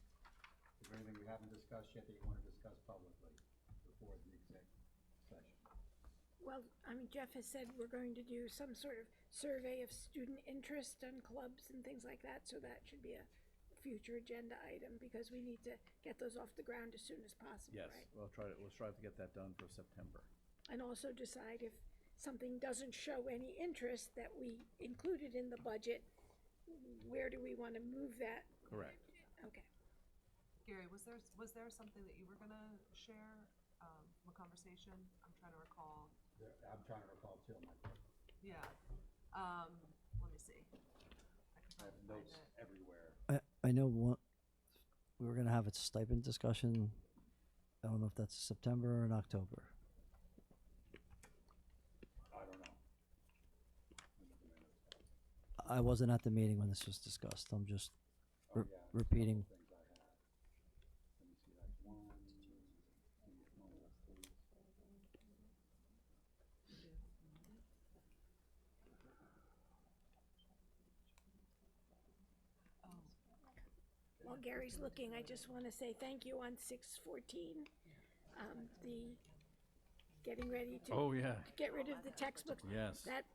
Is there anything we haven't discussed yet that you want to discuss publicly before the exec session? Well, I mean, Jeff has said we're going to do some sort of survey of student interest on clubs and things like that, so that should be a future agenda item, because we need to get those off the ground as soon as possible, Yes, right? we'll strive to get that done for September. And also decide if something doesn't show any interest that we included in the budget, where do we want to move that? Correct. Okay. Gary, was there something that you were gonna share, from a conversation? I'm trying to recall. I'm trying to recall too. Yeah, let me see. I have notes everywhere. I know we were gonna have a stipend discussion. I don't know if that's September or in October. I don't know. I wasn't at the meeting when this was discussed. I'm just Oh, yeah, there's a repeating. couple things I had. Let me see, that's one. While Gary's looking, I just want to say thank you on 614. The getting ready to Oh, yeah. get rid of the textbooks. Yes. That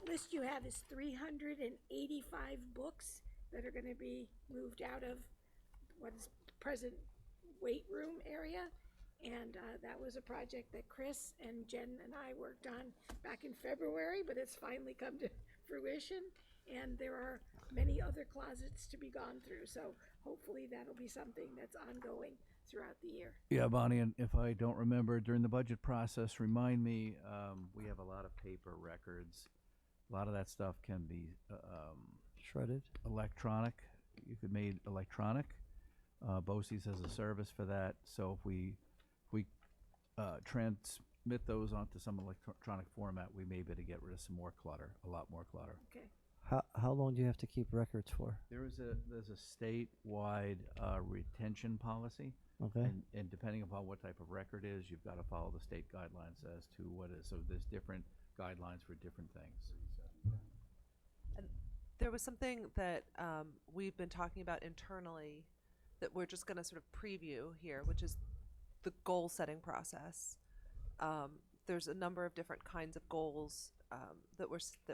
list you have is 385 books that are going to be moved out of what is present weight room area. And that was a project that Chris and Jen and I worked on back in February, but it's finally come to fruition. And there are many other closets to be gone through. So hopefully that'll be something that's ongoing throughout the year. Yeah, Bonnie, and if I don't remember during the budget process, remind me, we have a lot of paper records. A lot of that stuff can be Shredded. electronic. You could make electronic. BOCES has a service for that. So if we transmit those onto some electronic format, we may be able to get rid of some more clutter, a lot more clutter. Okay. How long do you have to keep records for? There's a statewide retention policy. Okay. And depending upon what type of record is, you've got to follow the state guidelines as to what is. So there's different guidelines for different things. And there was something that we've been talking about internally that we're just going to sort of preview here, which is the goal setting process. There's a number of different kinds of goals that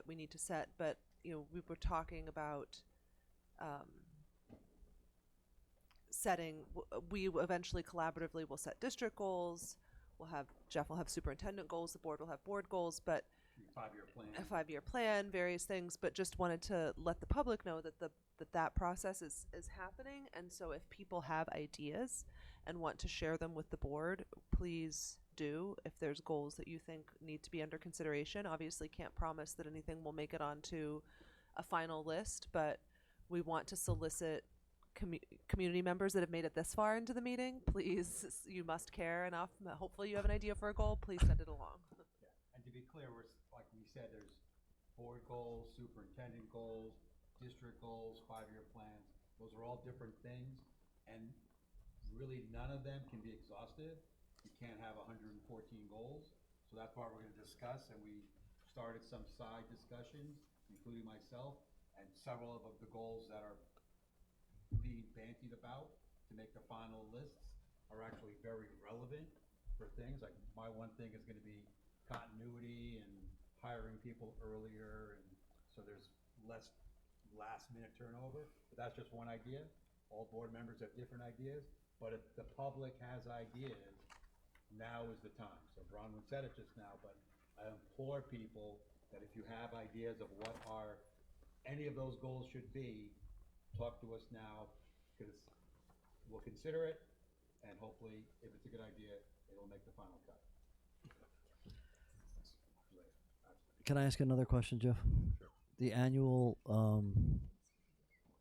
we need to set, but we were talking about setting. We eventually collaboratively will set district goals. Jeff will have superintendent goals. The board will have board goals, but 5-year plan. a 5-year plan, various things. But just wanted to let the public know that that process is happening. And so if people have ideas and want to share them with the board, please do. If there's goals that you think need to be under consideration, obviously can't promise that anything will make it onto a final list, but we want to solicit community members that have made it this far into the meeting. Please, you must care enough. Hopefully you have an idea for a goal. Please send it along. Yeah. And to be clear, like we said, there's board goals, superintendent goals, district goals, 5-year plans. Those are all different things, and really none of them can be exhaustive. You can't have 114 goals, so that's what we're going to discuss. And we started some side discussions, including myself, and several of the goals that are being bantied about to make the final lists are actually very relevant for things. Like my one thing is going to be continuity and hiring people earlier, and so there's less last minute turnover. But that's just one idea. All board members have different ideas, but if the public has ideas, now is the time. So Bronwyn said it just now, but I implore people that if you have ideas of what any of those goals should be, talk to us now, because we'll consider it, and hopefully, if it's a good idea, it'll make the final cut. Can I ask another question, Jeff? Sure. The annual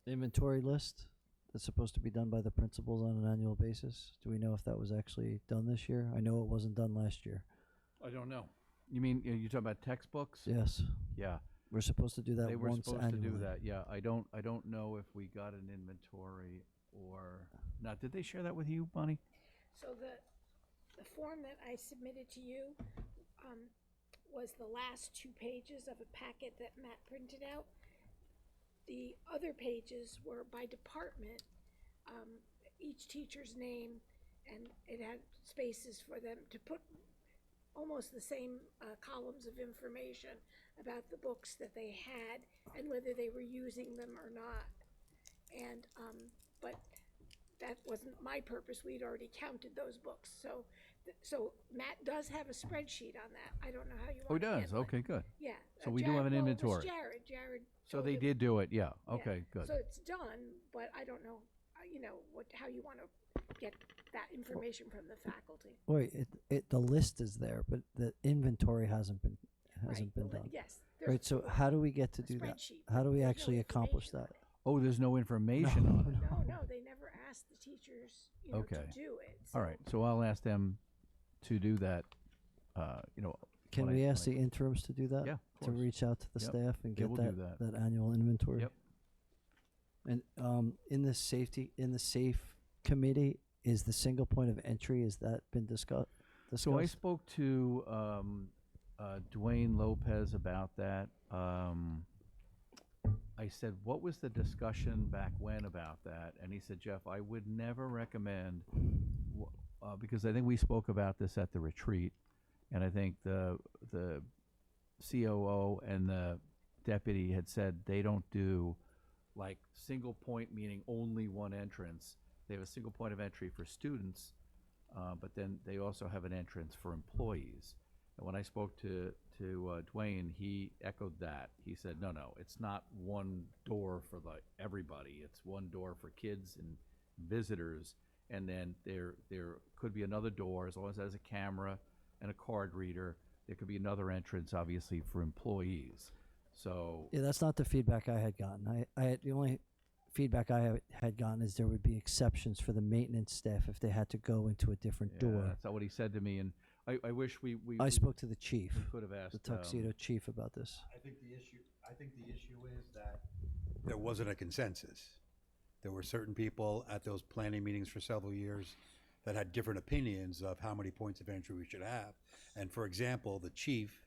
inventory list that's supposed to be done by the principals on an annual basis. Do we know if that was actually done this year? I know it wasn't done last year. I don't know. You mean you're talking about textbooks? Yes. Yeah. We're supposed to do that They were once supposed annually. to do that. Yeah. I don't know if we got an inventory or not. Did they share that with you, Bonnie? So the form that I submitted to you was the last 2 pages of a packet that Matt printed out. The other pages were by department, each teacher's name, and it had spaces for them to put almost the same columns of information about the books that they had and whether they were using them or not. And, but that wasn't my purpose. We'd already counted those books. So Matt does have a spreadsheet on that. I don't know how you Oh, want he to does? handle it. Okay, good. Yeah. So we do have an Well, it was inventory. Jared. So told they him- did do it, yeah, yeah. okay, good. So it's done, but I don't know, how you want to get that information from the faculty. Wait, the list is there, but the inventory hasn't been Right, been the li- done. Yes. Right, so how do we get to do that? spreadsheet, How do we there's no actually accomplish information that? Oh, there's no information on it? No, they never asked the teachers, Okay. to do it. All right, so I'll ask them to do that, Can we ask the interims to do that? Yeah, of To course. reach out to the Yep, staff and they get will do that. that annual inventory? Yep. And in the safe committee, is the single point of entry, has that been discussed? So I spoke to Dwayne Lopez about that. I said, what was the discussion back when about that? And he said, Jeff, I would never recommend, because I think we spoke about this at the retreat, and I think the COO and the deputy had said they don't do like single point, meaning only one entrance. They have a single point of entry for students, but then they also have an entrance for employees. And when I spoke to Dwayne, he echoed that. He said, no, it's not one door for everybody. It's one door for kids and visitors, and then there could be another door, as long as it has a camera and a card reader. There could be another entrance, obviously, for employees. So Yeah, that's not the feedback I had gotten. I had, the only feedback I had gotten is there would be exceptions for the maintenance staff if they had to go into a different yeah, door. that's not what he said to me, and I wish we I spoke to the chief, we could have asked the Tuxedo chief, about this. I think the issue is that there wasn't a consensus. There were certain people at those planning meetings for several years that had different opinions of how many points of entry we should have. And for example, the chief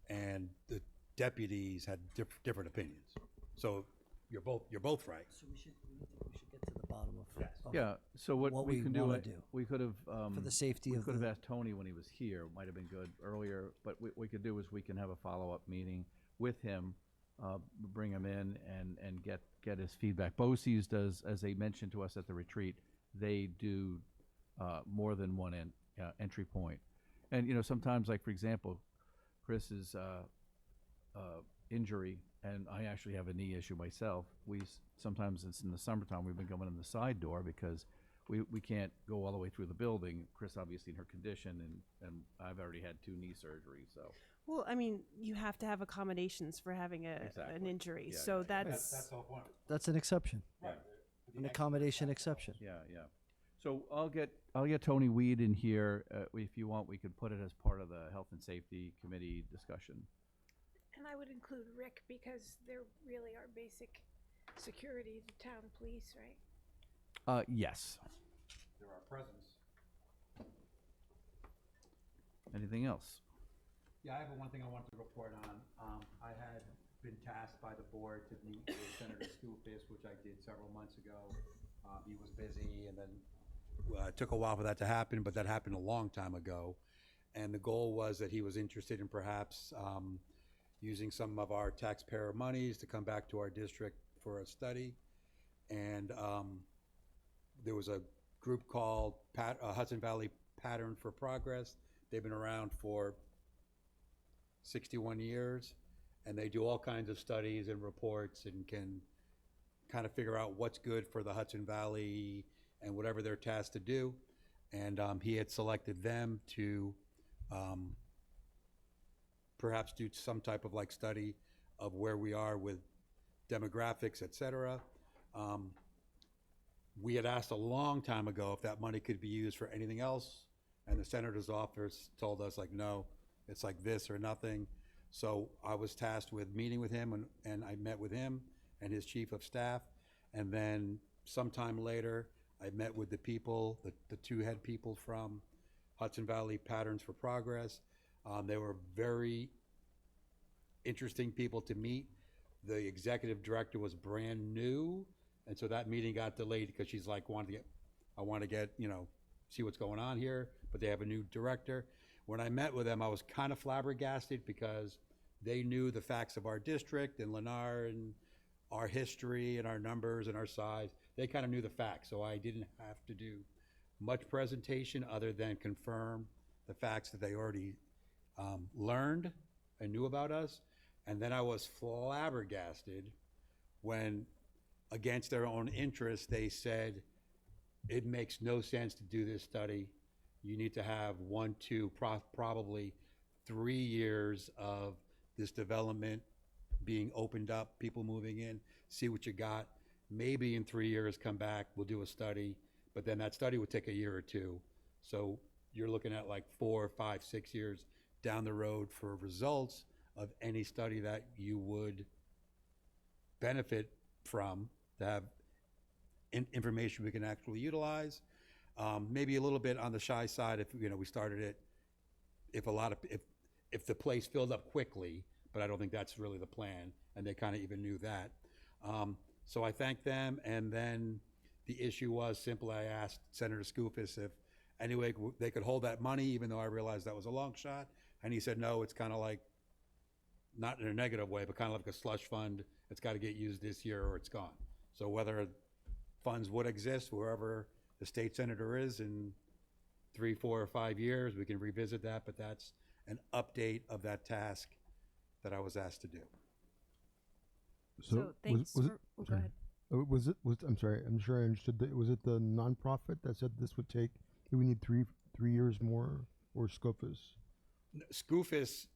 and the deputies had different opinions. So you're both right. So we should get to the bottom of Yeah, so what we we can do, wanna do we could have, for the safety we of could have the. asked Tony when he was here, might have been good earlier, but we could do is we can have a follow-up meeting with him, bring him in and get his feedback. BOCES does, as they mentioned to us at the retreat, they do more than one entry point. And, sometimes, like, for example, Chris's injury, and I actually have a knee issue myself. Sometimes it's in the summertime, we've been going in the side door because we can't go all the way through the building. Chris, obviously, in her condition, and I've already had 2 knee surgeries, so. Well, I mean, you have to have accommodations for having an Exactly. injury, Yeah, so yeah. that's That's an exception, Yeah. an accommodation exception. Yeah. So I'll get Tony Weed in here. If you want, we could put it as part of the Health and Safety Committee discussion. And I would include Rick because they're really our basic security, the town police, right? Yes. There are presents. Anything else? Yeah, I have one thing I wanted to report on. I had been tasked by the board to meet with Senator Skoufis, which I did several months ago. He was busy, and then it took a while for that to happen, but that happened a long time ago. And the goal was that he was interested in perhaps using some of our taxpayer monies to come back to our district for a study. And there was a group called Hudson Valley Pattern for Progress. They've been around for 61 years, and they do all kinds of studies and reports and can kind of figure out what's good for the Hudson Valley and whatever they're tasked to do. And he had selected them to perhaps do some type of like study of where we are with demographics, et cetera. We had asked a long time ago if that money could be used for anything else, and the senator's office told us, like, no, it's like this or nothing. So I was tasked with meeting with him, and I met with him and his chief of staff. And then sometime later, I met with the people, the 2 head people from Hudson Valley Patterns for Progress. They were very interesting people to meet. The executive director was brand new, and so that meeting got delayed because she's like, I want to get, see what's going on here, but they have a new director. When I met with them, I was kind of flabbergasted because they knew the facts of our district and Lennar and our history and our numbers and our size. They kind of knew the facts, so I didn't have to do much presentation other than confirm the facts that they already learned and knew about us. And then I was flabbergasted when, against their own interest, they said, it makes no sense to do this study. You need to have 1, 2, probably 3 years of this development being opened up, people moving in, see what you got. Maybe in 3 years, come back, we'll do a study, but then that study would take a year or two. So you're looking at like 4, 5, 6 years down the road for results of any study that you would benefit from, to have information we can actually utilize. Maybe a little bit on the shy side if, you know, we started it, if the place filled up quickly, but I don't think that's really the plan, and they kind of even knew that. So I thanked them, and then the issue was simply I asked Senator Skoufis if anyway they could hold that money, even though I realized that was a long shot, and he said no, it's kind of like, not in a negative way, but kind of like a slush fund. It's got to get used this year or it's gone. So whether funds would exist wherever the state senator is in 3, 4, or 5 years, we can revisit that, but that's an update of that task that I was asked to do. So thanks was it, for, oh, go ahead. I'm sorry, I'm sure I understood that. Was it the nonprofit that said this would take, we need 3 years more, or Skoufis? Skoufis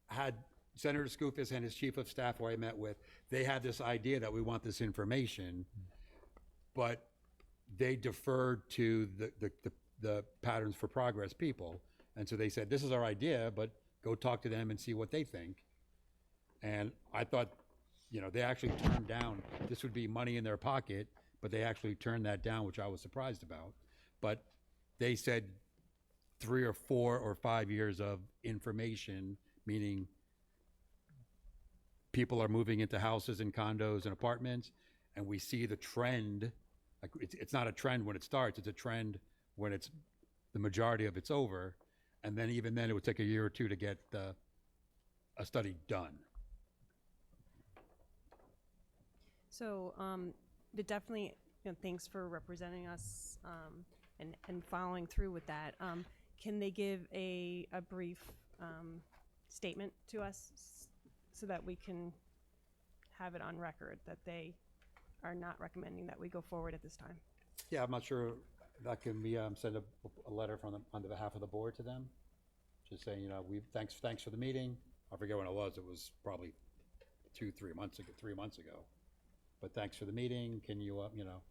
had, Senator Skoufis and his chief of staff, who I met with, they had this idea that we want this information, but they deferred to the Patterns for Progress people. And so they said, this is our idea, but go talk to them and see what they think. And I thought, you know, they actually turned down, this would be money in their pocket, but they actually turned that down, which I was surprised about. But they said 3 or 4 or 5 years of information, meaning people are moving into houses and condos and apartments, and we see the trend. Like it's not a trend when it starts, it's a trend when it's the majority of it's over. And then even then it would take a year or two to get a study done. So, but definitely, you know, thanks for representing us and following through with that. Can they give a brief statement to us so that we can have it on record that they are not recommending that we go forward at this time? Yeah, I'm not sure that can be send a letter from them on the behalf of the board to them, just saying, you know, thanks for the meeting. I forget when it was. It was probably 3 months ago. But thanks for the meeting. Can you, you know,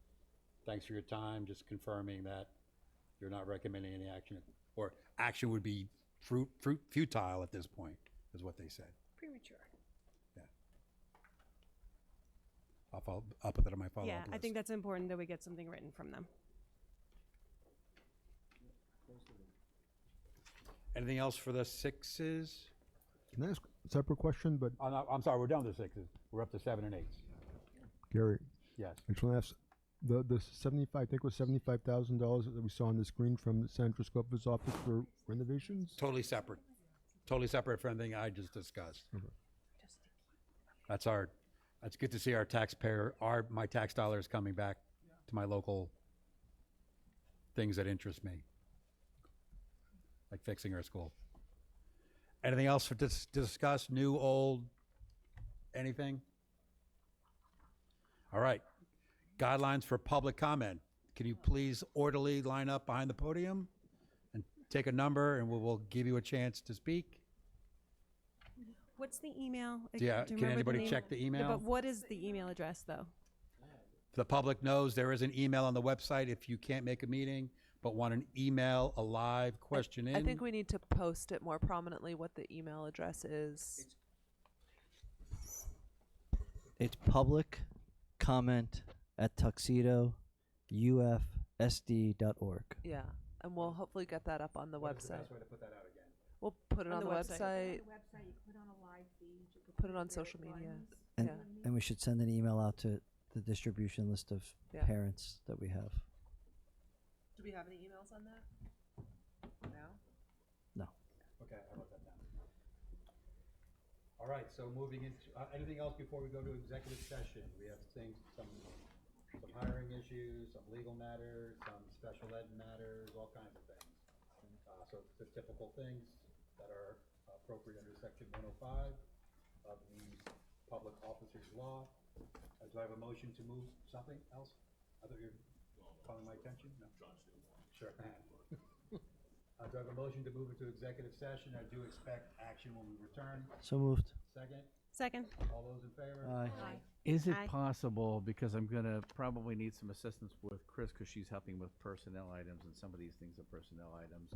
thanks for your time. Just confirming that you're not recommending any action, or action would be futile at this point, is what they said. Premature. Yeah. I'll put that on my follow-up list. Yeah, I think that's important that we get something written from them. Anything else for the 6s? Can I ask a separate question? But I'm sorry, we're down to 6s. We're up to 7 and 8s. Gary, Yes. I just want to ask, the 75, I think it was $75,000 that we saw on the screen from Senator Skoufis' office for renovations? Totally separate. Totally separate from anything I just discussed. Okay. That's good to see my tax dollars coming back to my local things that interest me, like fixing our school. Anything else to discuss? New, old, anything? All right. Guidelines for public comment. Can you please orderly line up behind the podium and take a number, and we'll give you a chance to speak? What's the email? Yeah, Do you can remember the anybody name? check the Yeah, email? but what is the email address, though? The public knows there is an email on the website if you can't make a meeting, but want an email, a live question in. I think we need to post it more prominently what the email address is. It's public comment at tuxedo ufsd.org. Yeah, and we'll hopefully get that up on the website. What's the best way to put that out again? We'll put it On on the the website. website. On the website, you put on a live feed. You could Put it on various social media. buttons. And, Yeah. and we should send an email out to the distribution list of Yeah. parents that we have. Do we have any emails on that? No. No. Okay, I wrote that down. All right, so moving into, anything else before we go to executive session? We have things, some hiring issues, some legal matters, some special ed matters, all kinds of things. So the typical things that are appropriate under section 105 of the Public Officers Law. Do I have a motion to move something else? I thought you were calling my attention? No. Sure. Do I have a motion to move into executive session? I do expect action when we return. So moved. Second? Second. All those in favor? Aye. Is it Aye. possible, because I'm gonna probably need some assistance with Chris, because she's helping with personnel items, and some of these things are personnel items.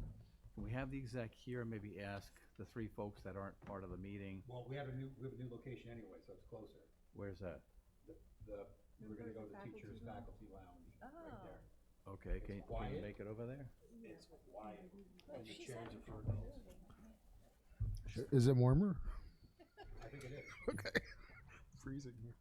Can we have the exec here and maybe ask the three folks that aren't part of the meeting? Well, we have a new location anyway, so it's closer. Where's that? We're gonna go to the teachers' faculty lounge right there. Okay, can you quiet. make it over there? It's quiet, and the chairs are for adults. Is it warmer? I think it is. Okay. Freezing here.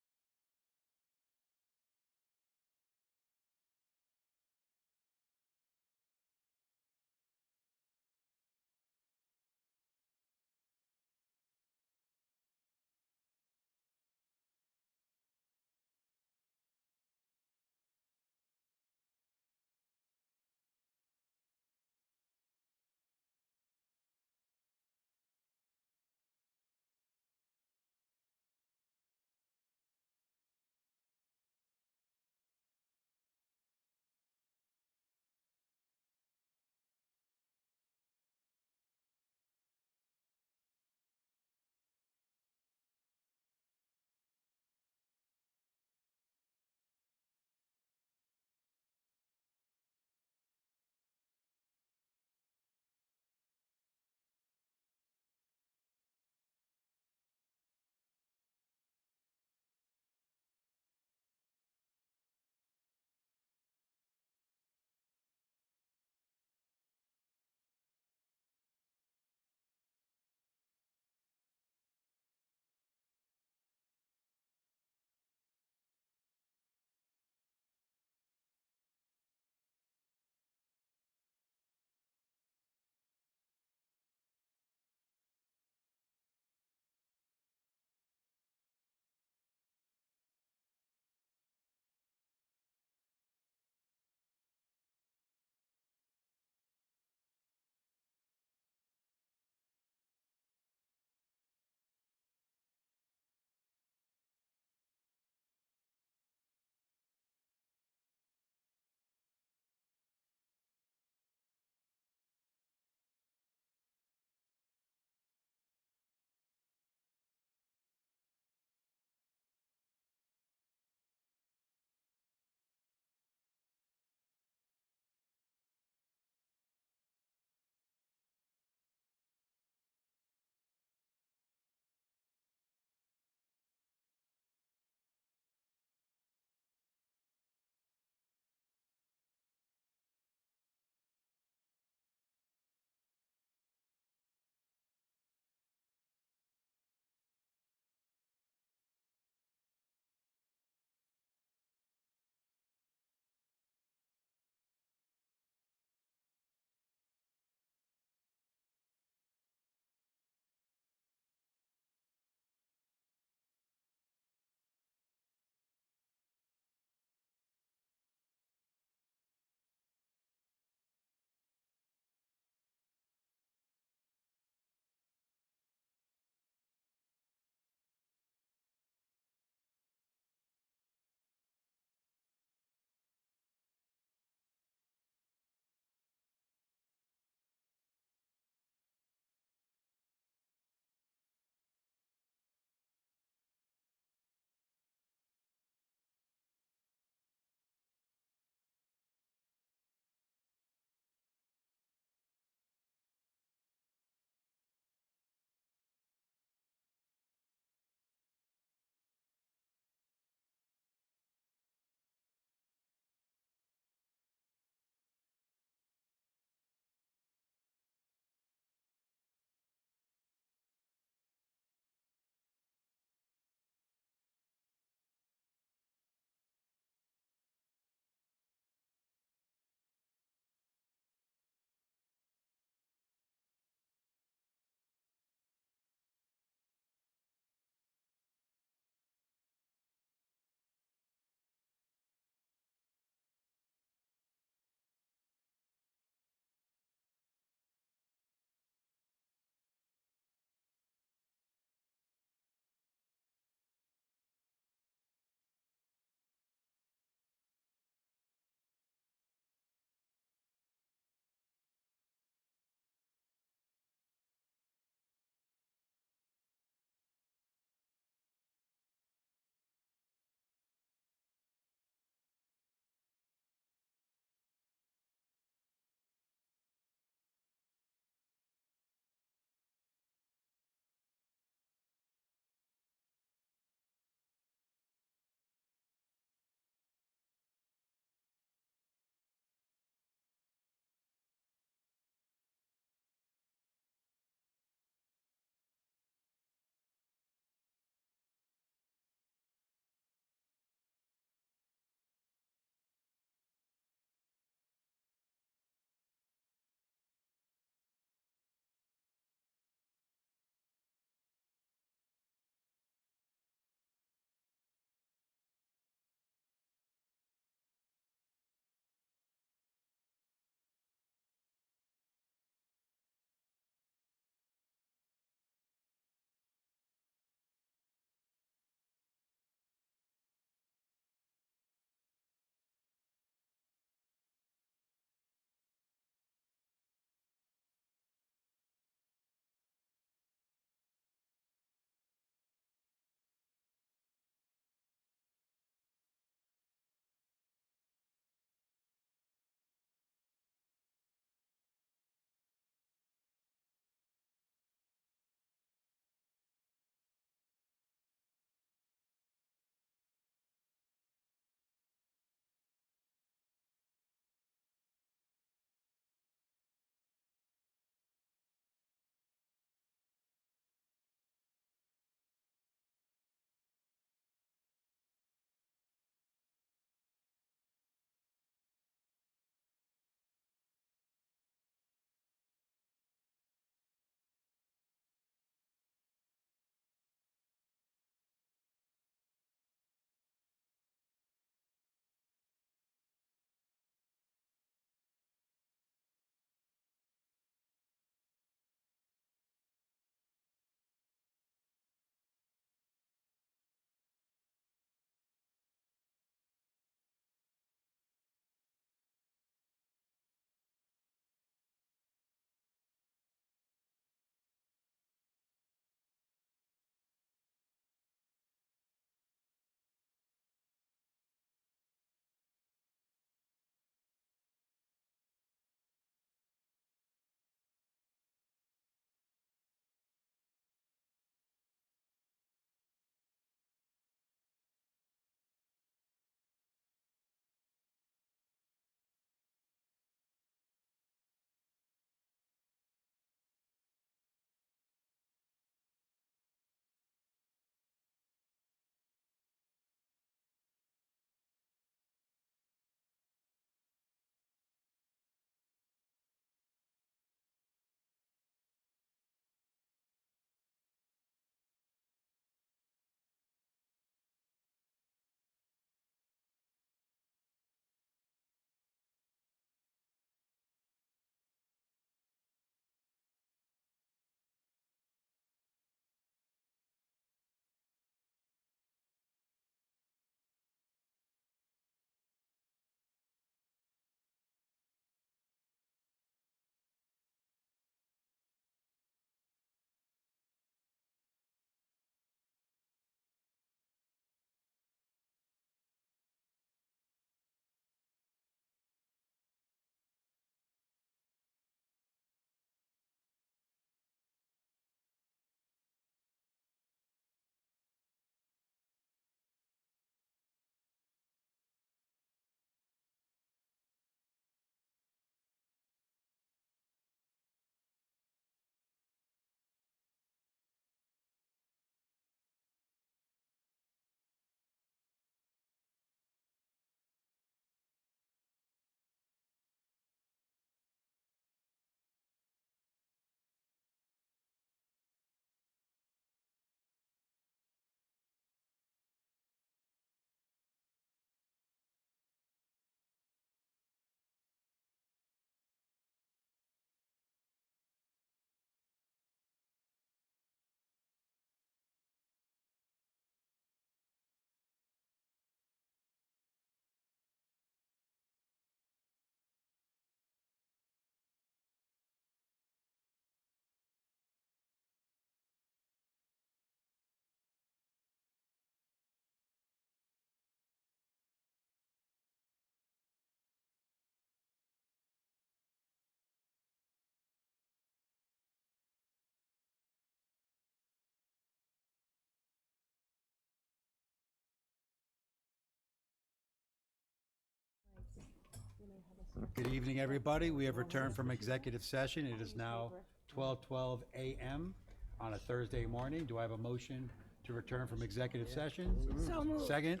Good evening, everybody. We have returned from executive session. It is now 12:12 a.m. on a Thursday morning. Do I have a motion to return from executive session? So moved. Second?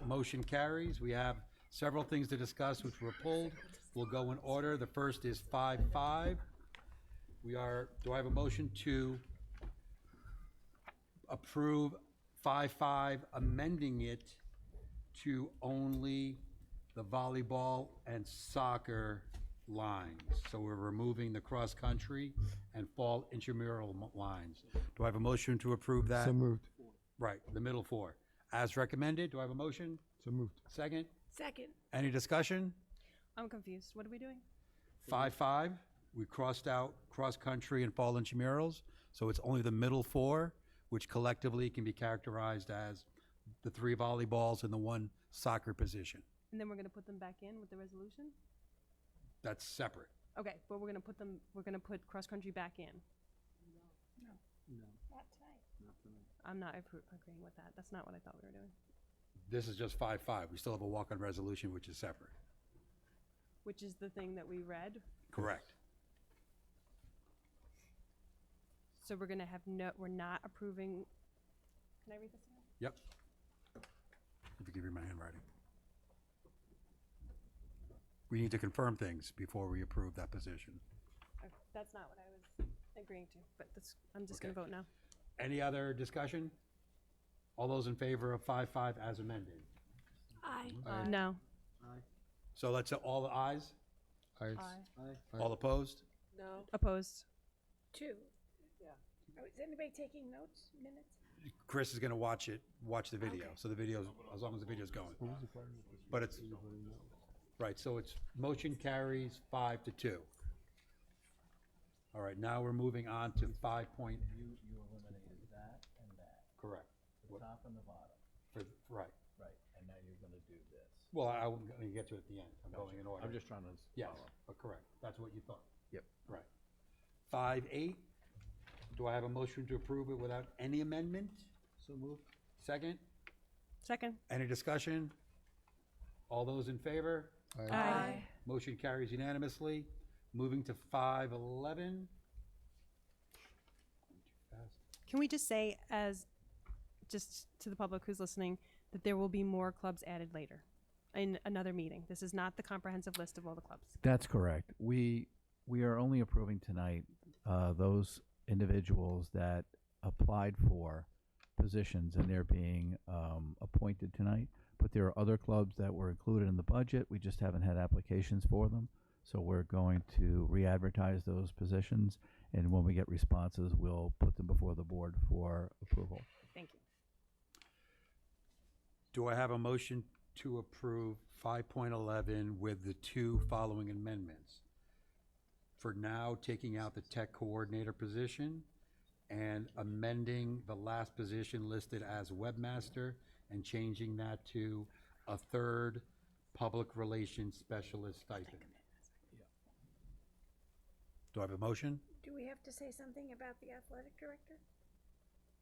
Motion carries. We have several things to discuss which were pulled. We'll go in order. The first is 5.5. Do I have a motion to approve 5.5, amending it to only the volleyball and soccer lines? So we're removing the cross-country and fall intramural lines. Do I have a motion to approve that? So moved. Right, the middle four. As recommended, do I have a motion? So moved. Second? Second. Any discussion? I'm confused. What are we doing? 5.5, we crossed out cross-country and fall intramurals, so it's only the middle four, which collectively can be characterized as the 3 volleyballs and the 1 soccer position. And then we're gonna put them back in with the resolution? That's separate. Okay, but we're gonna put cross-country back in. Not tonight. I'm not agreeing with that. That's not what I thought we were doing. This is just 5.5. We still have a walk-on resolution, which is separate. Which is the thing that we read. Correct. So we're gonna have we're not approving, can I read this again? Yep. If you give me my handwriting. We need to confirm things before we approve that position. Okay, that's not what I was agreeing to, but I'm just gonna Okay. vote no. Any other discussion? All those in favor of 5.5 as amended? Aye. No. So let's, all the ayes? Ayes. All opposed? No. Opposed? 2. Yeah. Is anybody taking notes, minutes? Chris is gonna watch the video, so the video's, as long as the video's going. But it's, right, so it's, motion carries 5-2. All right, now we're moving on to 5 point. You eliminated that and that, Correct. the top and the bottom. Right. Right, and now you're gonna do this. Well, I'm gonna get to it at the end. I'm going in order. I'm just trying to Yes, follow. but correct. That's what you thought. Yep. Right. 5.8, do I have a motion to approve it without any amendment? So moved. Second? Second? Any discussion? All those in favor? Aye. Motion carries unanimously. Moving to 5.11. Can we just say, just to the public who's listening, that there will be more clubs added later in another meeting? This is not the comprehensive list of all the clubs. That's correct. We are only approving tonight those individuals that applied for positions and they're being appointed tonight. But there are other clubs that were included in the budget. We just haven't had applications for them. So we're going to re-advertise those positions, and when we get responses, we'll put them before the board for approval. Thank you. Do I have a motion to approve 5.11 with the 2 following amendments? For now, taking out the tech coordinator position and amending the last position listed as webmaster and changing that to a 3rd public relations specialist stipend. Do I have a motion? Do we have to say something about the athletic director?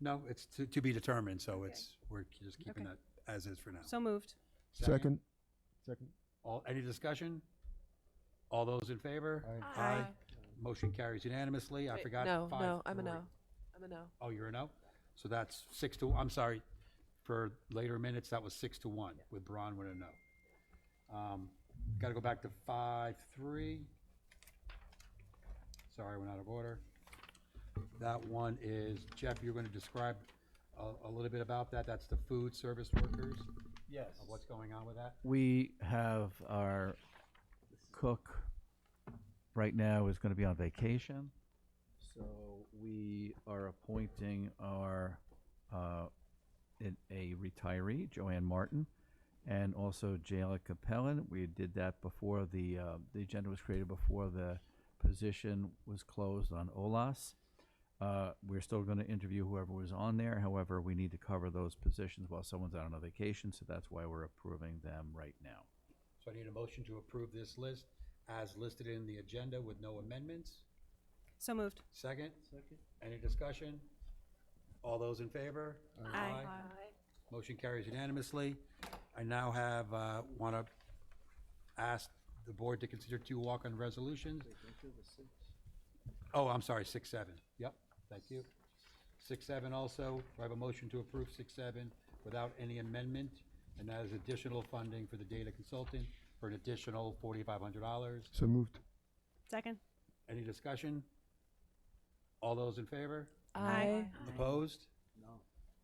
No, it's to be determined, so Okay. we're just keeping Okay. that as is for now. So moved. Second. Any discussion? All those in favor? Aye. Motion carries unanimously. I Wait, forgot. No, 5-3. I'm a no. I'm a no. Oh, you're a no? So that's 6-1. I'm sorry, for later minutes, that was 6-1 with Braun with a no. Got to go back to 5-3. Sorry, I went out of order. That one is, Jeff, you're going to describe a little bit about that. That's the food service workers. Yes. What's going on with that? We have our cook right now is going to be on vacation. So we are appointing our, a retiree, Joanne Martin, and also Jayla Capellan. We did that before the agenda was created, before the position was closed on OLAS. We're still going to interview whoever was on there. However, we need to cover those positions while someone's out on a vacation, so that's why we're approving them right now. So I need a motion to approve this list as listed in the agenda with no amendments. So moved. Second? Any discussion? All those in favor? Aye. Motion carries unanimously. I now have, want to ask the board to consider 2 walk-on resolutions. Oh, I'm sorry, 6-7. Yep, thank you. 6-7 also, do I have a motion to approve 6-7 without any amendment? And that is additional funding for the data consultant for an additional $4,500. So moved. Second. Any discussion? All those in favor? Aye. Opposed? No.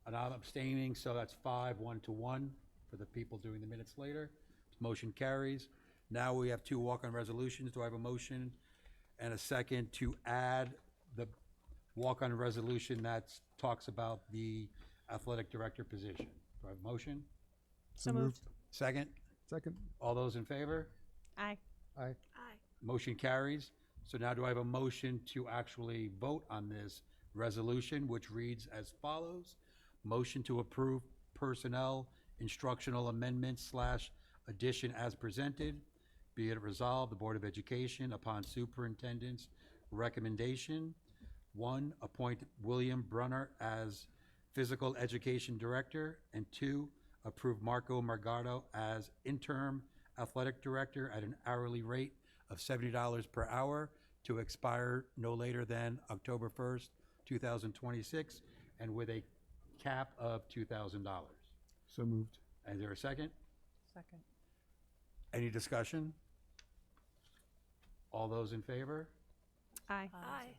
And I'm abstaining, so that's 5-1 for the people doing the minutes later. Motion carries. Now we have 2 walk-on resolutions. Do I have a motion and a second to add the walk-on resolution that talks about the athletic director position? Do I have a motion? So moved. Second? Second. All those in favor? Aye. Aye. Aye. Motion carries. So now do I have a motion to actually vote on this resolution, which reads as follows. Motion to approve personnel instructional amendments / addition as presented. Be it resolved, the Board of Education, upon superintendent's recommendation, 1, appoint William Brunner as physical education director, and 2, approve Marco Margado as interim athletic director at an hourly rate of $70 per hour to expire no later than October 1st, 2026, and with a cap of $2,000. So moved. Is there a second? Second. Any discussion? All those in favor? Aye. Aye.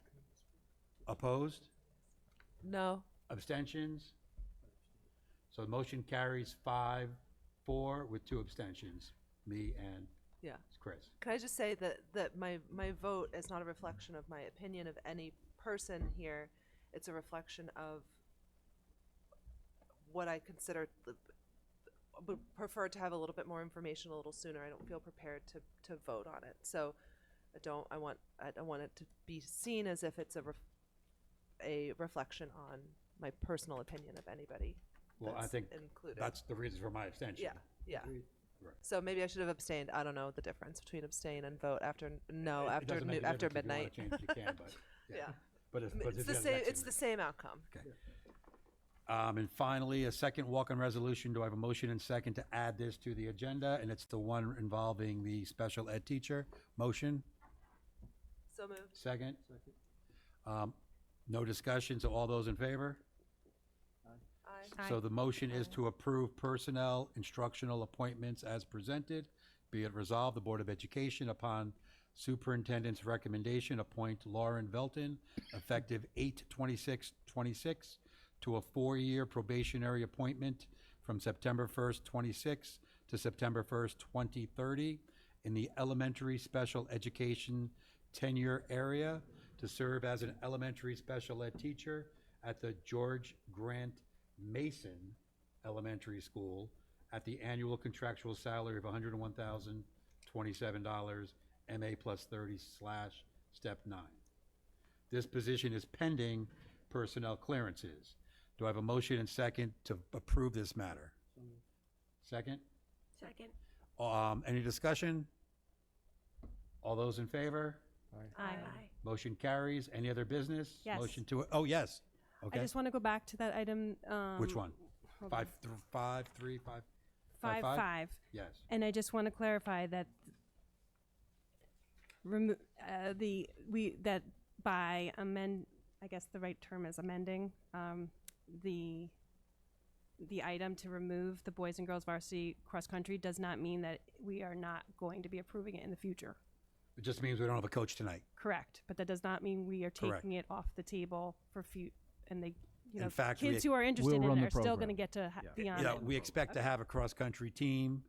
Opposed? No. Abstentions? So the motion carries 5-4 with 2 abstentions, me and Yeah. Chris. Can I just say that my vote is not a reflection of my opinion of any person here. It's a reflection of what I consider would prefer to have a little bit more information a little sooner. I don't feel prepared to vote on it. So I want it to be seen as if it's a reflection on my personal opinion of anybody. Well, I that's think included. that's the reason for my abstention. Yeah, yeah. Right. So maybe I should have abstained. I don't know the difference between abstain and vote after It doesn't make a after difference. If you wanna midnight. change it, you can, but, Yeah. But if It's you the have same. that It's the same outcome. Okay. And finally, a second walk-on resolution. Do I have a motion and second to add this to the agenda? And it's the one involving the special ed teacher. Motion? So moved. Second? No discussion, so all those in favor? Aye. So the motion is to approve personnel instructional appointments as presented. Be it resolved, the Board of Education, upon superintendent's recommendation, appoint Lauren Velton, effective 8/26/26, to a 4-year probationary appointment from September 1st, 26 to September 1st, 2030, in the elementary special education tenure area to serve as an elementary special ed teacher at the George Grant Mason Elementary School at the annual contractual salary of $101,027, MA plus 30 / step 9. This position is pending personnel clearances. Do I have a motion and second to approve this matter? Second? Second. Any discussion? All those in favor? Aye. Motion carries. Any other business? Yes. Motion to, oh, yes. I Okay. just want to go back to that item. Which one? hold on. 5-5? Yes. And I just want to clarify that that by I guess the right term is amending, the item to remove the boys and girls varsity cross country does not mean that we are not going to be approving it in the future. It just means we don't have a coach tonight. Correct, but that does not mean we are Correct. taking it off the table for and they, In fact, we- kids who are interested We'll in run it the are still program. going to get to be on Yeah, it. we expect to have a cross-country team.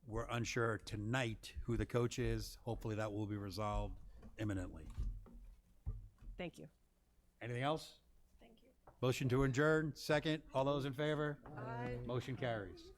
We're unsure tonight who the coach is. Hopefully that will be resolved imminently. Thank you. Anything else? Thank you. Motion to adjourn, second. All those in favor? Aye. Motion carries.